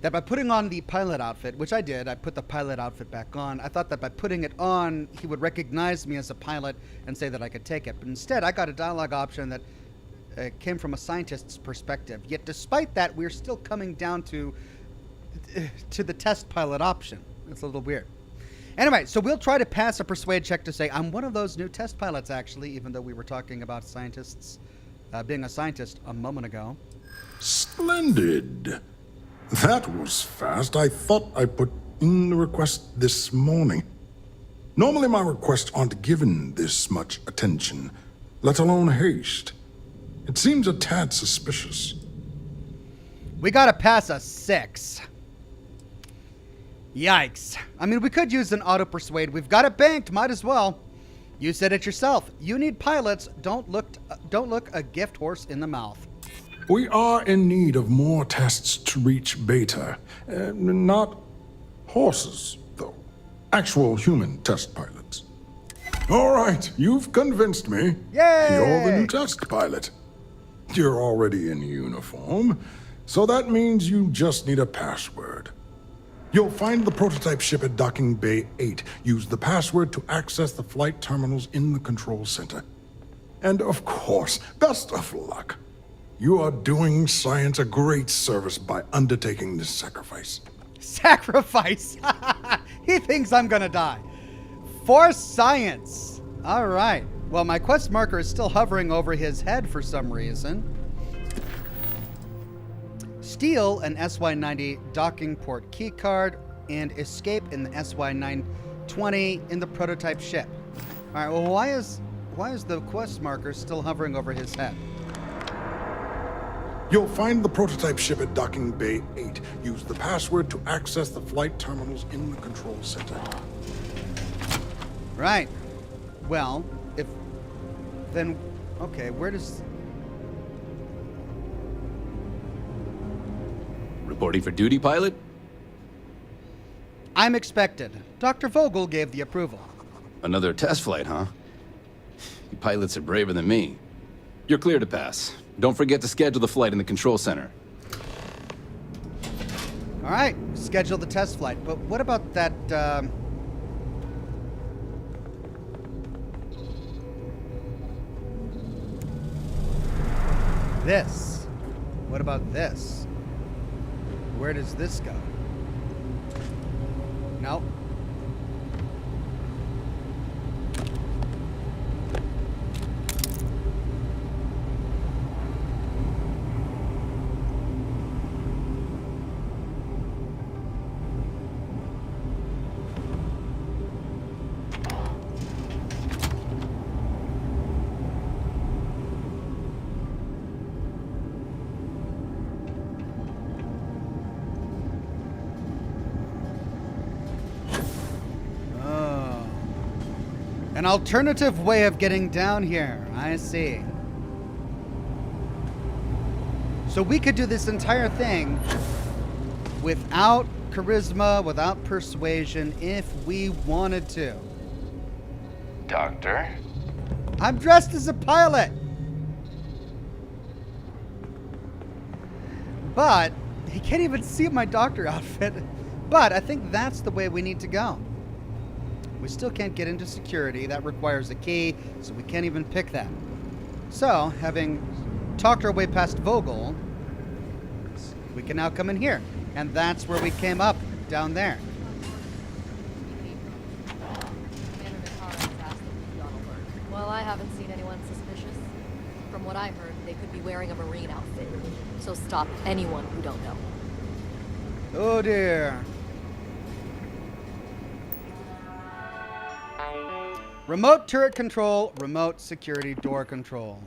A: that by putting on the pilot outfit, which I did, I put the pilot outfit back on. I thought that by putting it on, he would recognize me as a pilot and say that I could take it. But instead, I got a dialogue option that came from a scientist's perspective. Yet despite that, we're still coming down to the test pilot option. It's a little weird. Anyway, so we'll try to pass a persuade check to say, I'm one of those new test pilots, actually, even though we were talking about scientists being a scientist a moment ago.
N: Splendid. That was fast. I thought I put in the request this morning. Normally my requests aren't given this much attention, let alone haste. It seems a tad suspicious.
A: We gotta pass a 6. Yikes. I mean, we could use an auto-persuade. We've got it banked, might as well. You said it yourself. You need pilots. Don't look a gift horse in the mouth.
N: We are in need of more tests to reach beta. Not horses, though. Actual human test pilots. All right, you've convinced me.
A: Yay!
N: You're the new test pilot. You're already in uniform, so that means you just need a password. You'll find the prototype ship at Docking Bay 8. Use the password to access the flight terminals in the control center. And of course, best of luck. You are doing science a great service by undertaking this sacrifice.
A: Sacrifice! He thinks I'm gonna die. For science! Alright. Well, my quest marker is still hovering over his head for some reason. Steal an SY-90 docking port keycard and escape in the SY-920 in the prototype ship. Alright, well, why is the quest marker still hovering over his head?
N: You'll find the prototype ship at Docking Bay 8. Use the password to access the flight terminals in the control center.
A: Right. Well, then, okay, where does...
C: Reporting for duty, pilot?
A: I'm expected. Dr. Vogel gave the approval.
C: Another test flight, huh? You pilots are braver than me. You're clear to pass. Don't forget to schedule the flight in the control center.
A: All right, schedule the test flight. But what about that, this? What about this? Where does this go? Nope. An alternative way of getting down here. I see. So we could do this entire thing without charisma, without persuasion, if we wanted to.
C: Doctor?
A: I'm dressed as a pilot. But he can't even see my doctor outfit. But I think that's the way we need to go. We still can't get into security. That requires a key, so we can't even pick that. So, having talked our way past Vogel, we can now come in here. And that's where we came up, down there.
B: Well, I haven't seen anyone suspicious. From what I heard, they could be wearing a Marine outfit. So stop anyone who don't know.
A: Oh dear. Remote turret control, remote security door control.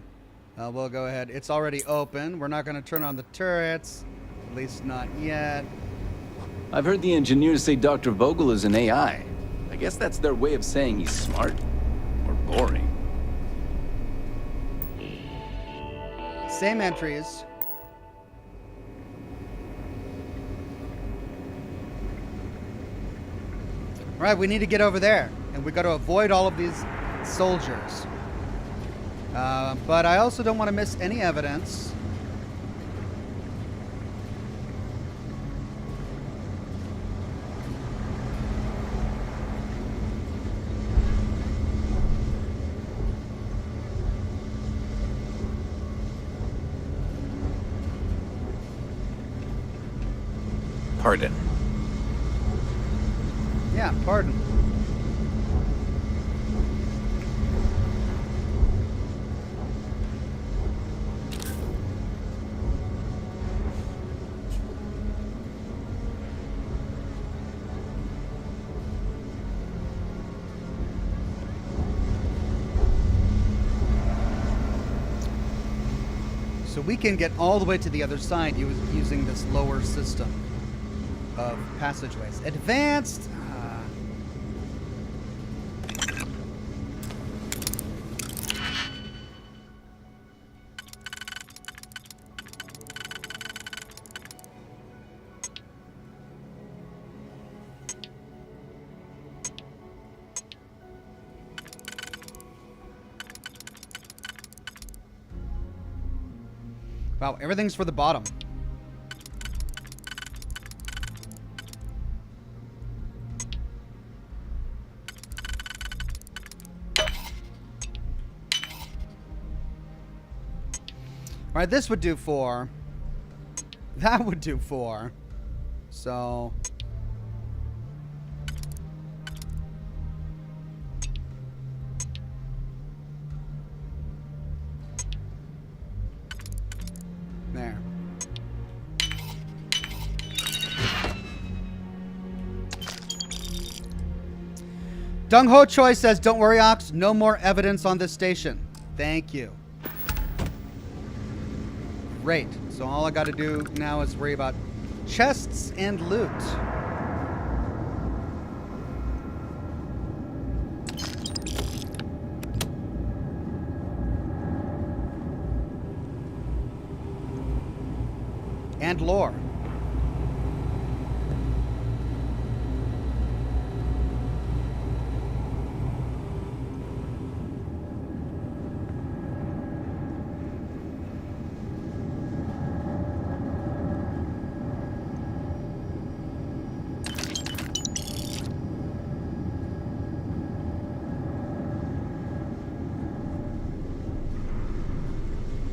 A: We'll go ahead. It's already open. We're not going to turn on the turrets. At least not yet.
C: I've heard the engineers say Dr. Vogel is an AI. I guess that's their way of saying he's smart. Or boring.
A: Same entries. All right, we need to get over there. And we got to avoid all of these soldiers. But I also don't want to miss any evidence.
C: Pardon.
A: Yeah, pardon. So we can get all the way to the other side using this lower system of passageways. Advanced. Wow, everything's for the bottom. Alright, this would do 4. That would do 4. So... there. Dung Ho Choi says, don't worry, Ox. No more evidence on this station. Thank you. Great. So all I got to do now is worry about chests and loot. And lore.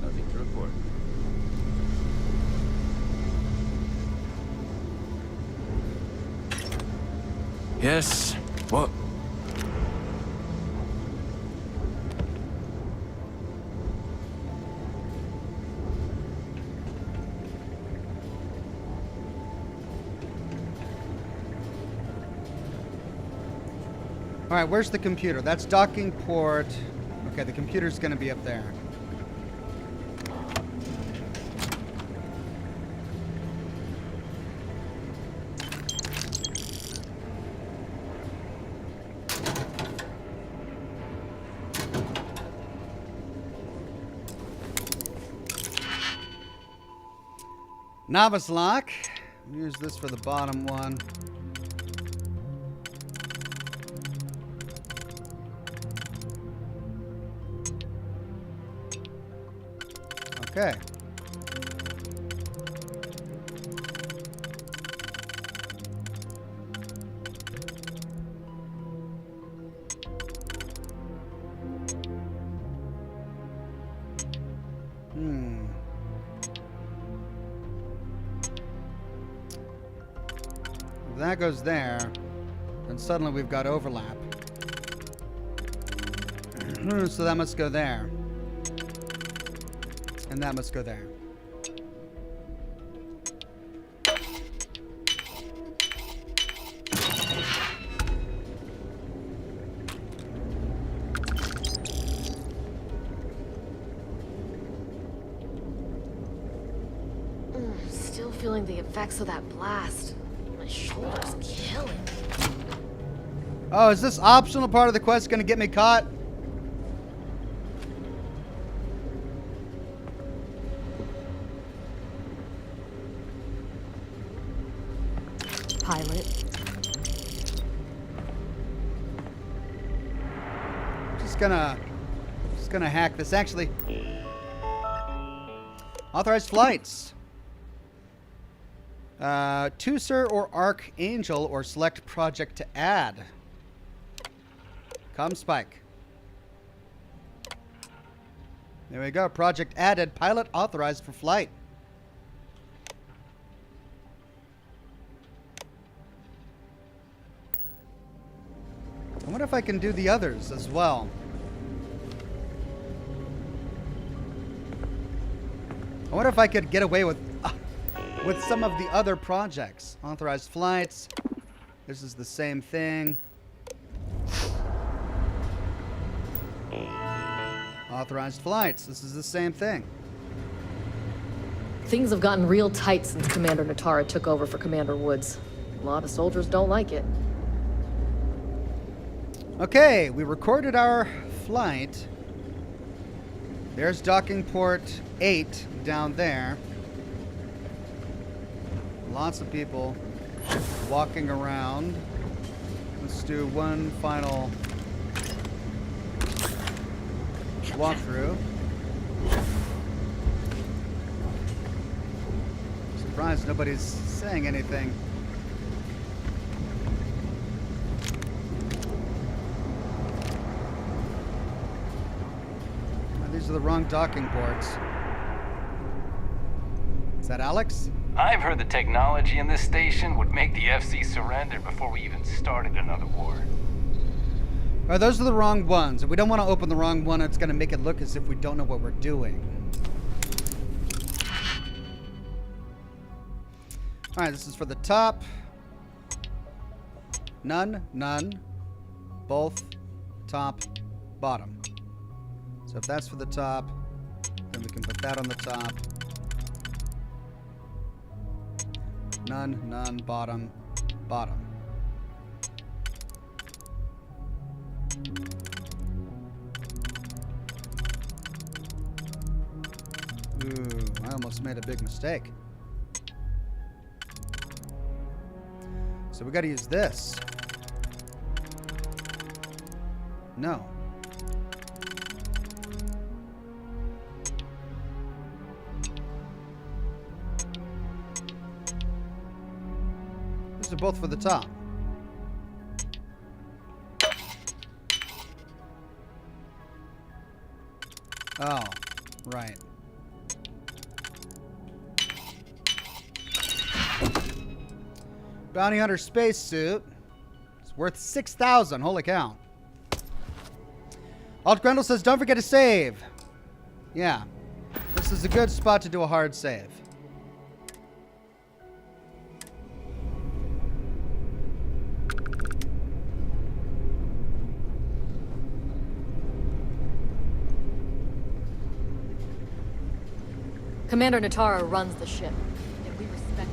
C: Nothing to report.
O: Yes. What?
A: All right, where's the computer? That's docking port. Okay, the computer's going to be up there. Novice lock. Use this for the bottom one. Okay. If that goes there, then suddenly we've got overlap. So that must go there. And that must go there.
B: Still feeling the effects of that blast. My shoulder's killing.
A: Oh, is this optional part of the quest going to get me caught?
B: Pilot.
A: Just gonna hack this. Actually, authorized flights. Tusser or Archangel, or select project to add. Spike. There we go. Project added. Pilot authorized for flight. I wonder if I can do the others as well. I wonder if I could get away with some of the other projects. Authorized flights. This is the same thing. Authorized flights. This is the same thing.
B: Things have gotten real tight since Commander Natara took over for Commander Woods. A lot of soldiers don't like it.
A: Okay, we recorded our flight. There's docking port 8 down there. Lots of people walking around. Let's do one final walkthrough. Surprised nobody's saying anything. These are the wrong docking ports. Is that Alex?
C: I've heard the technology in this station would make the FC surrender before we even started another war.
A: Alright, those are the wrong ones. If we don't want to open the wrong one, it's going to make it look as if we don't know what we're doing. Alright, this is for the top. None, none. Both, top, bottom. So if that's for the top, then we can put that on the top. None, none, bottom, bottom. Ooh, I almost made a big mistake. So we gotta use this. No. These are both for the top. Oh, right. Bounty Hunter spacesuit. It's worth 6,000. Holy cow. Alt Grendel says, don't forget to save. Yeah. This is a good spot to do a hard save.
B: Commander Natara runs the ship, and we respect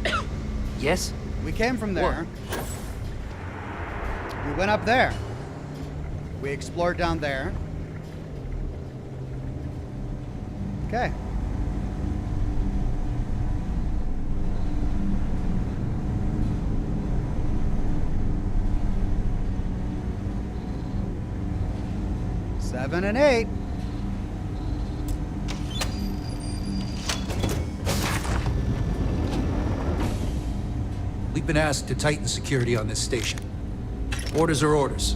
B: him.
D: Yes?
A: We came from there. We went up there. We explored down there. Okay. Seven and 8.
E: We've been asked to tighten security on this station. Orders are orders.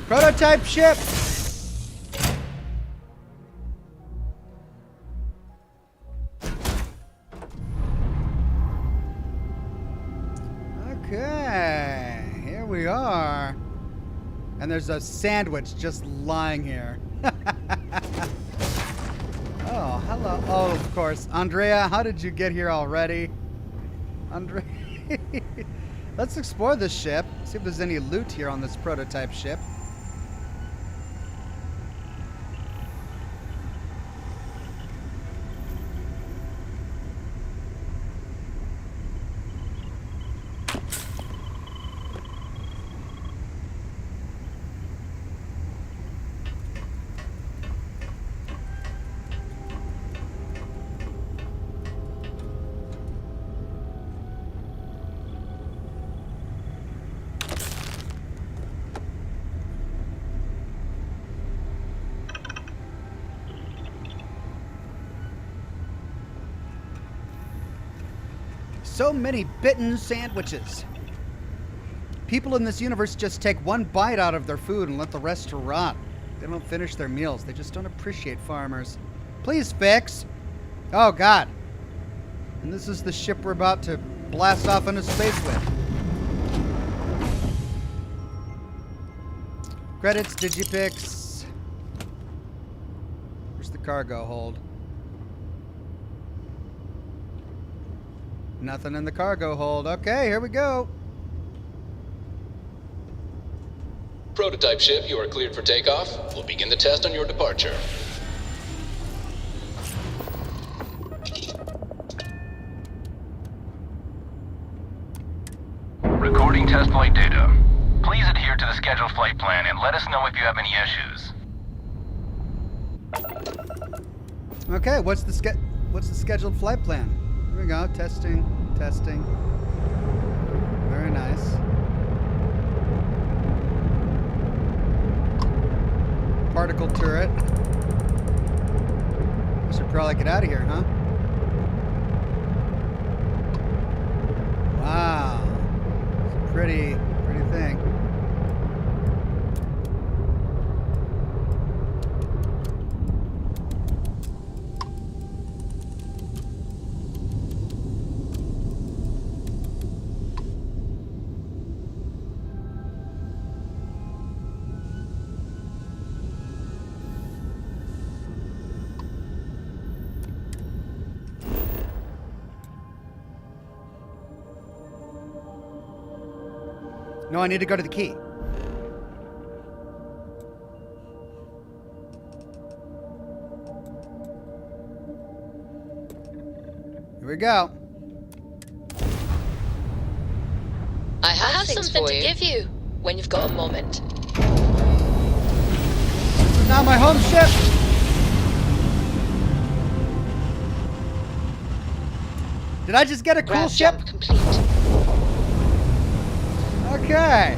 A: Prototype ship. Okay, here we are. And there's a sandwich just lying here. Oh, hello. Oh, of course. Andrea, how did you get here already? Andrea. Let's explore this ship. See if there's any loot here on this prototype ship. So many bitten sandwiches. People in this universe just take one bite out of their food and let the rest rot. They don't finish their meals. They just don't appreciate farmers. Please fix. Oh, God. And this is the ship we're about to blast off into space with. Credits, Digipix. Where's the cargo hold? Nothing in the cargo hold. Okay, here we go.
C: Prototype ship, you are cleared for takeoff. We'll begin the test on your departure.
H: Recording test flight data. Please adhere to the scheduled flight plan and let us know if you have any issues.
A: Okay, what's the scheduled flight plan? Here we go. Testing, testing. Very nice. Particle turret. I should probably get out of here, huh? Wow. It's a pretty thing. No, I need to go to the key. Here we go.
P: I have something to give you when you've got a moment.
A: Now my home ship. Did I just get a cool ship?
P: Complete.
A: Okay.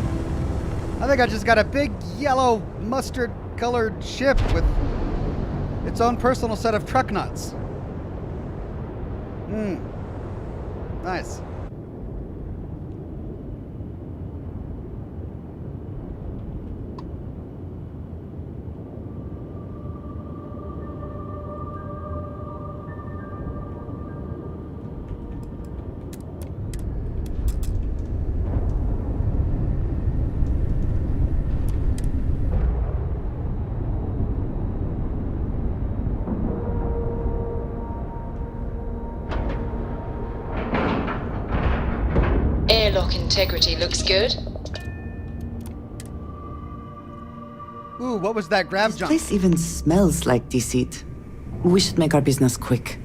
A: I think I just got a big yellow mustard colored ship with its own personal set of truck nuts. Nice.
P: Airlock integrity looks good.
A: Ooh, what was that grab
F: This
A: jump?
F: place even smells like deceit. We should make our business quick.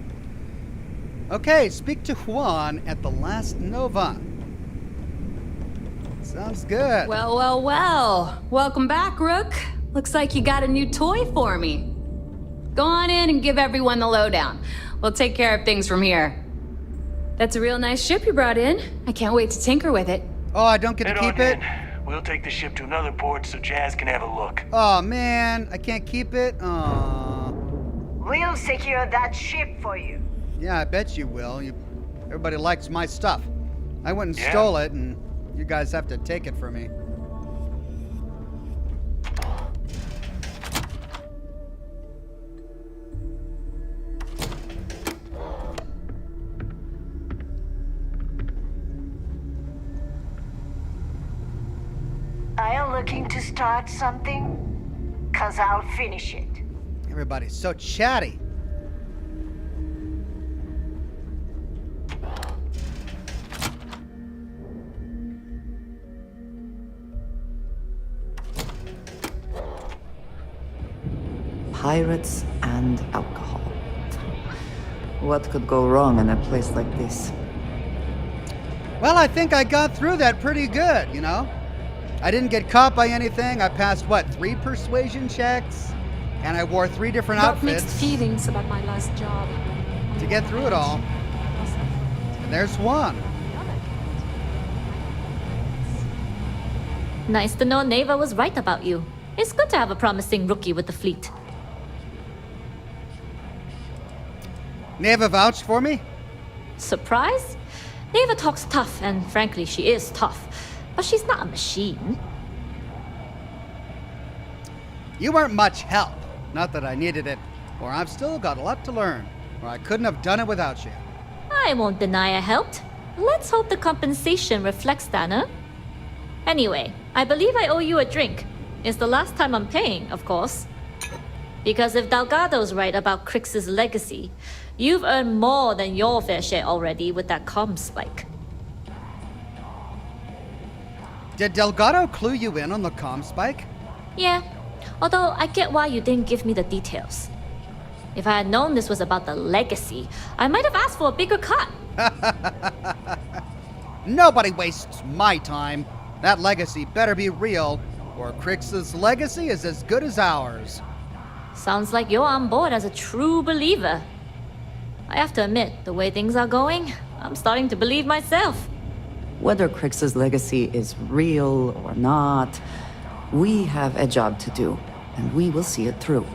A: Okay, speak to Juan at the last Nova. Sounds good.
Q: Well, well, well. Welcome back, Rook. Looks like you got a new toy for me. Go on in and give everyone the lowdown. We'll take care of things from here. That's a real nice ship you brought in. I can't wait to tinker with it.
A: Oh, I don't get to
R: Head
A: keep
R: on
A: it?
R: in. We'll take the ship to another port so Jazz can have a look.
A: Oh, man. I can't keep it? Aw.
S: We'll secure that ship for you.
A: Yeah, I bet you will. Everybody likes my stuff. I went and
R: Yeah?
A: stole it, and you guys have to take it from me.
S: Are you looking to start something? 'Cause I'll finish it.
A: Everybody's so chatty.
F: Pirates and alcohol. What could go wrong in a place like this?
A: Well, I think I got through that pretty good, you know? I didn't get caught by anything. I passed, 3 persuasion checks? And I wore 3 different
B: Got
A: outfits.
B: mixed feelings about my last job.
A: To get through it all. And there's one.
T: Nice to know Neva was right about you. It's good to have a promising rookie with the fleet.
A: Neva vouched for me?
T: Surprise? Neva talks tough, and frankly, she is tough. But she's not a machine.
A: You weren't much help. Not that I needed it, or I've still got a lot to learn, or I couldn't have done it without you.
T: I won't deny I helped. Let's hope the compensation reflects that, huh? Anyway, I believe I owe you a drink. It's the last time I'm paying, of course. Because if Delgado's right about Crix's legacy, you've earned more than your fair share already with that comm spike.
A: Did Delgado clue you in on the comm spike?
T: Yeah, although I get why you didn't give me the details. If I had known this was about the legacy, I might have asked for a bigger cut.
A: Nobody wastes my time. That legacy better be real, or Crix's legacy is as good as ours.
T: Sounds like you're on board as a true believer. I have to admit, the way things are going, I'm starting to believe myself.
F: Whether Crix's legacy is real or not, we have a job to do, and we will see it through.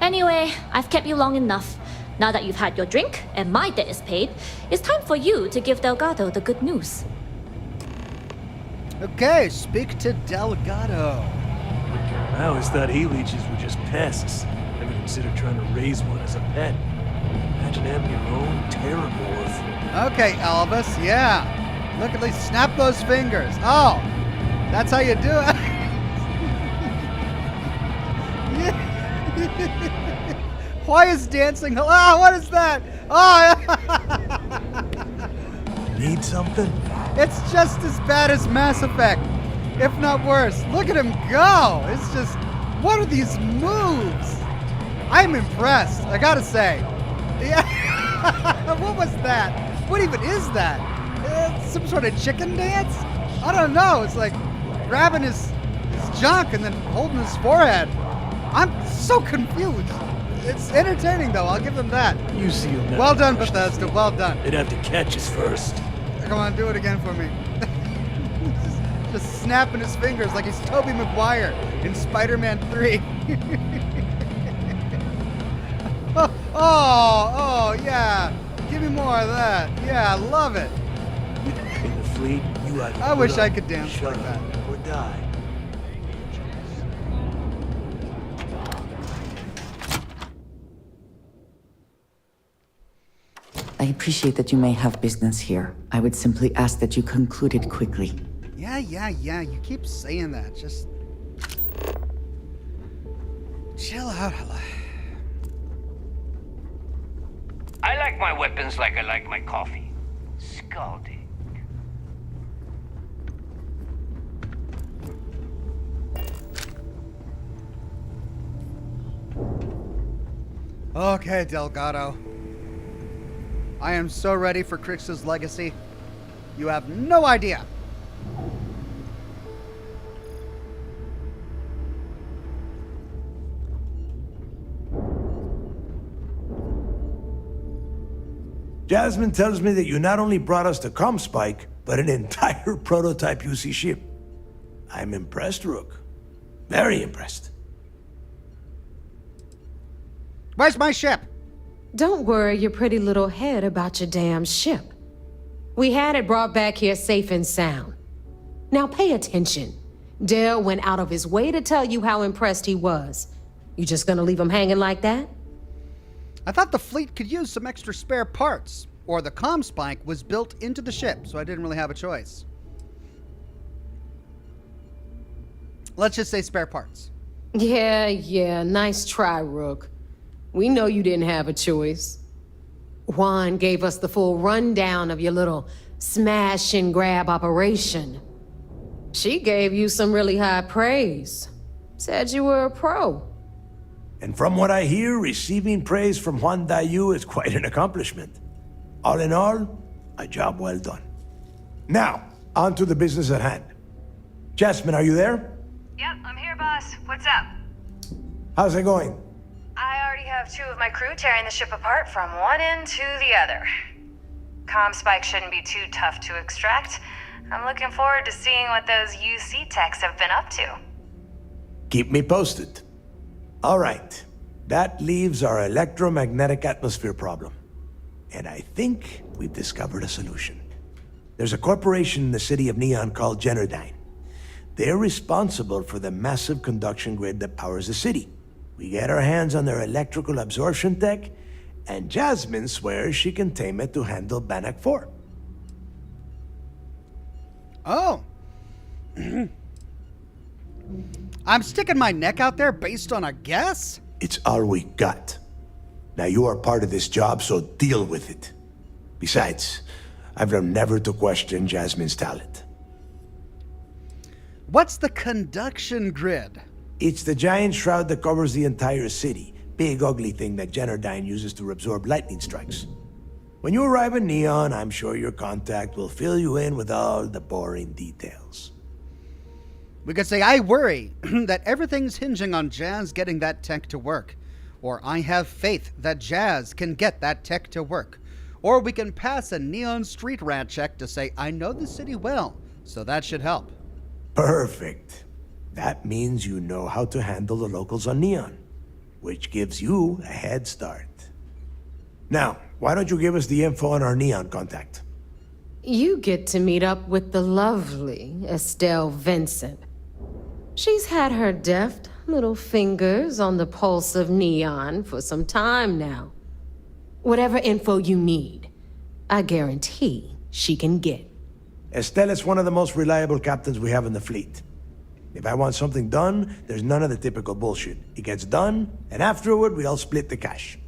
T: Anyway, I've kept you long enough. Now that you've had your drink and my debt is paid, it's time for you to give Delgado the good news.
A: Okay, speak to Delgado.
R: I always thought he-leeches were just pests. Never considered trying to raise one as a pet. Imagine having your own terrormorph.
A: Okay, Elvis, yeah. Look at least snap those fingers. Oh, that's how you do it. Why is dancing? Oh, what is that? Oh,
R: Need something?
A: It's just as bad as Mass Effect. if not worse. Look at him go. It's just, what are these moves? I'm impressed, I gotta say. Yeah. What was that? What even is that? Some sort of chicken dance? I don't know. It's like grabbing his junk and then holding his forehead. I'm so confused. It's entertaining, though. I'll give him that.
R: You see him now.
A: Well done, Bethesda. Well done.
R: They'd have to catch us first.
A: Come on, do it again for me. just snapping his fingers like he's Tobey Maguire in Spider-Man 3. oh, yeah. Give me more of that. Yeah, I love it.
R: In the fleet, you either
A: I wish I could dance
R: shut
A: like that.
R: up or die.
F: I appreciate that you may have business here. I would simply ask that you conclude it quickly.
A: Yeah. You keep saying that. Just chill out, Hella.
M: I like my weapons like I like my coffee. Scalding.
A: Okay, Delgado. I am so ready for Crix's legacy. You have no idea.
U: Jasmine tells me that you not only brought us the Comspike, but an entire prototype UC ship. I'm impressed, Rook. Very impressed.
A: Where's my ship?
K: Don't worry your pretty little head about your damn ship. We had it brought back here safe and sound. Now pay attention. Dale went out of his way to tell you how impressed he was. You just gonna leave him hanging like that?
A: I thought the fleet could use some extra spare parts, or the Comspike was built into the ship, so I didn't really have a choice. Let's just say spare parts.
K: Yeah, nice try, Rook. We know you didn't have a choice. Juan gave us the full rundown of your little smash and grab operation. She gave you some really high praise. Said you were a pro.
U: And from what I hear, receiving praise from Juan Dayu is quite an accomplishment. All in all, a job well done. Now, on to the business at hand. Jasmine, are you there?
V: Yep, I'm here, boss. What's up?
U: How's it going?
V: I already have 2 of my crew tearing the ship apart from one end to the other. Comspike shouldn't be too tough to extract. I'm looking forward to seeing what those UC techs have been up to.
U: Keep me posted. All right. That leaves our electromagnetic atmosphere problem. And I think we've discovered a solution. There's a corporation in the city of Neon called Generdyne. They're responsible for the massive conduction grid that powers the city. We get our hands on their electrical absorption tech, and Jasmine swears she can tame it to handle Bannock 4.
A: Oh. I'm sticking my neck out there based on a guess?
U: It's all we got. Now you are part of this job, so deal with it. Besides, I've learned never to question Jasmine's talent.
A: What's the conduction grid?
U: It's the giant shroud that covers the entire city. Big ugly thing that Generdyne uses to absorb lightning strikes. When you arrive in Neon, I'm sure your contact will fill you in with all the boring details.
A: We could say I worry that everything's hinging on Jazz getting that tech to work. Or I have faith that Jazz can get that tech to work. Or we can pass a Neon street rat check to say I know the city well, so that should help.
U: Perfect. That means you know how to handle the locals on Neon, which gives you a head start. Now, why don't you give us the info on our Neon contact?
K: You get to meet up with the lovely Estelle Vincent. She's had her deft little fingers on the pulse of Neon for some time now. Whatever info you need, I guarantee she can get.
U: Estelle is one of the most reliable captains we have in the fleet. If I want something done, there's none of the typical bullshit. It gets done, and afterward, we all split the cash.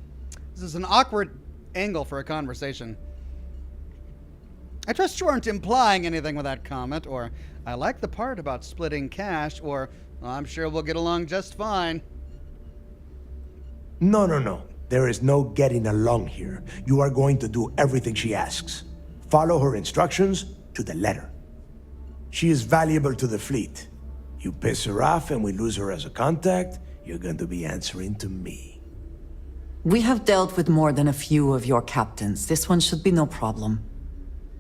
A: This is an awkward angle for a conversation. I trust you aren't implying anything with that comment, or I like the part about splitting cash, or well, I'm sure we'll get along just fine.
U: No. There is no getting along here. You are going to do everything she asks. Follow her instructions to the letter. She is valuable to the fleet. You piss her off and we lose her as a contact, you're going to be answering to me.
F: We have dealt with more than a few of your captains. This one should be no problem.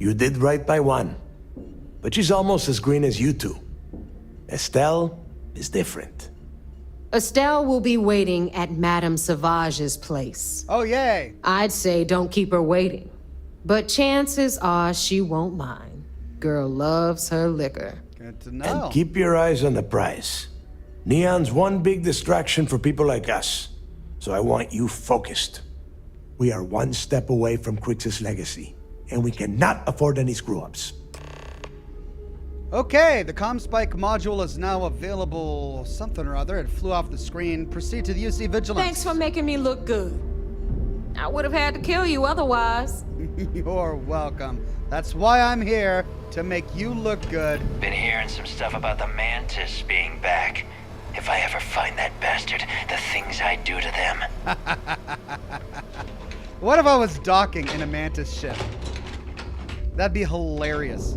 U: You did right by one. But she's almost as green as you two. Estelle is different.
K: Estelle will be waiting at Madame Sauvage's place.
A: Oh, yay!
K: I'd say don't keep her waiting. But chances are she won't mind. Girl loves her liquor.
A: Good to know.
U: And keep your eyes on the prize. Neon's one big distraction for people like us. So I want you focused. We are one step away from Crix's legacy, and we cannot afford any screw-ups.
A: Okay, the ComSpike module is now available. Something or other. It flew off the screen. Proceed to the UC Vigilance.
K: Thanks for making me look good. I would have had to kill you otherwise.
A: You're welcome. That's why I'm here, to make you look good.
L: Been hearing some stuff about the Mantis being back. If I ever find that bastard, the things I do to them.
A: What if I was docking in a Mantis ship? That'd be hilarious.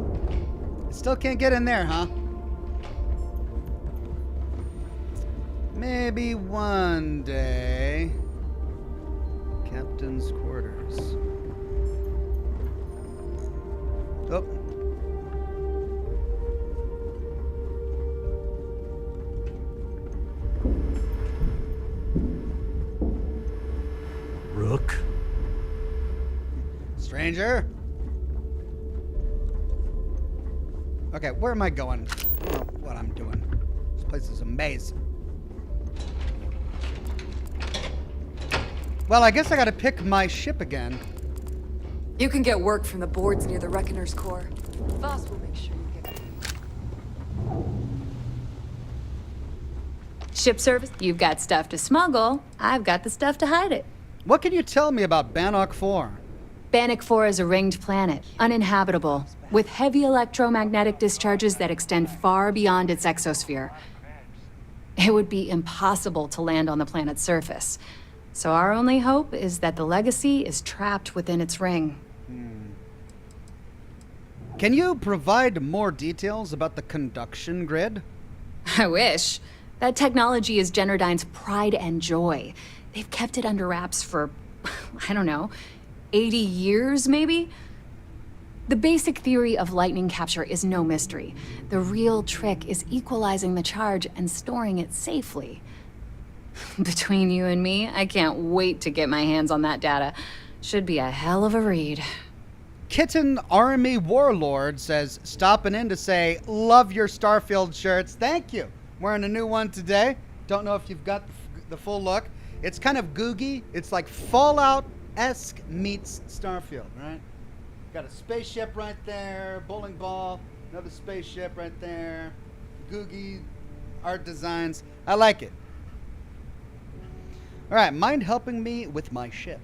A: Still can't get in there, huh? Maybe one day. Captain's quarters. Oh.
R: Rook?
A: Stranger? Okay, where am I going? I don't know what I'm doing. This place is a maze. Well, I guess I gotta pick my ship again.
G: You can get work from the boards near the Reckoner's Core. Boss will make sure you get it.
Q: Ship service, you've got stuff to smuggle. I've got the stuff to hide it.
A: What can you tell me about Bannock 4?
Q: Bannock 4 is a ringed planet, uninhabitable, with heavy electromagnetic discharges that extend far beyond its exosphere. It would be impossible to land on the planet's surface. So our only hope is that the legacy is trapped within its ring.
A: Can you provide more details about the conduction grid?
Q: I wish. That technology is Generdyne's pride and joy. They've kept it under wraps for, I don't know, 80 years, maybe? The basic theory of lightning capture is no mystery. The real trick is equalizing the charge and storing it safely. Between you and me, I can't wait to get my hands on that data. Should be a hell of a read.
A: Kitten Army Warlord says, stopping in to say, love your Starfield shirts. Thank you. Wearing a new one today. Don't know if you've got the full look. It's kind of googie. It's like Fallout-esque meets Starfield, right? Got a spaceship right there, bowling ball, another spaceship right there, googie art designs. I like it. All right, mind helping me with my ship?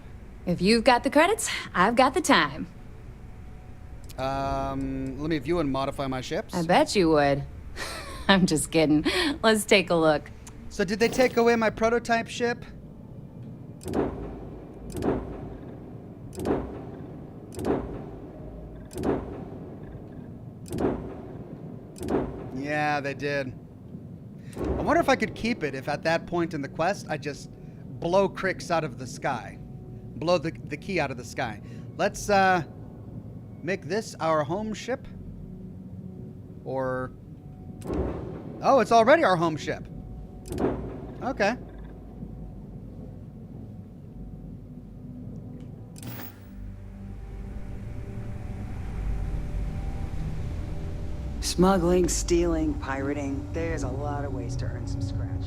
Q: If you've got the credits, I've got the time.
A: Let me view and modify my ships.
Q: I bet you would. I'm just kidding. Let's take a look.
A: So did they take away my prototype ship? Yeah, they did. I wonder if I could keep it if at that point in the quest I just blow Crix out of the sky. Blow the key out of the sky. Let's make this our home ship. Or... oh, it's already our home ship. Okay.
I: Smuggling, stealing, pirating. There's a lot of ways to earn some scratch.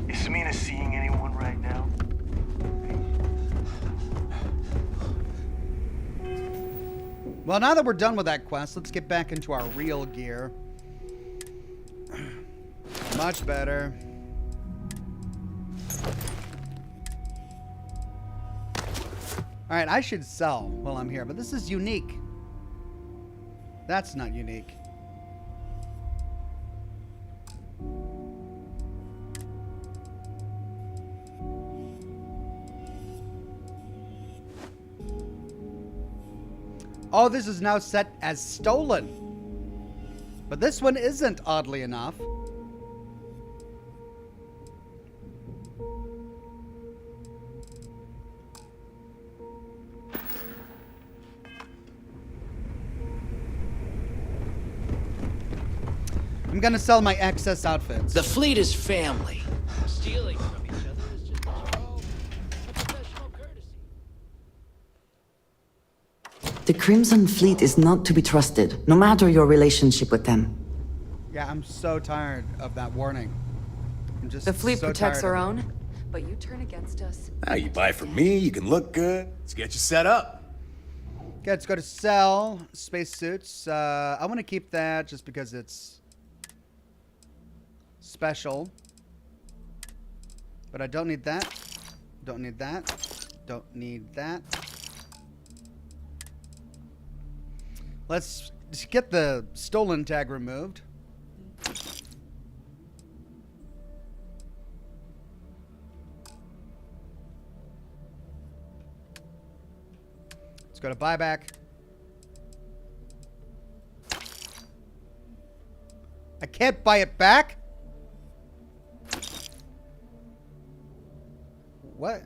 R: Is Samina seeing anyone right now?
A: Well, now that we're done with that quest, let's get back into our real gear. Much better. Alright, I should sell while I'm here, but this is unique. That's not unique. Oh, this is now set as stolen. But this one isn't, oddly enough. I'm gonna sell my excess outfits.
D: The fleet is family. Stealing from each other is just a professional courtesy.
F: The Crimson Fleet is not to be trusted, no matter your relationship with them.
A: Yeah, I'm so tired of that warning. I'm just
G: The fleet
A: so
G: protects
A: tired
G: our
A: of it.
G: own, but you turn against us.
O: Now you buy from me, you can look good. Let's get you set up.
A: Okay, let's go to sell spacesuits. I want to keep that just because it's special. But I don't need that. Don't need that. Don't need that. Let's just get the stolen tag removed. Let's go to buyback. I can't buy it back? What?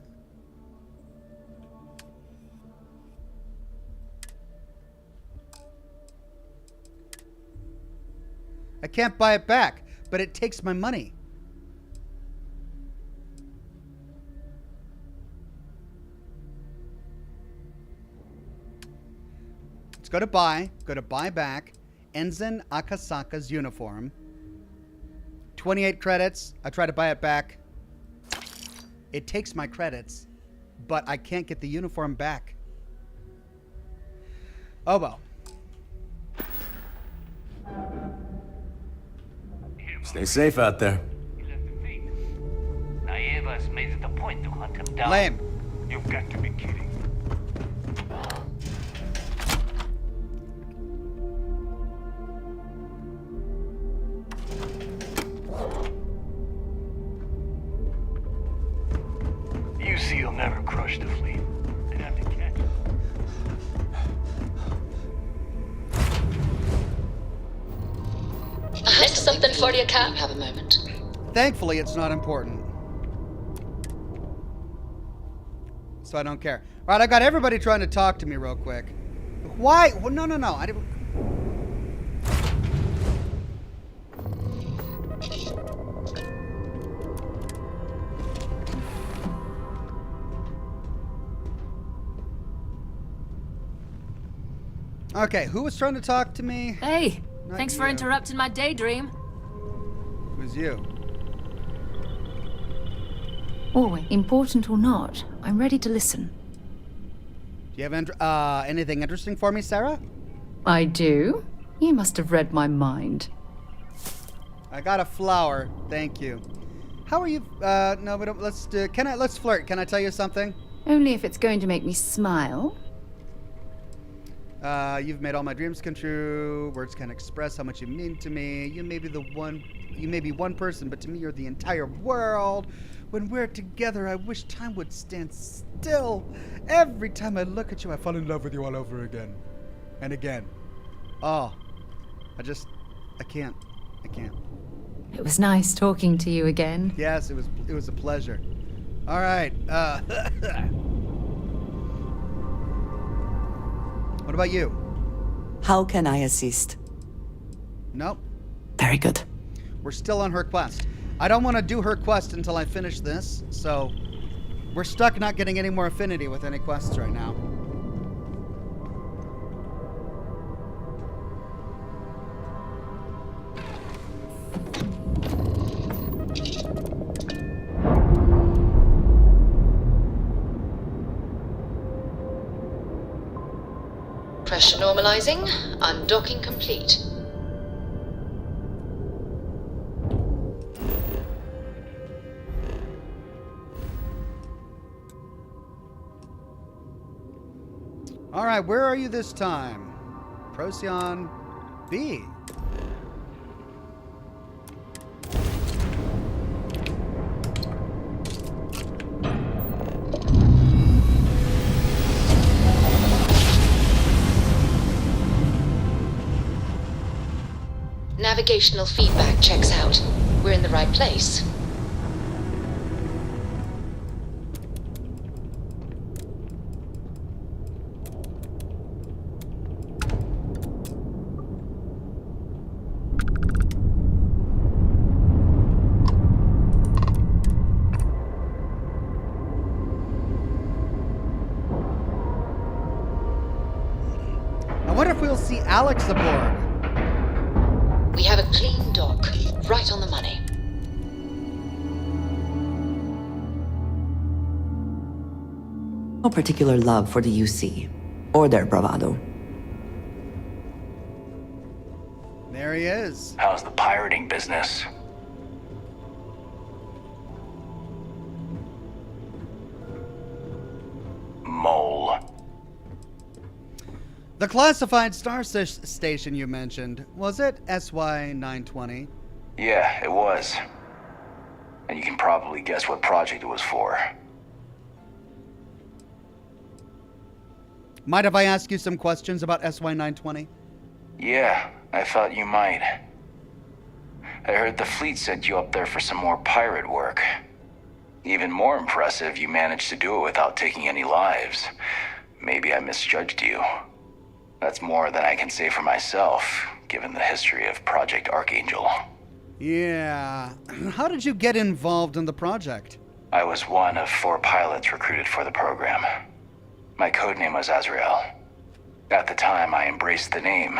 A: I can't buy it back, but it takes my money. Let's go to buy back. Ensign Akasaka's uniform. 28 credits. I try to buy it back. It takes my credits, but I can't get the uniform back. Oh well.
O: Stay safe out there.
M: Naeva's made it a point to hunt him down.
A: Lame.
M: You've got to be kidding. UC'll never crush the fleet. They'd have to catch it.
P: I have something for you, Cap. Have a moment.
A: Thankfully, it's not important. So I don't care. All right, I got everybody trying to talk to me real quick. Why? Well, no. I didn't. Okay, who was trying to talk to me?
J: Hey,
A: Not
J: thanks for
A: you.
J: interrupting my daydream.
A: It was you.
N: Oh, important or not, I'm ready to listen.
A: Do you have anything interesting for me, Sarah?
N: I do. You must have read my mind.
A: I got a flower. Thank you. How are you? No, we don't. Let's do. Let's flirt. Can I tell you something?
N: Only if it's going to make me smile.
A: You've made all my dreams come true. Words can't express how much you mean to me. You may be one person, but to me you're the entire world. When we're together, I wish time would stand still. Every time I look at you, I fall in love with you all over again. And again. Oh. I can't.
N: It was nice talking to you again.
A: Yes, it was a pleasure. All right. What about you?
F: How can I assist?
A: Nope.
F: Very good.
A: We're still on her quest. I don't want to do her quest until I finish this, so we're stuck not getting any more affinity with any quests right now.
P: Pressure normalizing. Undocking complete.
A: All right, where are you this time? Procyon B.
P: Navigational feedback checks out. We're in the right place.
A: I wonder if we'll see Alex aboard.
P: We have a clean dock, right on the money.
F: No particular love for the UC, or their bravado.
A: There he is.
H: How's the pirating business? Mole.
A: The classified station you mentioned, was it SY-920?
H: Yeah, it was. And you can probably guess what project it was for.
A: Mind if I ask you some questions about SY-920?
H: Yeah, I thought you might. I heard the fleet sent you up there for some more pirate work. Even more impressive, you managed to do it without taking any lives. Maybe I misjudged you. That's more than I can say for myself, given the history of Project Archangel.
A: Yeah. How did you get involved in the project?
H: I was one of 4 pilots recruited for the program. My codename was Azrael. At the time, I embraced the name,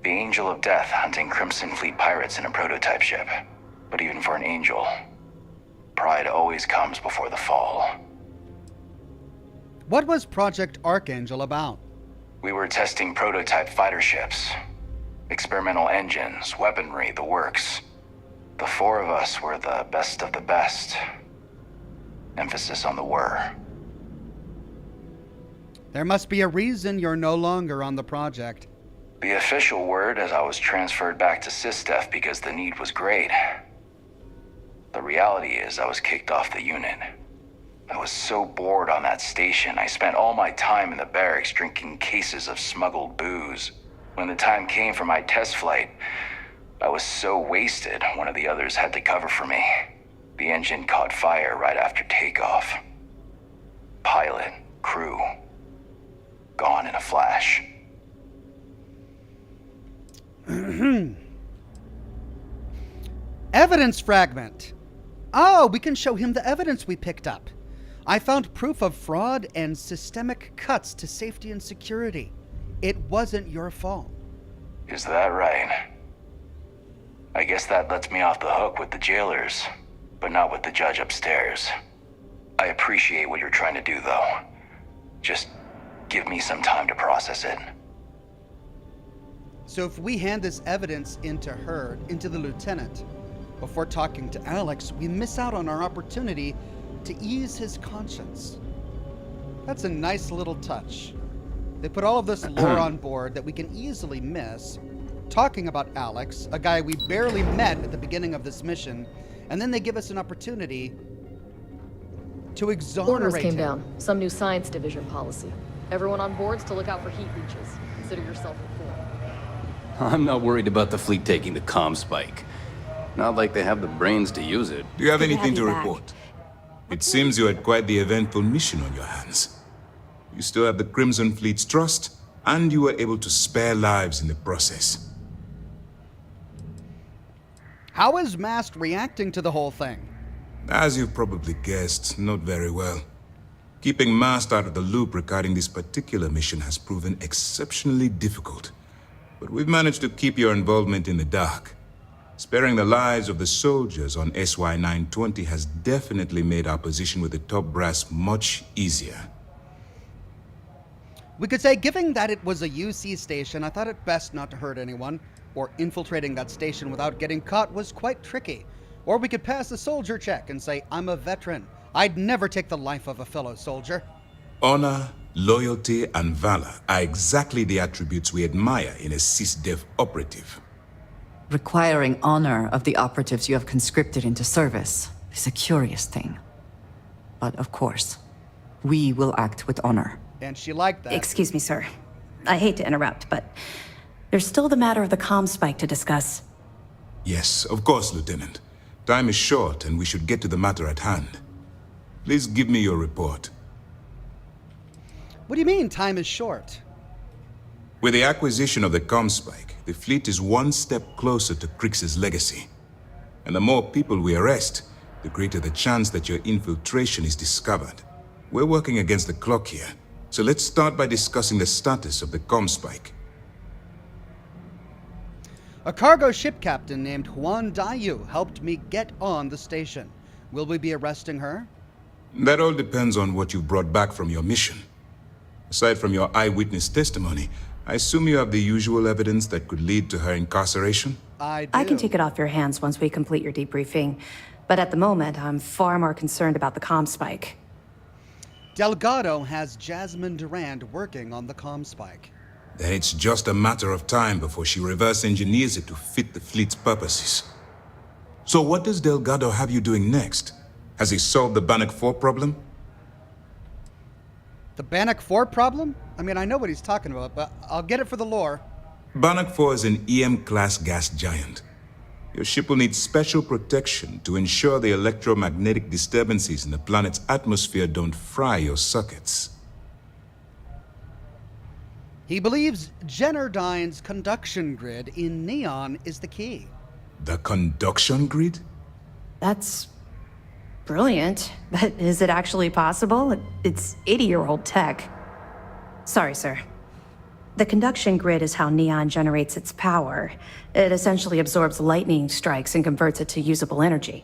H: the Angel of Death hunting Crimson Fleet pirates in a prototype ship. But even for an angel, pride always comes before the fall.
A: What was Project Archangel about?
H: We were testing prototype fighter ships. Experimental engines, weaponry, the works. The 4 of us were the best of the best. Emphasis on the were.
A: There must be a reason you're no longer on the project.
H: The official word is I was transferred back to SysDef because the need was great. The reality is I was kicked off the unit. I was so bored on that station, I spent all my time in the barracks drinking cases of smuggled booze. When the time came for my test flight, I was so wasted, one of the others had to cover for me. The engine caught fire right after takeoff. Pilot, crew, gone in a flash.
A: Evidence fragment. Oh, we can show him the evidence we picked up. I found proof of fraud and systemic cuts to safety and security. It wasn't your fault.
H: Is that right? I guess that lets me off the hook with the jailers, but not with the judge upstairs. I appreciate what you're trying to do, though. Just give me some time to process it.
A: So if we hand this evidence into the lieutenant, before talking to Alex, we miss out on our opportunity to ease his conscience. That's a nice little touch. They put all of this lore on board that we can easily miss, talking about Alex, a guy we barely met at the beginning of this mission, and then they give us an opportunity to exonerate
B: Orders came
A: him.
B: down. Some new science division policy. Everyone on board's to look out for heat leeches. Consider yourself informed.
C: I'm not worried about the fleet taking the comm spike. Not like they have the brains to use it.
E: Do you have anything to report? It seems you had quite the eventful mission on your hands. You still have the Crimson Fleet's trust, and you were able to spare lives in the process.
A: How is Mast reacting to the whole thing?
E: As you've probably guessed, not very well. Keeping Mast out of the loop regarding this particular mission has proven exceptionally difficult. But we've managed to keep your involvement in the dark. Sparing the lives of the soldiers on SY-920 has definitely made our position with the top brass much easier.
A: We could say, given that it was a UC station, I thought it best not to hurt anyone, or infiltrating that station without getting caught was quite tricky. Or we could pass a soldier check and say, I'm a veteran. I'd never take the life of a fellow soldier.
E: Honor Loyalty and valor are exactly the attributes we admire in a SysDef operative.
F: Requiring honor of the operatives you have conscripted into service is a curious thing. But of course, we will act with honor.
A: And she liked that.
J: Excuse me, sir. I hate to interrupt, but there's still the matter of the comm spike to discuss.
E: Yes, of course, Lieutenant. Time is short, and we should get to the matter at hand. Please give me your report.
A: What do you mean, time is short?
E: With the acquisition of the Comspike, the fleet is one step closer to Krix's legacy. And the more people we arrest, the greater the chance that your infiltration is discovered. We're working against the clock here, so let's start by discussing the status of the Comspike.
A: A cargo ship captain named Huan Dayu helped me get on the station. Will we be arresting her?
E: That all depends on what you brought back from your mission. Aside from your eyewitness testimony, I assume you have the usual evidence that could lead to her incarceration?
A: I do.
J: I can take it off your hands once we complete your debriefing, but at the moment, I'm far more concerned about the comm spike.
A: Delgado has Jasmine Durand working on the Comspike.
E: Then it's just a matter of time before she reverse engineers it to fit the fleet's purposes. So what does Delgado have you doing next? Has he solved the Bannock 4 problem?
A: The Bannock 4 problem? I mean, I know what he's talking about, but I'll get it for the lore.
E: Bannock 4 is an EM-class gas giant. Your ship will need special protection to ensure the electromagnetic disturbances in the planet's atmosphere don't fry your sockets.
A: He believes Jennerdyne's conduction grid in Neon is the key.
E: The conduction grid?
J: That's brilliant, but is it actually possible? It's 80-year-old tech. Sorry, sir. The conduction grid is how Neon generates its power. It essentially absorbs lightning strikes and converts it to usable energy.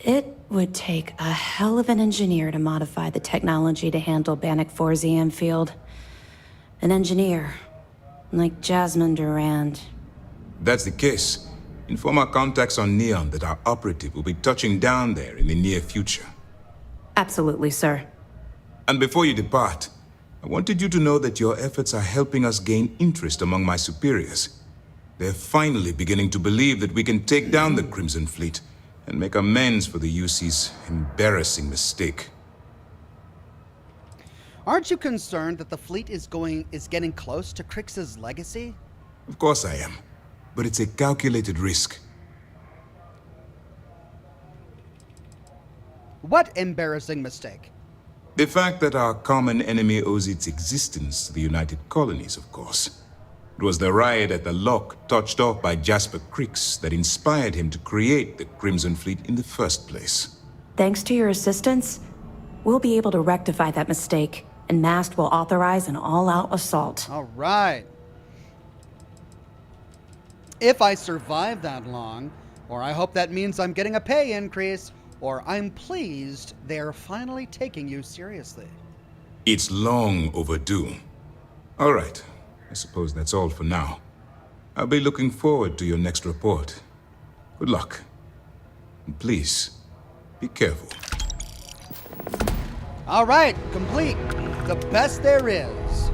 J: It would take a hell of an engineer to modify the technology to handle Bannock 4's EM field. An engineer, like Jasmine Durand.
E: That's the case. Inform our contacts on Neon that our operative will be touching down there in the near future.
J: Absolutely, sir.
E: And before you depart, I wanted you to know that your efforts are helping us gain interest among my superiors. They're finally beginning to believe that we can take down the Crimson Fleet and make amends for the UC's embarrassing mistake.
A: Aren't you concerned that the fleet is getting close to Krix's legacy?
E: Of course I am, but it's a calculated risk.
A: What embarrassing mistake?
E: The fact that our common enemy owes its existence to the United Colonies, of course. It was the riot at the lock, touched off by Jasper Krix, that inspired him to create the Crimson Fleet in the first place.
J: Thanks to your assistance, we'll be able to rectify that mistake, and MAST will authorize an all-out assault.
A: All right. If I survive that long, or I hope that means I'm getting a pay increase, or I'm pleased they're finally taking you seriously.
E: It's long overdue. All right. I suppose that's all for now. I'll be looking forward to your next report. Good luck. And please, be careful.
A: All right, complete. The best there is.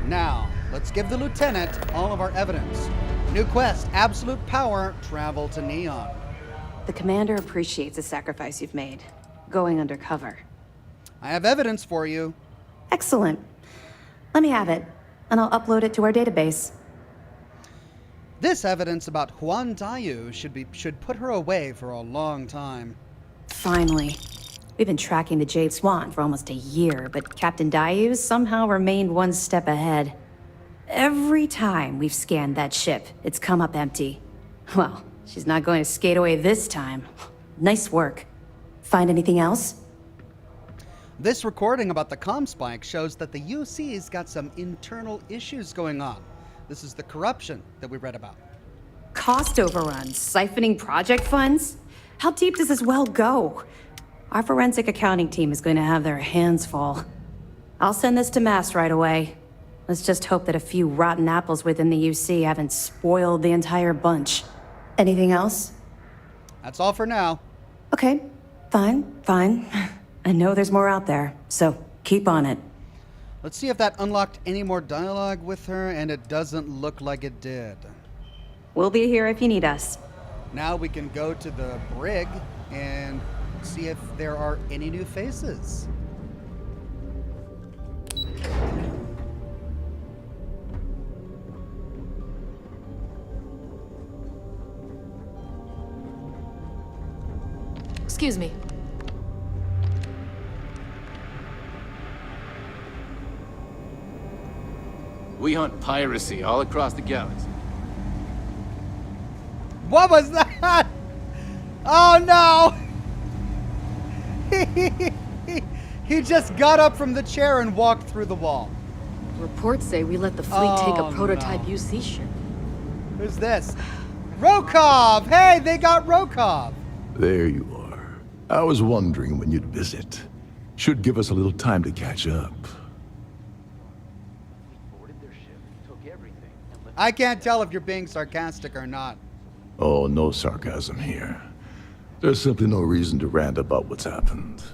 A: Now, let's give the lieutenant all of our evidence. New quest, absolute power, travel to Neon.
J: The commander appreciates the sacrifice you've made, going undercover.
A: I have evidence for you.
J: Excellent. Let me have it, and I'll upload it to our database.
A: This evidence about Huan Dayu should put her away for a long time.
J: Finally. We've been tracking the Jade Swan for almost a year, but Captain Dayu somehow remained one step ahead. Every time we've scanned that ship, it's come up empty. Well, she's not going to skate away this time. Nice work. Find anything else?
A: This recording about the Comspike shows that the UC's got some internal issues going on. This is the corruption that we read about.
J: Cost overruns, siphoning project funds? How deep does this well go? Our forensic accounting team is going to have their hands full. I'll send this to MAST right away. Let's just hope that a few rotten apples within the UC haven't spoiled the entire bunch. Anything else?
A: That's all for now.
J: Okay, fine. I know there's more out there, so keep on it.
A: Let's see if that unlocked any more dialogue with her, and it doesn't look like it did.
J: We'll be here if you need us.
A: Now we can go to the brig and see if there are any new faces.
B: Excuse me.
C: We hunt piracy all across the galaxy.
A: What was that? Oh no! He just got up from the chair and walked through the wall.
B: Reports say we let the fleet take a prototype
A: no.
B: UC ship.
A: Who's this? Rokov! Hey, they got Rokov!
S: There you are. I was wondering when you'd visit. Should give us a little time to catch up.
A: I can't tell if you're being sarcastic or not.
S: Oh, no sarcasm here. There's simply no reason to rant about what's happened.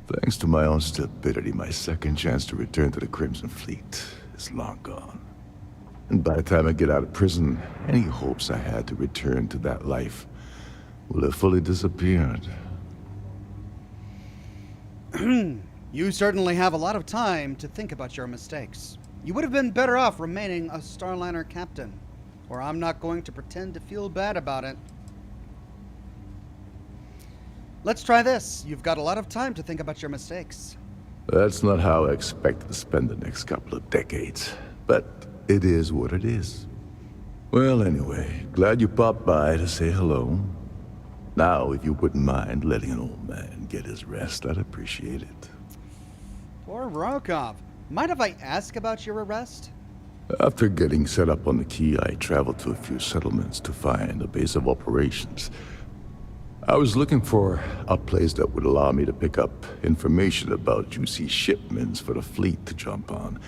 S: Thanks to my own stupidity, my second chance to return to the Crimson Fleet is long gone. And by the time I get out of prison, any hopes I had to return to that life will have fully disappeared.
A: You certainly have a lot of time to think about your mistakes. You would have been better off remaining a Starliner captain, or I'm not going to pretend to feel bad about it. Let's try this. You've got a lot of time to think about your mistakes.
S: That's not how I expected to spend the next couple of decades, but it is what it is. Well, anyway, glad you popped by to say hello. Now, if you wouldn't mind letting an old man get his rest, I'd appreciate it.
A: Poor Rokov. Mind if I ask about your arrest?
S: After getting set up on the key, I traveled to a few settlements to find a base of operations. I was looking for a place that would allow me to pick up information about juicy shipments for the fleet to jump on.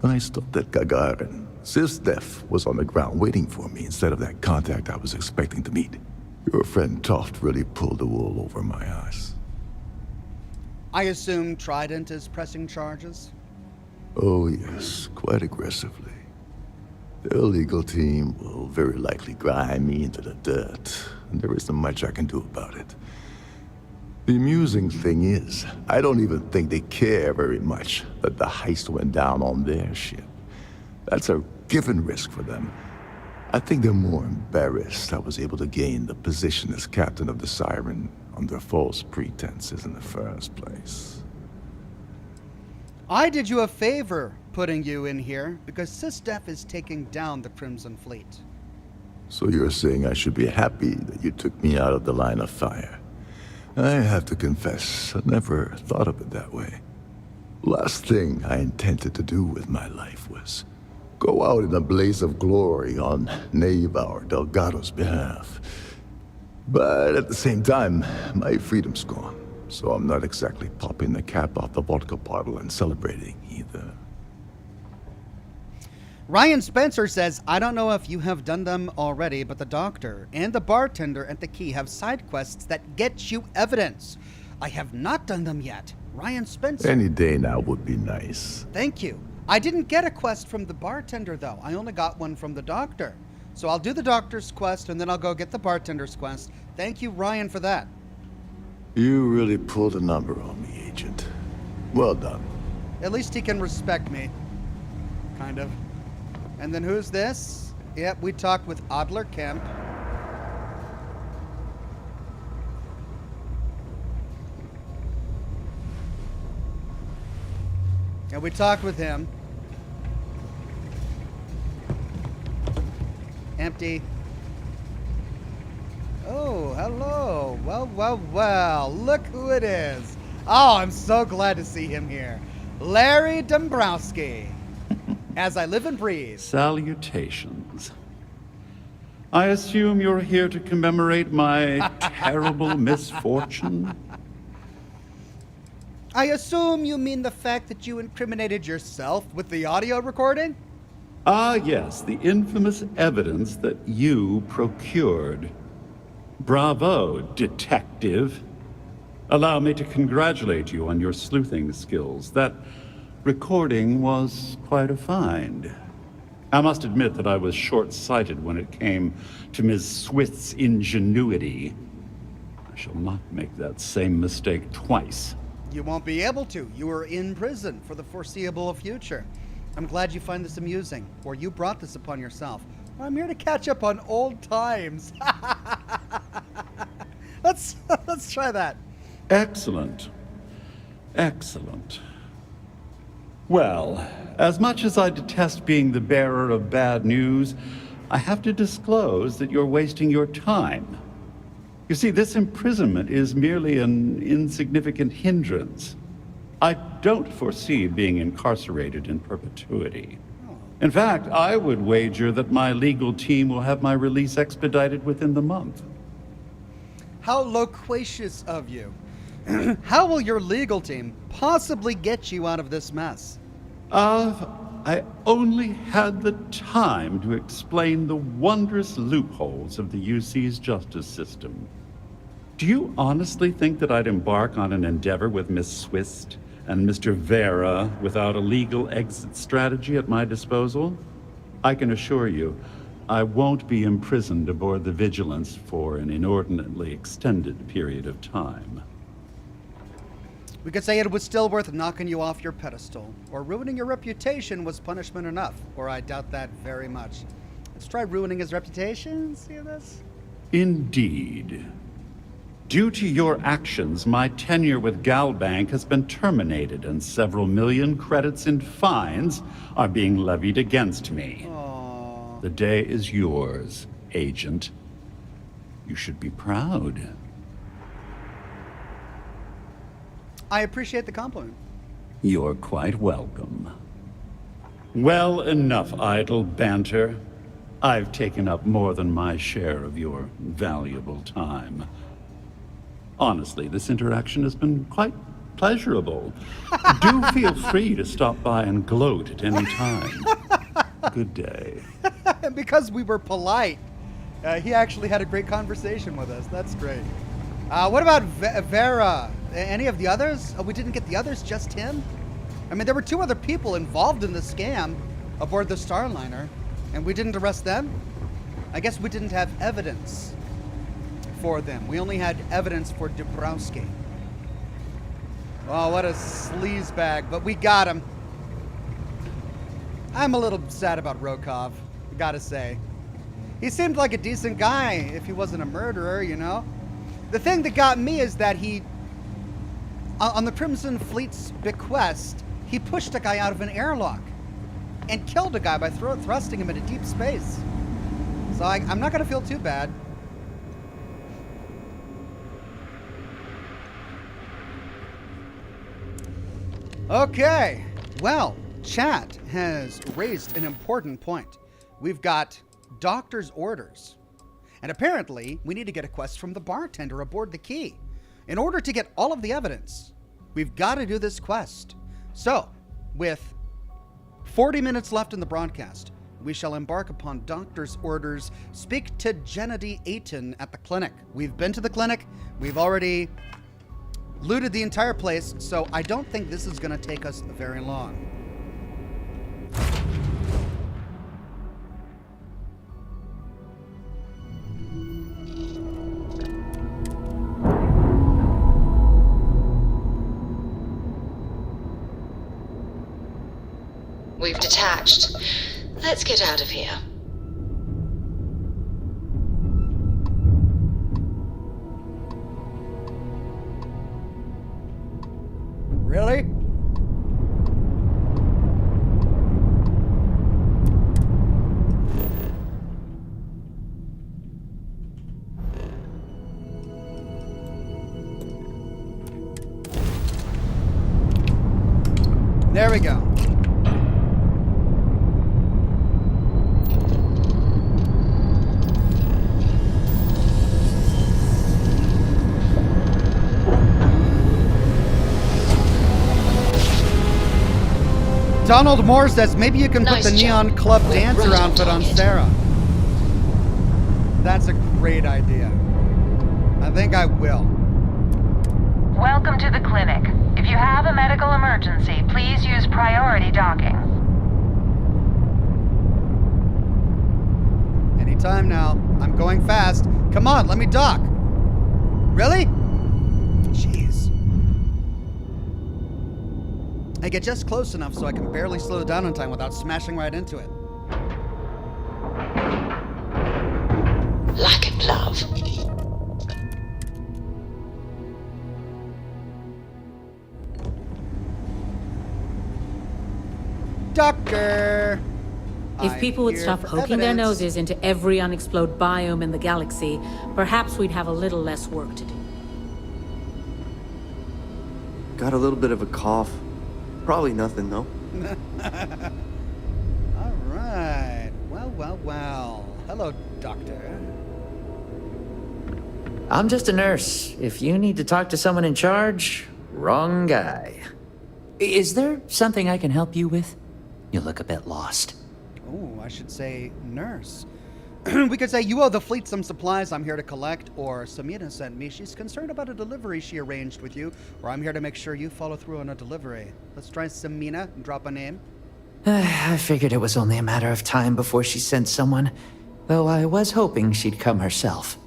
S: When I stopped at Gagarin, SysDef was on the ground waiting for me instead of that contact I was expecting to meet. Your friend Toft really pulled the wool over my eyes.
A: I assume Trident is pressing charges?
S: Oh yes, quite aggressively. The illegal team will very likely grind me into the dirt, and there isn't much I can do about it. The amusing thing is, I don't even think they care very much that the heist went down on their ship. That's a given risk for them. I think they're more embarrassed I was able to gain the position as captain of the Siren under false pretenses in the first place.
A: I did you a favor putting you in here because SysDef is taking down the Crimson Fleet.
S: So you're saying I should be happy that you took me out of the line of fire? I have to confess, I never thought of it that way. Last thing I intended to do with my life was go out in a blaze of glory on Navar Delgado's behalf. But at the same time, my freedom's gone. So I'm not exactly popping the cap off the vodka bottle and celebrating either.
A: Ryan Spencer says, I don't know if you have done them already, but the doctor and the bartender at the key have side quests that get you evidence. I have not done them yet. Ryan Spencer.
S: Any day now would be nice.
A: Thank you. I didn't get a quest from the bartender, though. I only got one from the doctor. So I'll do the doctor's quest, and then I'll go get the bartender's quest. Thank you, Ryan, for that.
S: You really pulled a number on me, Agent. Well done.
A: At least he can respect me. Kind of. And then who's this? Yep, we talked with Adler Kemp. And we talked with him. Empty. Oh, hello. Well. Look who it is. Oh, I'm so glad to see him here. Larry Dombrowski. As I live and breathe.
T: Salutations. I assume you're here to commemorate my terrible misfortune?
A: I assume you mean the fact that you incriminated yourself with the audio recording?
T: Ah, yes, the infamous evidence that you procured. Bravo, detective. Allow me to congratulate you on your sleuthing skills. That recording was quite a find. I must admit that I was short-sighted when it came to Ms. Swift's ingenuity. I shall not make that same mistake twice.
A: You won't be able to. You are in prison for the foreseeable future. I'm glad you find this amusing, or you brought this upon yourself. I'm here to catch up on old times. Let's try that.
T: Excellent. Excellent. Well, as much as I detest being the bearer of bad news, I have to disclose that you're wasting your time. You see, this imprisonment is merely an insignificant hindrance. I don't foresee being incarcerated in perpetuity. In fact, I would wager that my legal team will have my release expedited within the month.
A: How loquacious of you. How will your legal team possibly get you out of this mess?
T: I only had the time to explain the wondrous loopholes of the UC's justice system. Do you honestly think that I'd embark on an endeavor with Miss Swift and Mr. Vera without a legal exit strategy at my disposal? I can assure you, I won't be imprisoned aboard the Vigilance for an inordinately extended period of time.
A: We could say it was still worth knocking you off your pedestal, or ruining your reputation was punishment enough, or I doubt that very much. Let's try ruining his reputation. See this?
T: Indeed. Due to your actions, my tenure with Galbank has been terminated, and several million credits in fines are being levied against me.
A: Aww.
T: The day is yours, Agent. You should be proud.
A: I appreciate the compliment.
T: You're quite welcome. Well, enough idle banter. I've taken up more than my share of your valuable time. Honestly, this interaction has been quite pleasurable. Do feel free to stop by and gloat at any time. Good day.
A: And because we were polite, he actually had a great conversation with us. That's great. What about Vera? Any of the others? We didn't get the others, just him? I mean, there were 2 other people involved in the scam aboard the Starliner, and we didn't arrest them? I guess we didn't have evidence for them. We only had evidence for Dabrowski. Oh, what a sleazebag, but we got him. I'm a little sad about Rokov, gotta say. He seemed like a decent guy if he wasn't a murderer, you know? The thing that got me is that he, on the Crimson Fleet's bequest, he pushed a guy out of an airlock and killed a guy by thrusting him into deep space. So I'm not going to feel too bad. Okay, well, chat has raised an important point. We've got doctor's orders. And apparently, we need to get a quest from the bartender aboard the Key. In order to get all of the evidence, we've got to do this quest. So, with 40 minutes left in the broadcast, we shall embark upon doctor's orders. Speak to Gennady Aiton at the clinic. We've been to the clinic. We've already looted the entire place, so I don't think this is going to take us very long.
P: We've detached. Let's get out of here.
A: Really? There we go. Donald Moore says maybe you can put the Neon Club dancer outfit on Sarah. That's a great idea. I think I will.
U: Welcome to the clinic. If you have a medical emergency, please use priority Ready docking.
A: Anytime now. I'm going fast. Come on, let me dock. Really? Jeez. I get just close enough so I can barely slow down in time without smashing right into it.
P: Like it, love.
A: Doctor!
V: If people would stop poking their noses into every unexplored biome in the galaxy, perhaps we'd have a little less work to do.
W: Got a little bit of a cough. Probably nothing, though.
A: All right. Well. Hello, Doctor.
D: I'm just a nurse. If you need to talk to someone in charge, wrong guy. Is there something I can help you with? You look a bit lost.
A: Oh, I should say nurse. We could say you owe the fleet some supplies I'm here to collect, or Samina sent me. She's concerned about a delivery she arranged with you, or I'm here to make sure you follow through on a delivery. Let's try Samina and drop a name.
D: I figured it was only a matter of time before she sent someone, though I was hoping she'd come herself.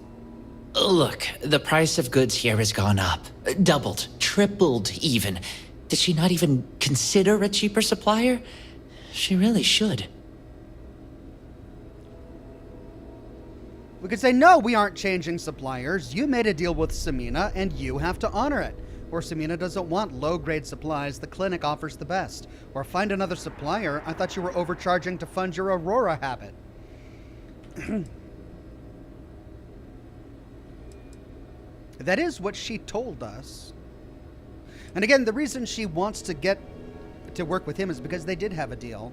D: Look, the price of goods here has gone up. Doubled, tripled even. Did she not even consider a cheaper supplier? She really should.
A: We could say, no, we aren't changing suppliers. You made a deal with Samina, and you have to honor it. Or Samina doesn't want low-grade supplies. The clinic offers the best. Or find another supplier. I thought you were overcharging to fund your Aurora habit. That is what she told us. And again, the reason she wants to get to work with him is because they did have a deal.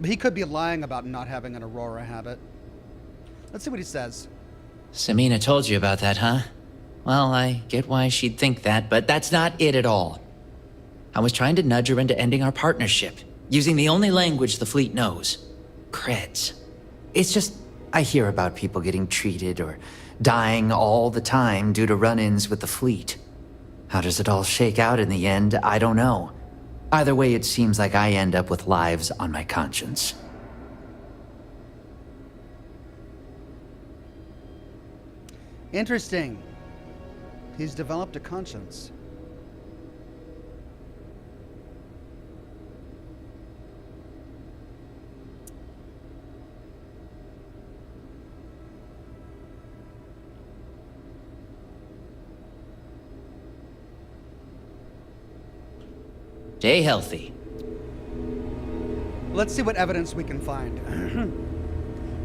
A: But he could be lying about not having an Aurora habit. Let's see what he says.
D: Samina told you about that, huh? Well, I get why she'd think that, but that's not it at all. I was trying to nudge her into ending our partnership, using the only language the fleet knows. Creds. It's just, I hear about people getting treated or dying all the time due to run-ins with the fleet. How does it all shake out in the end? I don't know. Either way, it seems like I end up with lives on my conscience.
A: Interesting. He's developed a conscience.
D: Stay healthy.
A: Let's see what evidence we can find.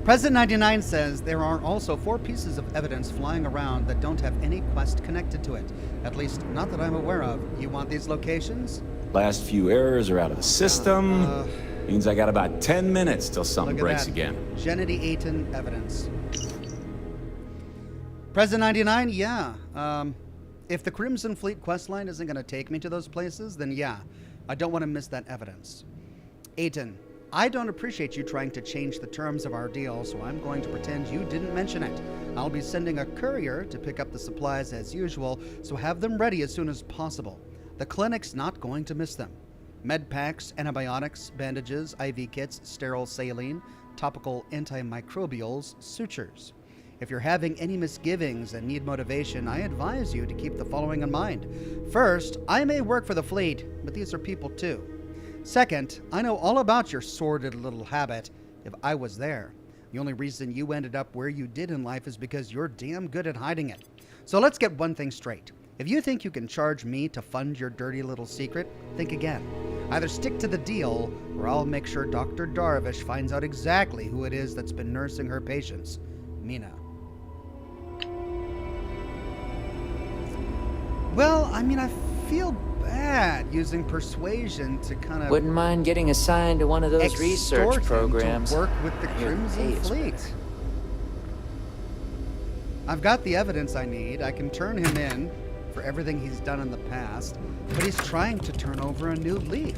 A: President 99 says there are also 4 pieces of evidence flying around that don't have any quest connected to it. At least, not that I'm aware of. You want these locations?
C: Last few errors are out of the system. Means I got about 10 minutes till something breaks again.
A: Gennady Aiton evidence. President 99, yeah. If the Crimson Fleet questline isn't going to take me to those places, then yeah. I don't want to miss that evidence. Aiton, I don't appreciate you trying to change the terms of our deal, so I'm going to pretend you didn't mention it. I'll be sending a courier to pick up the supplies as usual, so have them ready as soon as possible. The clinic's not going to miss them. Med packs, antibiotics, bandages, IV kits, sterile saline, topical antimicrobials, sutures. If you're having any misgivings and need motivation, I advise you to keep the following in mind. First, I may work for the fleet, but these are people too. Second, I know all about your sordid little habit if I was there. The only reason you ended up where you did in life is because you're damn good at hiding it. So let's get one thing straight. If you think you can charge me to fund your dirty little secret, think again. Either stick to the deal, or I'll make sure Dr. Darvish finds out exactly who it is that's been nursing her patients. Mina. Well, I mean, I feel bad using persuasion to kind of...
D: Wouldn't mind getting assigned to one of those research programs.
A: To work with the Crimson Fleet. I've got the evidence I need. I can turn him in for everything he's done in the past, but he's trying to turn over a new leaf.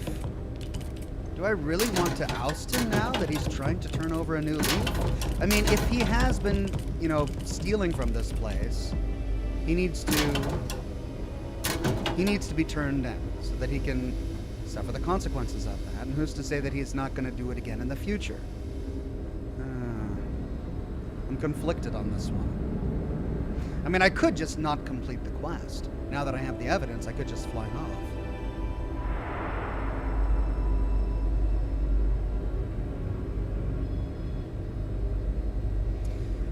A: Do I really want to oust him now that he's trying to turn over a new leaf? I mean, if he has been, you know, stealing from this place, he needs to be turned in so suffer the consequences of that, and who's to say that he's not going to do it again in the future? I'm conflicted on this one. I mean, I could just not complete the quest. Now that I have the evidence, I could just fly off.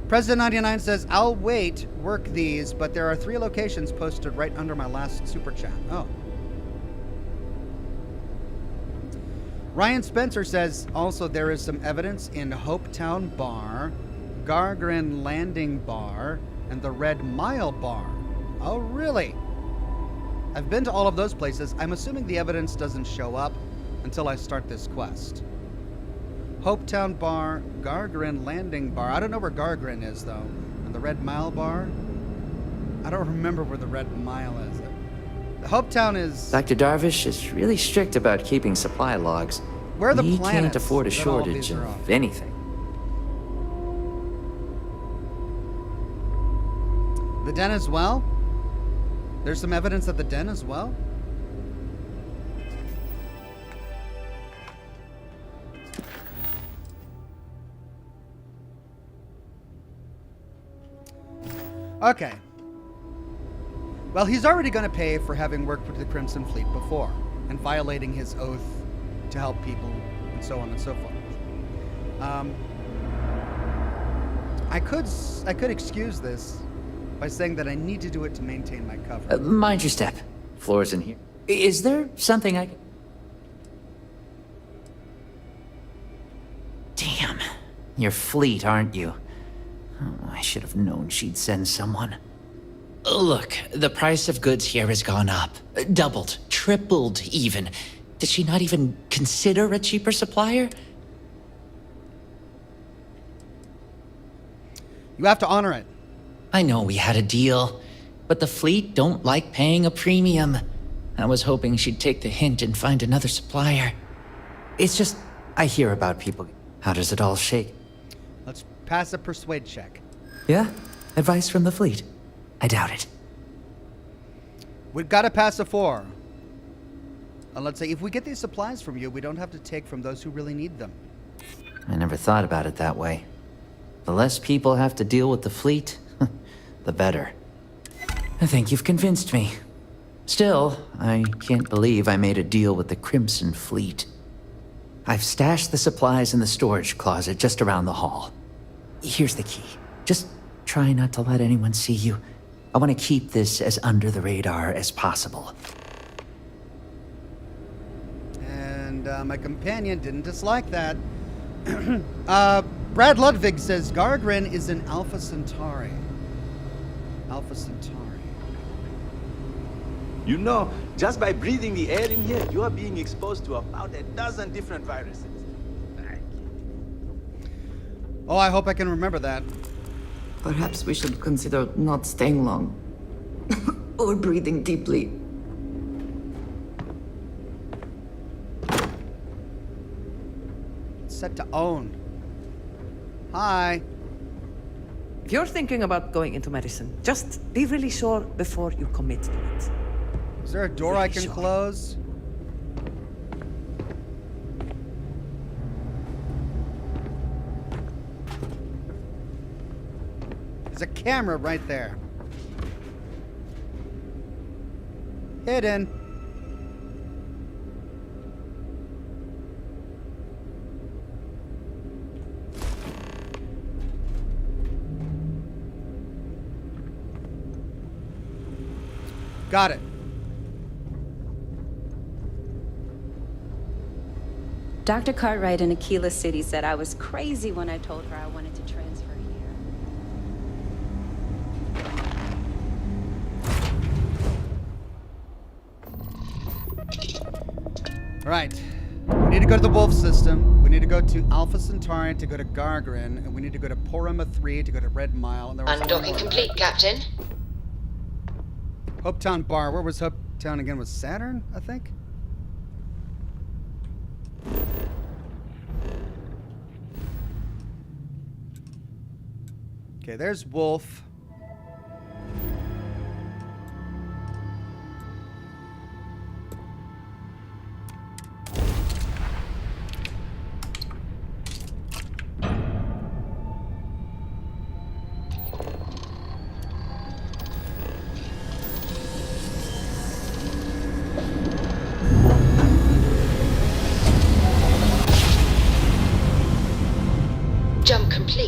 A: President 99 says, I'll wait, work these, but there are 3 locations posted right under my last super chat. Oh. Ryan Spencer says, also there is some evidence in Hopetown Bar, Gargrin Landing Bar, and the Red Mile Bar. Oh, really? I've been to all of those places. I'm assuming the evidence doesn't show up until I start this quest. Hopetown Bar, Gargrin Landing Bar. I don't know where Gargrin is, though. And the Red Mile Bar? I don't remember where the Red Mile is. The Hopetown is...
K: Dr. Darvish is really strict about keeping supply logs.
A: Where are the
K: we
A: planets
K: can't afford a
A: that all of
K: shortage
A: these are
K: of
A: on?
K: anything.
A: The Den as well? There's some evidence at the Den as well? Okay. Well, he's already going to pay for having worked with the Crimson Fleet before and violating his oath to help people and so on and so forth. I could excuse this by saying that I need to do it to maintain my cover.
K: Mind your step. Floor's in here. Is there something I can... Damn. You're fleet, aren't you? Oh, I should have known she'd send someone. Look, the price of goods here has gone up. Doubled, tripled even. Did she not even consider a cheaper supplier?
A: You have to honor it.
K: I know we had a deal, but the fleet don't like paying a premium. I was hoping she'd take the hint and find another supplier. It's just, I hear about people. How does it all shake?
A: Let's pass a persuade check.
K: Yeah? Advice from the fleet? I doubt it.
A: We've got to pass a 4. And let's say if we get these supplies from you, we don't have to take from those who really need them.
K: I never thought about it that way. The less people have to deal with the fleet, the better. I think you've convinced me. Still, I can't believe I made a deal with the Crimson Fleet. I've stashed the supplies in the storage closet just around the hall. Here's the key. Just try not to let anyone see you. I want to keep this as under the radar as possible.
A: And my companion didn't dislike that. Brad Ludwig says Gargrin is an Alpha Centauri. Alpha Centauri.
O: You know, just by breathing the air in here, you are being exposed to about a dozen different viruses.
A: Oh, I hope I can remember that.
F: Perhaps we should consider not staying long. Or breathing deeply.
A: Set to own. Hi.
L: If you're thinking about going into medicine, just be really sure before you commit to it.
A: Is there a door I can close? There's a camera right there. Hidden. Got it.
U: Dr. Cartwright in Aquila City said I was crazy when I told her I wanted to transfer here.
A: Right. We need to go to the Wolf system. We need to go to Alpha Centauri to go to Gargrin, and we need to go to Porima 3 to go to Red Mile. And there was
P: Undocking complete, Captain.
A: Hopetown Bar. Where was Hopetown again? Was Saturn, I think? Okay, there's Wolf.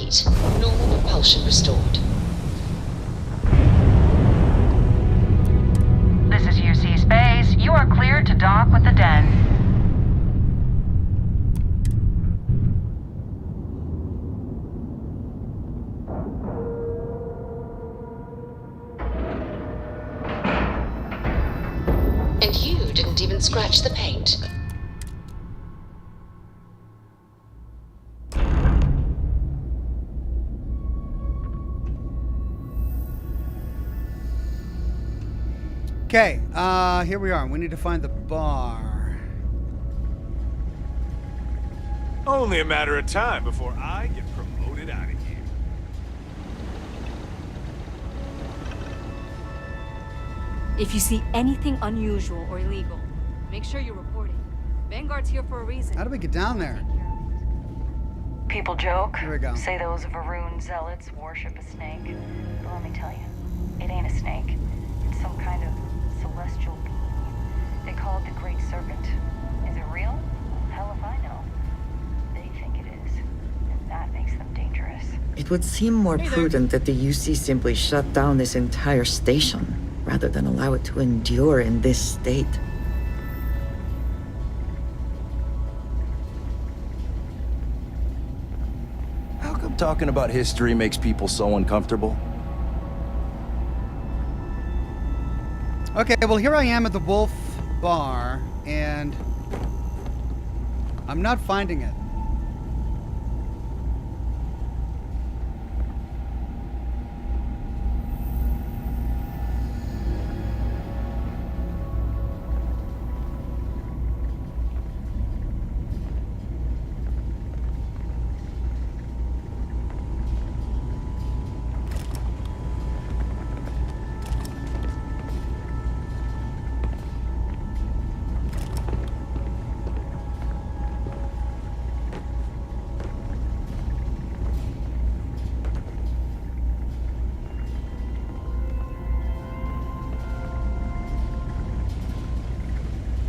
P: complete. Normal propulsion restored.
I: This is UC Space. You are cleared to dock with the Den.
P: And you didn't even scratch the paint.
A: Okay, here we are. We need to find the bar.
Q: Only a matter of time before I get promoted out of here.
R: If you see anything unusual or illegal, make sure you report it. Vanguard's here for a reason.
A: How do we get down there?
I: People joke.
A: Here we go.
I: Say those Varun zealots worship a snake. But let me tell you, it ain't a snake. It's some kind of celestial being. They call it the Great Serpent. Is it real? Hell if I know. They think it is. And that makes them dangerous.
X: It would seem more prudent that the UC simply shut down this entire station, rather than allow it to endure in this state.
Y: How come talking about history makes people so uncomfortable?
A: Okay, well, here I am at the Wolf Bar, and I'm not finding it.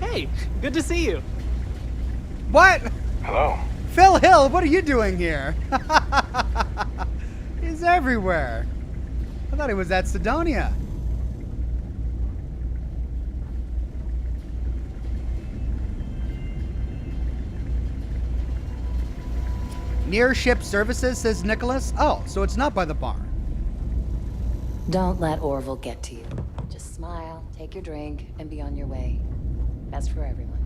Z: Hey, good to see you.
A: What?
Q: Hello.
A: Phil Hill, what are you doing here? He's everywhere. I thought he was at Sidonia. Near ship services, says Nicholas. Oh, so it's not by the bar.
B: Don't let Orville get to you. Just smile, take your drink, and be on your way. That's for everyone.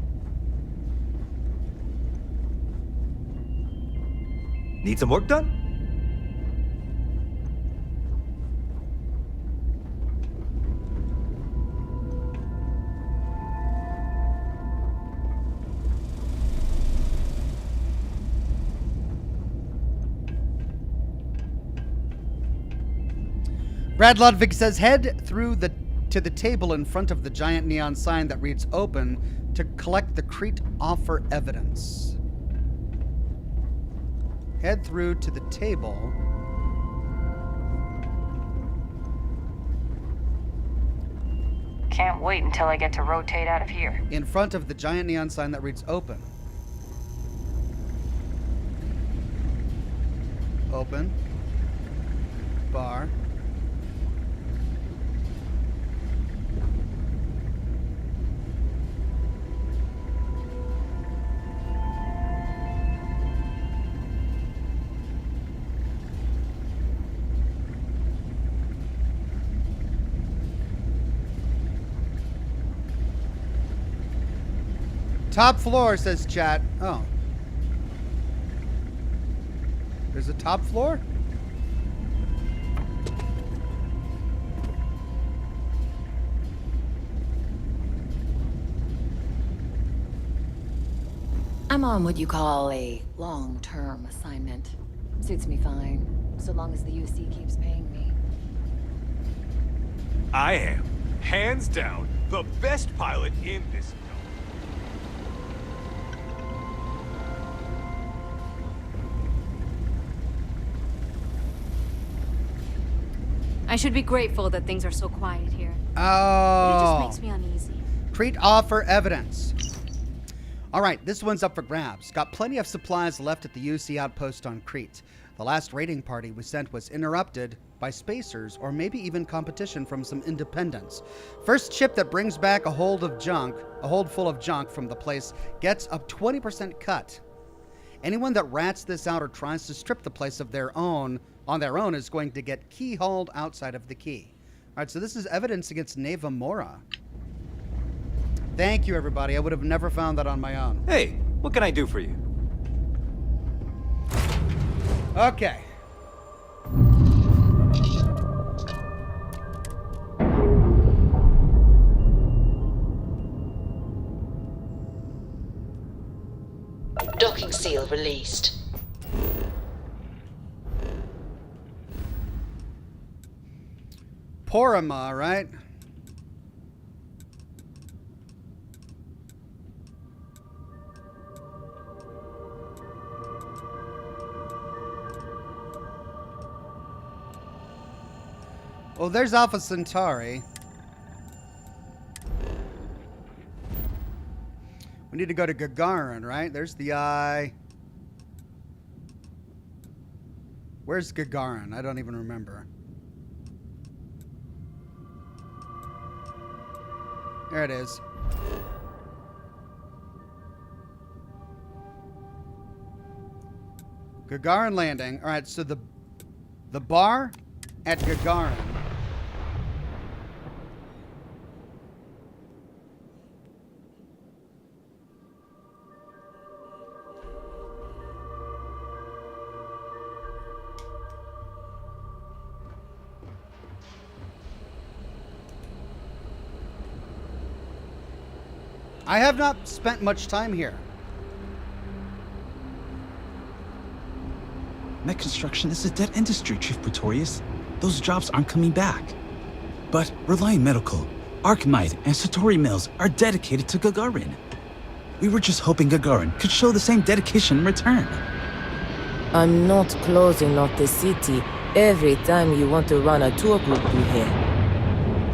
O: Need some work done?
A: Brad Ludwig says, head through to the table in front of the giant neon sign that reads open to collect the Crete offer evidence. Head through to the table.
I: Can't wait until I get to rotate out of here.
A: In front of the giant neon sign that reads open. Open. Bar. Top floor, says chat. Oh. There's a top floor?
B: I'm on what you call a long-term assignment. Suits me fine, so long as the UC keeps paying me.
Q: I am, hands down, the best pilot in this.
R: I should be grateful that things are so quiet here.
A: Oh.
R: But it just makes me uneasy.
A: Crete offer evidence. All right, this one's up for grabs. Got plenty of supplies left at the UC outpost on Crete. The last raiding party we sent was interrupted by spacers, or maybe even competition from some independents. First ship that brings back a hold full of junk from the place gets a 20% cut. Anyone that rats this out or tries to strip the place of their own is going to get keyhauled outside of the key. All right, so this is evidence against Neva Mora. Thank you, everybody. I would have never found that on my own.
E: Hey, what can I do for you?
A: Okay.
P: Docking seal released.
A: Porama, right? Oh, there's Alpha Centauri. We need to go to Gagarin, right? There's the eye. Where's Gagarin? I don't even remember. There it is. Gagarin landing. All right, so the bar at Gagarin. I have not spent much time here.
G: Mech construction is a dead industry, Chief Pretorius. Those jobs aren't coming back. But Reliant Medical, Archimide, and Satori Mills are dedicated to Gagarin. We were just hoping Gagarin could show the same dedication in return.
H: I'm not closing off the city every time you want to run a tour group through here.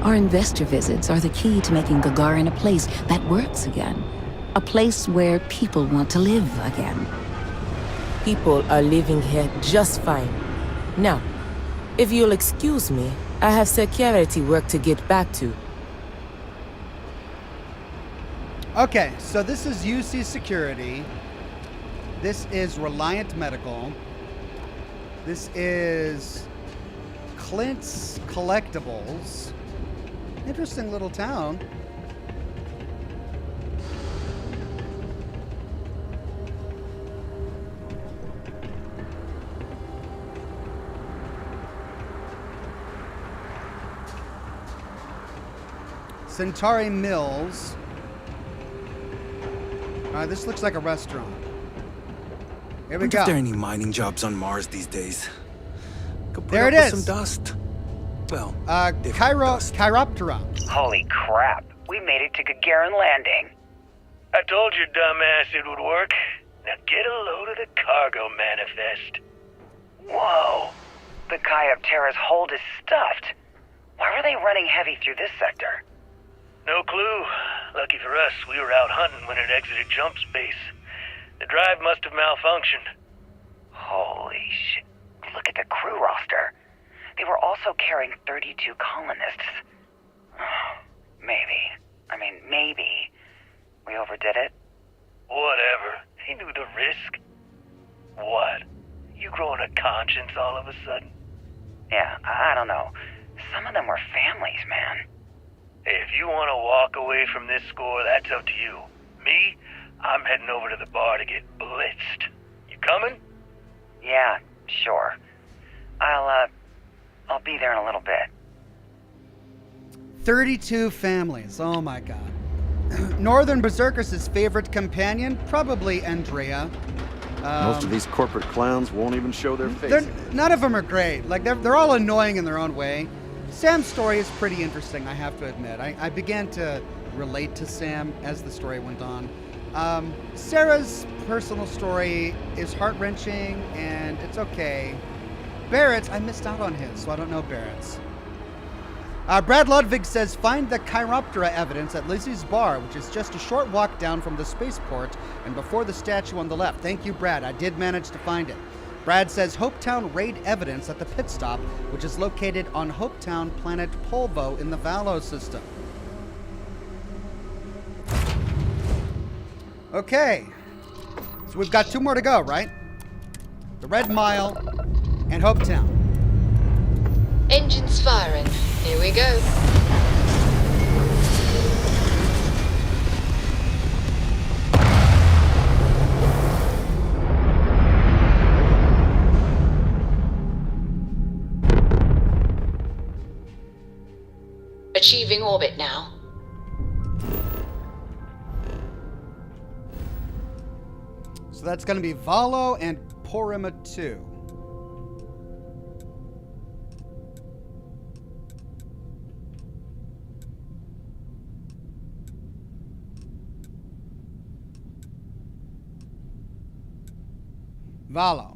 J: Our investor visits are the key to making Gagarin a place that works again. A place where people want to live again.
H: People are living here just fine. Now, if you'll excuse me, I have security work to get back to.
A: Okay, so this is UC Security. This is Reliant Medical. This is Clint's Collectibles. Interesting little town. Centauri Mills. This looks like a restaurant. Here we go.
G: If there are any mining jobs on Mars these days. Could put
A: there
G: up
A: it
G: with
A: is.
G: some dust. Well,
A: Chiroptera.
M: Holy crap. We made it to Gagarin Landing.
N: I told you, dumbass, it would work. Now get a load of the cargo manifest.
M: Whoa. The Chiroptera's hold is stuffed. Why were they running heavy through this sector?
N: No clue. Lucky for us, we were out hunting when it exited jump space. The drive must have malfunctioned.
M: Holy shit. Look at the crew roster. They were also carrying 32 colonists. Maybe. We overdid it?
N: Whatever. He knew the risk. What? You growing a conscience all of a sudden?
M: Yeah, I don't know. Some of them were families, man.
N: If you want to walk away from this score, that's up to you. Me, I'm heading over to the bar to get blitzed. You coming?
M: Yeah, sure. I'll be there in a little bit.
A: 32 families. Oh my god. Northern Berserkers' favorite companion, probably Andrea.
W: Most of these corporate clowns won't even show their faces.
A: None of them are great. Like, they're all annoying in their own way. Sam's story is pretty interesting, I have to admit. I began to relate to Sam as the story went on. Sarah's personal story is heart-wrenching, and it's okay. Barrett's, I missed out on his, so I don't know Barrett's. Brad Ludwig says, find the Chiroptera evidence at Lizzie's Bar, which is just a short walk down from the spaceport and before the statue on the left. Thank you, Brad. I did manage to find it. Brad says Hopetown raid evidence at the pit stop, which is located on Hopetown planet Polvo in the Valo system. Okay. So we've got 2 more to go, right? The Red Mile and Hopetown.
P: Engines firing. Here we go. Achieving orbit now.
A: So that's going to be Valo and Porima 2. Valo.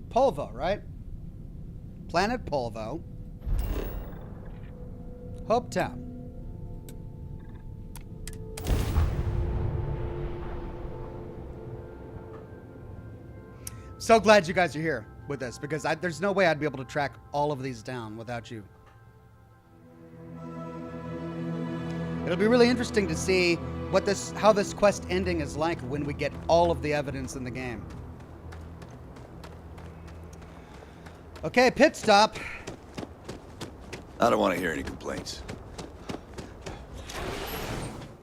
A: Polvo, right? Planet Polvo. Hopetown. So glad you guys are here with this, because there's no way I'd be able to track all of these down without you. It'll be really interesting to see how this quest ending is like when we get all of the evidence in the game. Okay, pit stop.
Y: I don't want to hear any complaints.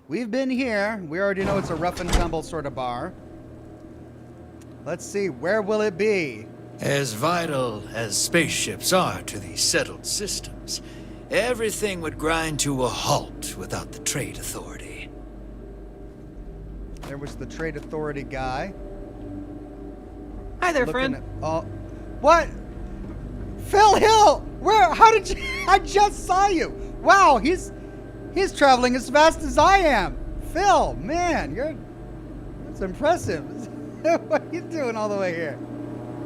A: We've been here. We already know it's a rough and tumble sort of bar. Let's see, where will it be?
C: As vital as spaceships are to these settled systems, everything would grind to a halt without the Trade Authority.
A: There was the Trade Authority guy.
Z: Hi there, friend.
A: What? Phil Hill! Where? How did you? I just saw you. Wow, he's traveling as fast as I am. Phil, man, that's impressive. What are you doing all the way here?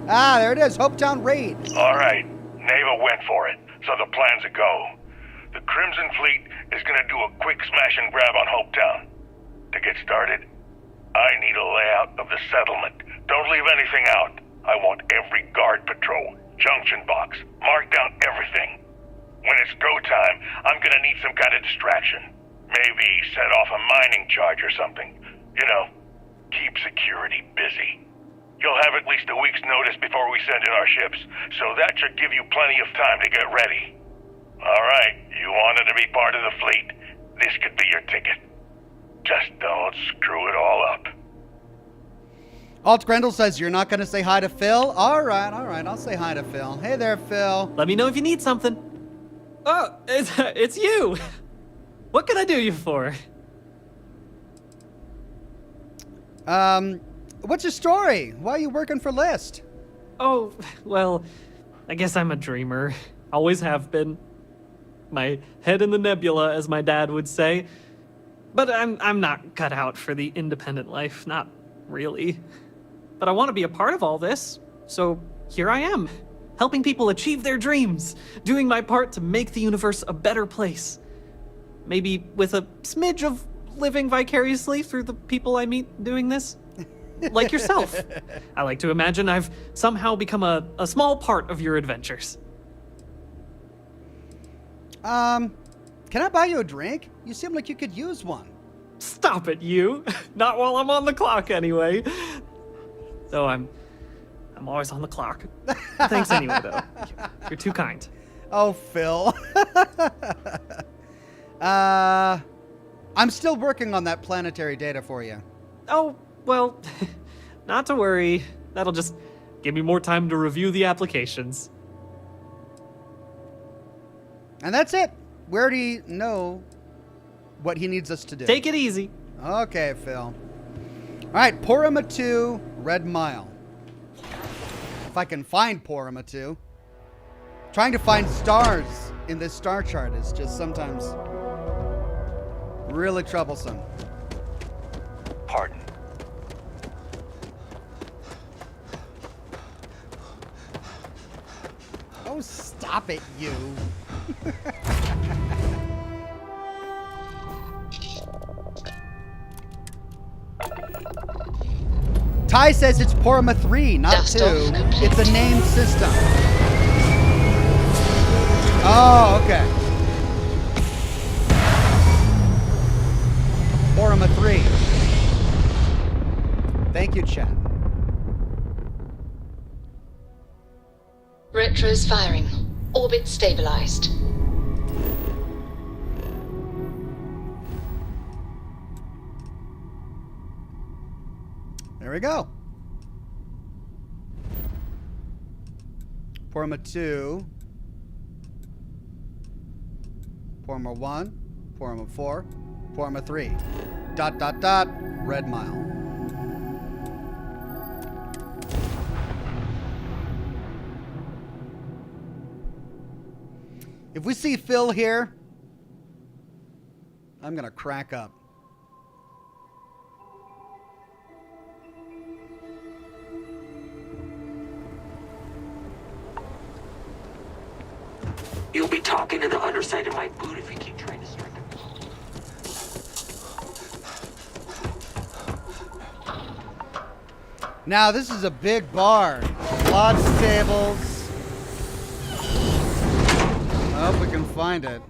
A: Ah, there it is, Hopetown Raid.
N: All right, Neva went for it, so the plan's a go. The Crimson Fleet is gonna do a quick smash and grab on Hopetown. To get started, I need a layout of the settlement. Don't leave anything out. I want every guard patrol, junction box, mark down everything. When it's go time, I'm gonna need some kind of distraction. Maybe set off a mining charge or something. You know, keep security busy. You'll have at least a week's notice before we send in our ships, so that should give you plenty of time to get ready. All right, you wanted to be part of the fleet. This could be your ticket. Just don't screw it all up.
A: Alt Grendel says you're not going to say hi to Phil? All right, I'll say hi to Phil. Hey there, Phil.
Z: Let me know if you need something. Oh, it's you. What can I do you for?
A: What's your story? Why are you working for List?
Z: Oh, well, I guess I'm a dreamer. Always have been. My head in the nebula, as my dad would say. But I'm not cut out for the independent life, not really. But I want to be a part of all this, so here I am, helping people achieve their dreams, doing my part to make the universe a better place. Maybe with a smidge of living vicariously through the people I meet doing this. Like yourself. I like to imagine I've somehow become a small part of your adventures.
A: Can I buy you a drink? You seem like you could use one.
Z: Stop it, you. Not while I'm on the clock, anyway. Though I'm always on the clock. Thanks anyway, though. You're too kind.
A: Oh, Phil. I'm still working on that planetary data for you.
Z: Oh, well, not to worry. That'll just give me more time to review the applications.
A: And that's it. We already know what he needs us to do.
Z: Take it easy.
A: Okay, Phil. All right, Porima 2, Red Mile. If I can find Porima 2. Trying to find stars in this star chart is just sometimes really troublesome.
N: Pardon.
A: Oh, stop it, you. Ty says it's Porma 3, not
P: Dust
A: 2.
P: off complete.
A: It's a named system. Oh, okay. Porma 3. Thank you, chat.
P: Retro's firing. Orbit stabilized.
A: There we go. Porma 2. Porma 1. Porma 4. Porma 3. ... Red Mile. If we see Phil here, I'm gonna crack up.
D: You'll be talking to the underside of my boot if you keep trying to start the...
A: Now, this is a big bar. Lots of tables. I hope we can find it.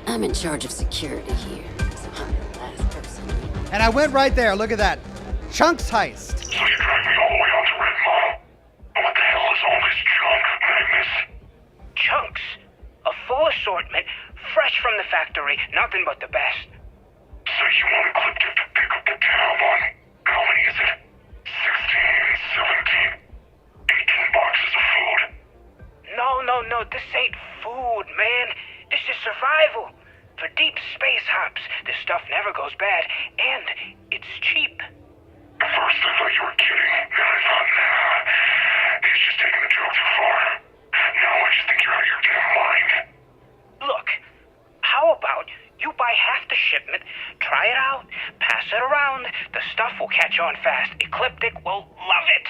J: I'm in charge of security here, so I'm the last person.
A: And I went right there. Look at that. Chunks heist.
N: So you dragged me all the way out to Red Mile. What the hell is all this junk, Magnus?
E: Chunks. A full assortment, fresh from the factory, nothing but the best.
N: So you want Ecliptic to pick up the tab on, how many is it? 16, 17, 18 boxes of food.
E: No, this ain't food, man. This is survival. For deep space hops, this stuff never goes bad, and it's cheap.
N: At first I thought you were kidding, then I thought, nah, he's just taking the joke too far. Now I just think you're out of your damn mind.
E: Look, how about you buy half the shipment, try it out, pass it around. The stuff will catch on fast. Ecliptic will love it.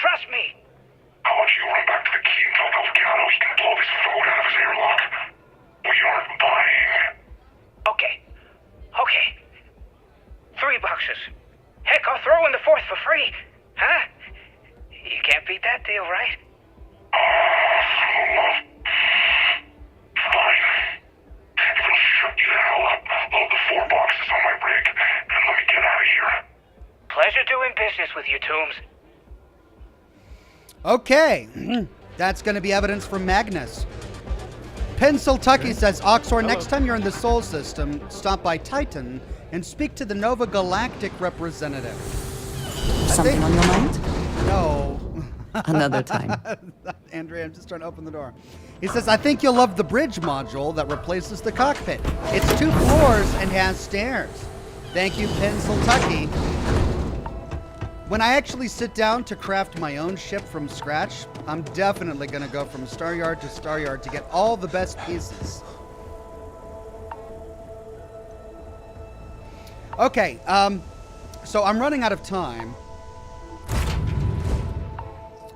E: Trust me.
N: How about you run back to the key and tell Delgado he can blow this food out of his airlock? We aren't buying.
E: Okay. 3 boxes. Heck, I'll throw in the 4th for free. Huh? You can't beat that deal, right?
N: Fine. If it'll shut you the hell up, load the 4 boxes on my rig and let me get out of here.
E: Pleasure doing business with you, Toombs.
A: Okay. That's going to be evidence from Magnus. Pennsyltucky says, Oxhorn, next time you're in the Sol system, stop by Titan and speak to the Nova Galactic representative.
F: Something on your mind?
A: No.
F: Another time.
A: Andrea, I'm just trying to open the door. He says, I think you'll love the bridge module that replaces the cockpit. It's 2 floors and has stairs. Thank you, Pennsyltucky. When I actually sit down to craft my own ship from scratch, I'm definitely going to go from Star Yard to Star Yard to get all the best pieces. Okay, so I'm running out of time.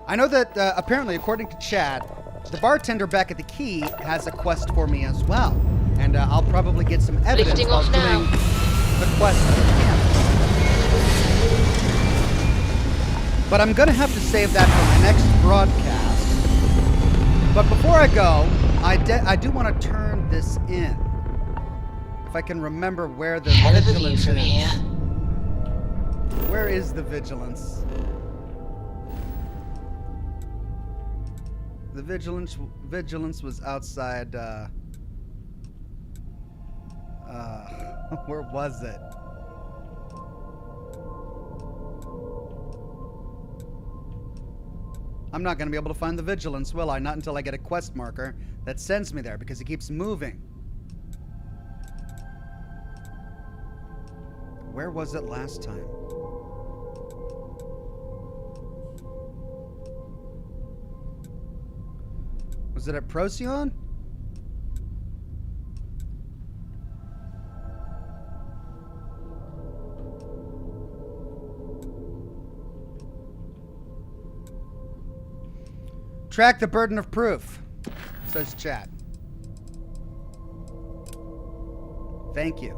A: I know that apparently, according to Chad, the bartender back at the key has a quest for me as well. And I'll probably get some evidence
P: Lifting
A: while
P: off now.
A: doing the quest at the camp. But I'm going to have to save that for my next broadcast. But before I go, I do want to turn this in. If I can remember where the
P: Hell of a view
A: vigilance
P: from
A: is.
P: here.
A: Where is the vigilance? The vigilance was outside, where was it? I'm not going to be able to find the vigilance, will I? Not until I get a quest marker that sends me there, because it keeps moving. Where was it last time? Was it at Procyon? Track the burden of proof, says chat. Thank you.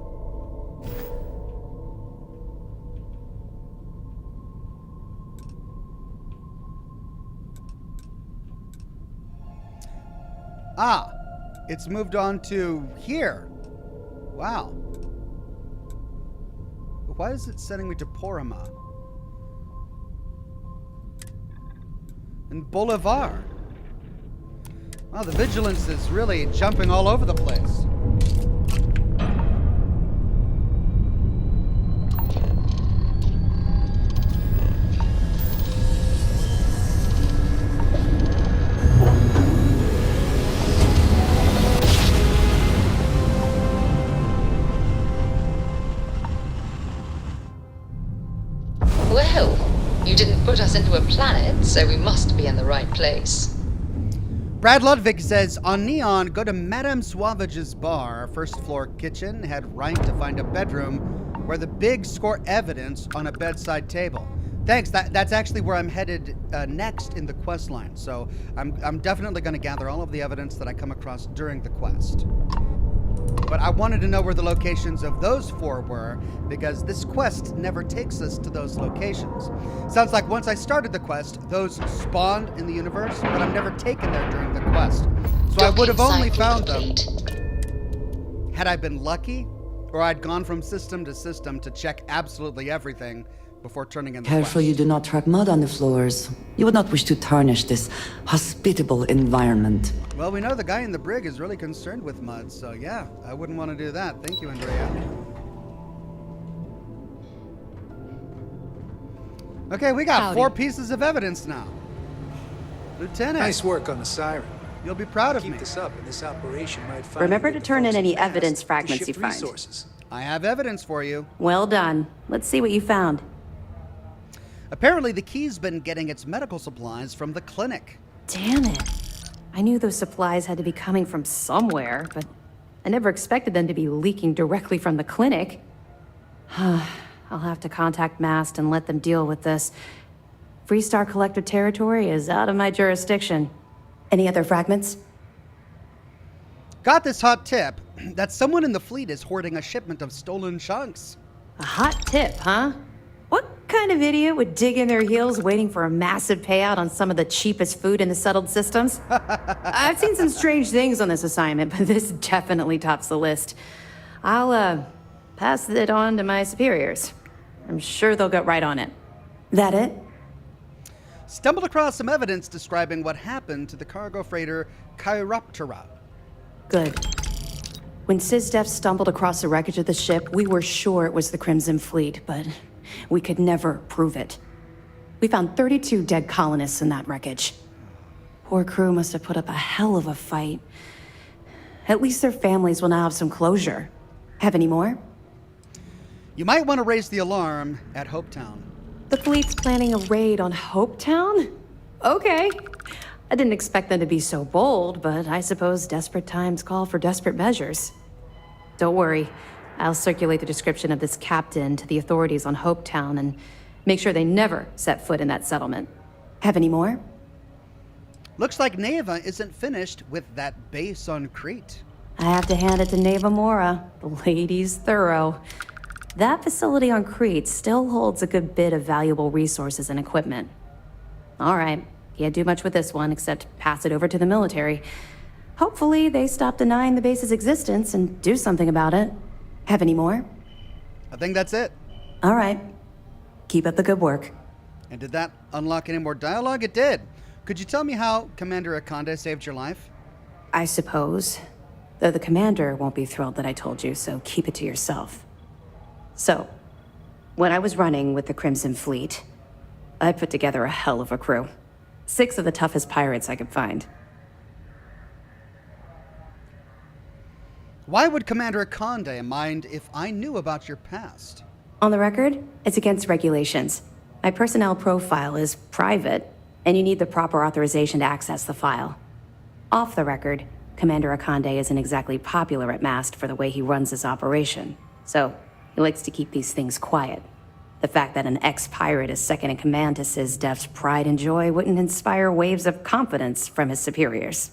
A: Ah, it's moved on to here. Wow. Why is it sending me to Porima? And Bolivar. Wow, the vigilance is really jumping all over the place.
P: Well, you didn't put us into a planet, so we must be in the right place.
A: Brad Ludwig says, on Neon, go to Madame Suavage's bar, first floor kitchen, head right to find a bedroom where the big score evidence on a bedside table. Thanks, that's actually where I'm headed next in the quest line, so I'm definitely going to gather all of the evidence that I come across during the quest. But I wanted to know where the locations of those 4 were, because this quest never takes us to those locations. Sounds like once I started the quest, those spawned in the universe, but I'm never taken there during the quest. So I would have only found them had I been lucky, or I'd gone from system to system to check absolutely everything before turning in the
F: Careful
A: quest.
F: you do not track mud on the floors. You would not wish to tarnish this hospitable environment.
A: Well, we know the guy in the brig is really concerned with mud, so yeah, I wouldn't want to do that. Thank you, Andrea. Okay, we got
B: Howdy.
A: 4 pieces of evidence now. Lieutenant.
K: Nice work on the siren.
A: You'll be proud of
K: Keep
A: me.
K: this up, and this operation might find.
L: Remember to turn in any evidence fragments you find.
K: Resources.
A: I have evidence for you.
L: Well done. Let's see what you found.
A: Apparently, the key's been getting its medical supplies from the clinic.
L: Damn it. I knew those supplies had to be coming from somewhere, but I never expected them to be leaking directly from the clinic. I'll have to contact MAST and let them deal with this. Freestar Collector territory is out of my jurisdiction. Any other fragments?
A: Got this hot tip that someone in the fleet is hoarding a shipment of stolen chunks.
L: A hot tip, huh? What kind of idiot would dig in their heels waiting for a massive payout on some of the cheapest food in the settled systems? I've seen some strange things on this assignment, but this definitely tops the list. I'll, pass it on to my superiors. I'm sure they'll get right on it. That it?
A: Stumbled across some evidence describing what happened to the cargo freighter Chiroptera.
L: Good. When SysDef stumbled across the wreckage of the ship, we were sure it was the Crimson Fleet, but we could never prove it. We found 32 dead colonists in that wreckage. Poor crew must have put up a hell of a fight. At least their families will now have some closure. Have any more?
A: You might want to raise the alarm at Hopetown.
L: The fleet's planning a raid on Hopetown? Okay. I didn't expect them to be so bold, but I suppose desperate times call for desperate measures. Don't worry. I'll circulate the description of this captain to the authorities on Hopetown and make sure they never set foot in that settlement. Have any more?
A: Looks like Neva isn't finished with that base on Crete.
L: I have to hand it to Neva Mora. The lady's thorough. That facility on Crete still holds a good bit of valuable resources and equipment. All right, can't do much with this one except pass it over to the military. Hopefully they stop denying the base's existence and do something about it. Have any more?
A: I think that's it.
L: All right. Keep up the good work.
A: And did that unlock any more dialogue? It did. Could you tell me how Commander Akande saved your life?
L: I suppose. Though the commander won't be thrilled that I told you, so keep it to yourself. So, when I was running with the Crimson Fleet, I put together a hell of a crew. 6 of the toughest pirates I could find.
A: Why would Commander Akande mind if I knew about your past?
L: On the record, it's against regulations. My personnel profile is private, and you need the proper authorization to access the file. Off the record, Commander Akande isn't exactly popular at MAST for the way he runs his operation, so he likes to keep these things quiet. The fact that an ex-pirate is second in command to SysDef's pride and joy wouldn't inspire waves of confidence from his superiors.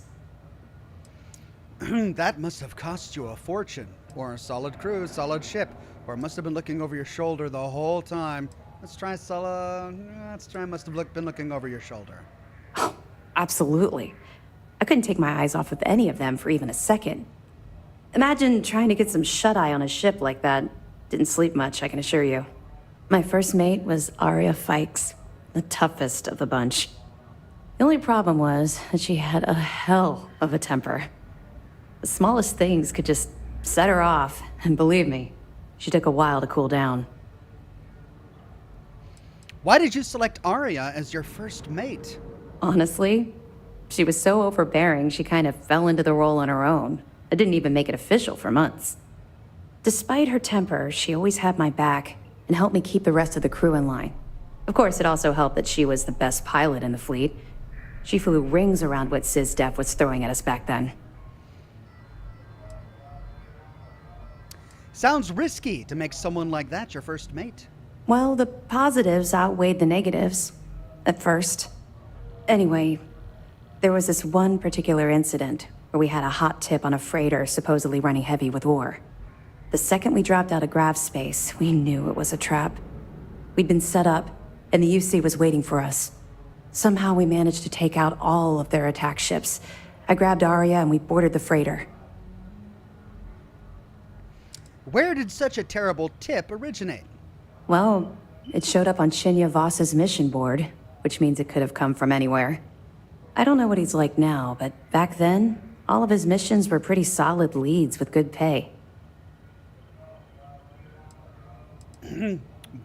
A: That must have cost you a fortune. Or a solid crew, solid ship. Or must have been looking over your shoulder the whole time. Let's try must have been looking over your shoulder.
L: Oh, absolutely. I couldn't take my eyes off of any of them for even a second. Imagine trying to get some shut-eye on a ship like that. Didn't sleep much, I can assure you. My first mate was Arya Fikes, the toughest of the bunch. The only problem was that she had a hell of a temper. The smallest things could just set her off, and believe me, she took a while to cool down.
A: Why did you select Arya as your first mate?
L: Honestly, she was so overbearing she kind of fell into the role on her own. I didn't even make it official for months. Despite her temper, she always had my back and helped me keep the rest of the crew in line. Of course, it also helped that she was the best pilot in the fleet. She flew rings around what SysDef was throwing at us back then.
A: Sounds risky to make someone like that your first mate.
L: Well, the positives outweighed the negatives. At first. Anyway, there was this one particular incident where we had a hot tip on a freighter supposedly running heavy with ore. The second we dropped out of grav space, we knew it was a trap. We'd been set up, and the UC was waiting for us. Somehow we managed to take out all of their attack ships. I grabbed Arya and we boarded the freighter.
A: Where did such a terrible tip originate?
L: Well, it showed up on Shinya Voss's mission board, which means it could have come from anywhere. I don't know what he's like now, but back then, all of his missions were pretty solid leads with good pay.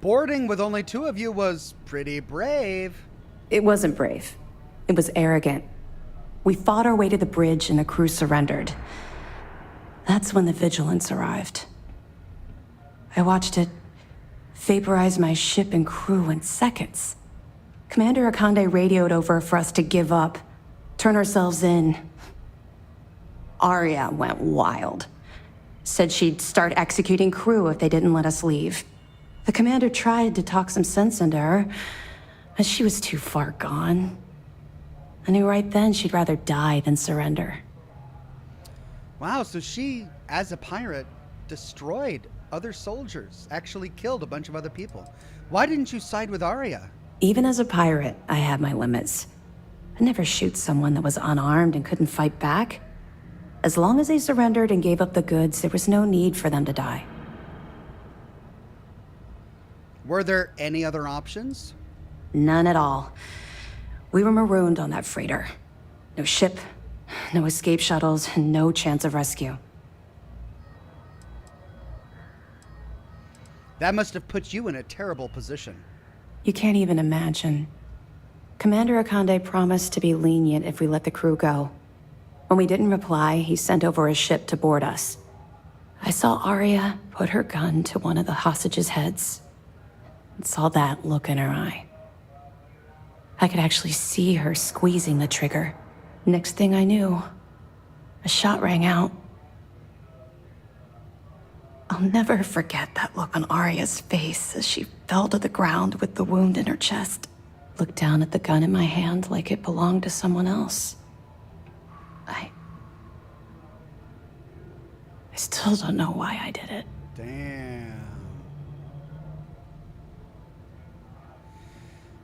A: Boarding with only two of you was pretty brave.
L: It wasn't brave. It was arrogant. We fought our way to the bridge and the crew surrendered. That's when the Vigilance arrived. I watched it vaporize my ship and crew in seconds. Commander Akande radioed over for us to give up, turn ourselves in. Arya went wild. Said she'd start executing crew if they didn't let us leave. The commander tried to talk some sense into her, but she was too far gone. I knew right then she'd rather die than surrender.
A: Wow, so she, as a pirate, destroyed other soldiers, actually killed a bunch of other people. Why didn't you side with Arya?
L: Even as a pirate, I had my limits. I'd never shoot someone that was unarmed and couldn't fight back. As long as they surrendered and gave up the goods, there was no need for them to die.
A: Were there any other options?
L: None at all. We were marooned on that freighter. No ship, no escape shuttles, and no chance of rescue.
A: That must have put you in a terrible position.
L: You can't even imagine. Commander Akande promised to be lenient if we let the crew go. When we didn't reply, he sent over a ship to board us. I saw Arya put her gun to one of the hostages' heads and saw that look in her eye. I could actually see her squeezing the trigger. Next thing I knew, a shot rang out. I'll never forget that look on Arya's face as she fell to the ground with the wound in her chest. Looked down at the gun in my hand like it belonged to someone else. I still don't know why I did it.
A: Damn.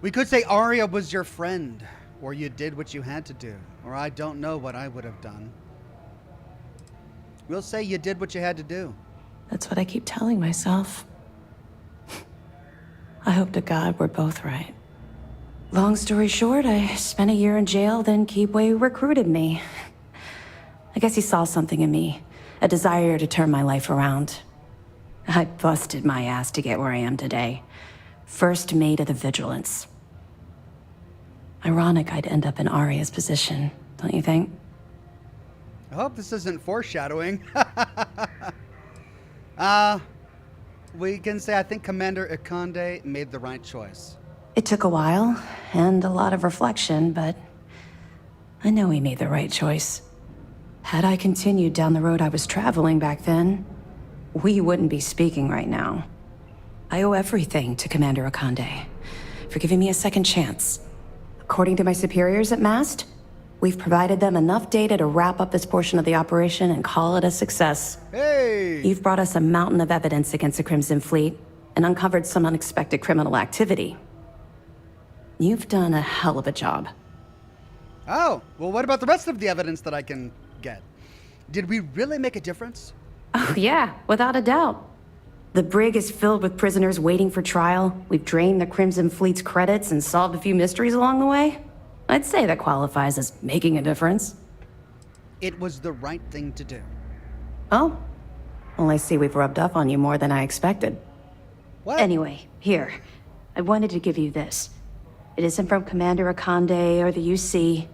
A: We could say Arya was your friend, or you did what you had to do, or I don't know what I would have done. We'll say you did what you had to do.
L: That's what I keep telling myself. I hope to God we're both right. Long story short, I spent a year in jail, then Keepway recruited me. I guess he saw something in me, a desire to turn my life around. I busted my ass to get where I am today. First mate of the Vigilance. Ironic I'd end up in Arya's position, don't you think?
A: I hope this isn't foreshadowing. We can say I think Commander Akande made the right choice.
L: It took a while, and a lot of reflection, but I know he made the right choice. Had I continued down the road I was traveling back then, we wouldn't be speaking right now. I owe everything to Commander Akande for giving me a second chance. According to my superiors at MAST, we've provided them enough data to wrap up this portion of the operation and call it a success.
A: Hey!
L: You've brought us a mountain of evidence against the Crimson Fleet and uncovered some unexpected criminal activity. You've done a hell of a job.
A: Oh, well, what about the rest of the evidence that I can get? Did we really make a difference?
L: Oh, yeah, without a doubt. The brig is filled with prisoners waiting for trial. We've drained the Crimson Fleet's credits and solved a few mysteries along the way. I'd say that qualifies as making a difference.
A: It was the right thing to do.
L: Oh? Well, I see we've rubbed off on you more than I expected.
A: What?
L: Anyway, here. I wanted to give you this. It isn't from Commander Akande or the UC.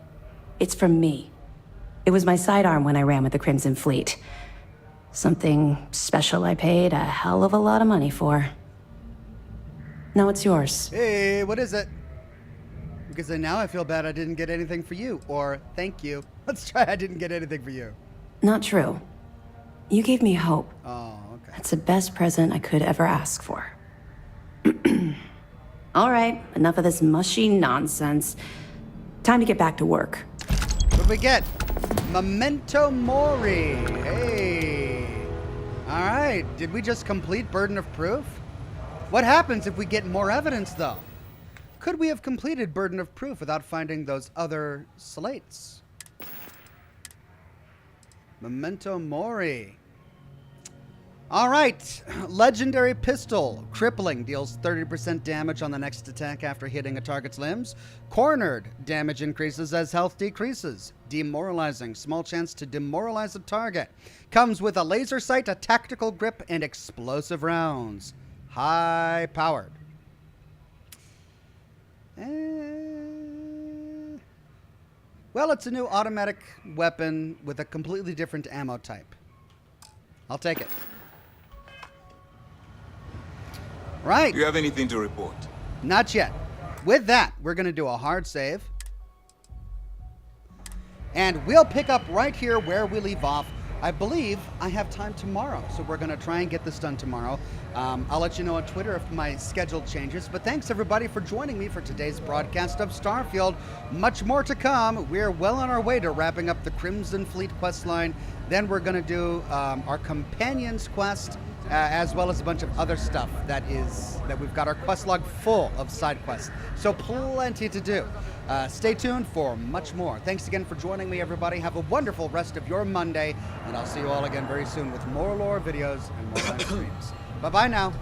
L: It's from me. It was my sidearm when I ran with the Crimson Fleet. Something special I paid a hell of a lot of money for. Now it's yours.
A: Hey, what is it? Because now I feel bad I didn't get anything for you. Or, thank you. Let's try I didn't get anything for you.
L: Not true. You gave me hope.
A: Oh, okay.
L: That's the best present I could ever ask for. All right, enough of this mushy nonsense. Time to get back to work.
A: What do we get? Memento Mori. Hey. All right. Did we just complete Burden of Proof? What happens if we get more evidence, though? Could we have completed Burden of Proof without finding those other slates? Memento Mori. All right. Legendary Pistol. Crippling. Deals 30% damage on the next attack after hitting a target's limbs. Cornered. Damage increases as health decreases. Demoralizing. Small chance to demoralize a target. Comes with a laser sight, a tactical grip, and explosive rounds. High powered. Well, it's a new automatic weapon with a completely different ammo type. I'll take it. Right.
O: Do you have anything to report?
A: Not yet. With that, we're going to do a hard save. And we'll pick up right here where we leave off. I believe I have time tomorrow, so we're going to try and get this done tomorrow. I'll let you know on Twitter if my schedule changes. But thanks, everybody, for joining me for today's broadcast of Starfield. Much more to come. We're well on our way to wrapping up the Crimson Fleet questline. Then we're going to do our Companions quest, as well as a bunch of other stuff that we've got our quest log full of side quests. So plenty to do. Stay tuned for much more. Thanks again for joining me, everybody. Have a wonderful rest of your Monday, and I'll see you all again very soon with more lore videos and more live streams. Bye-bye now.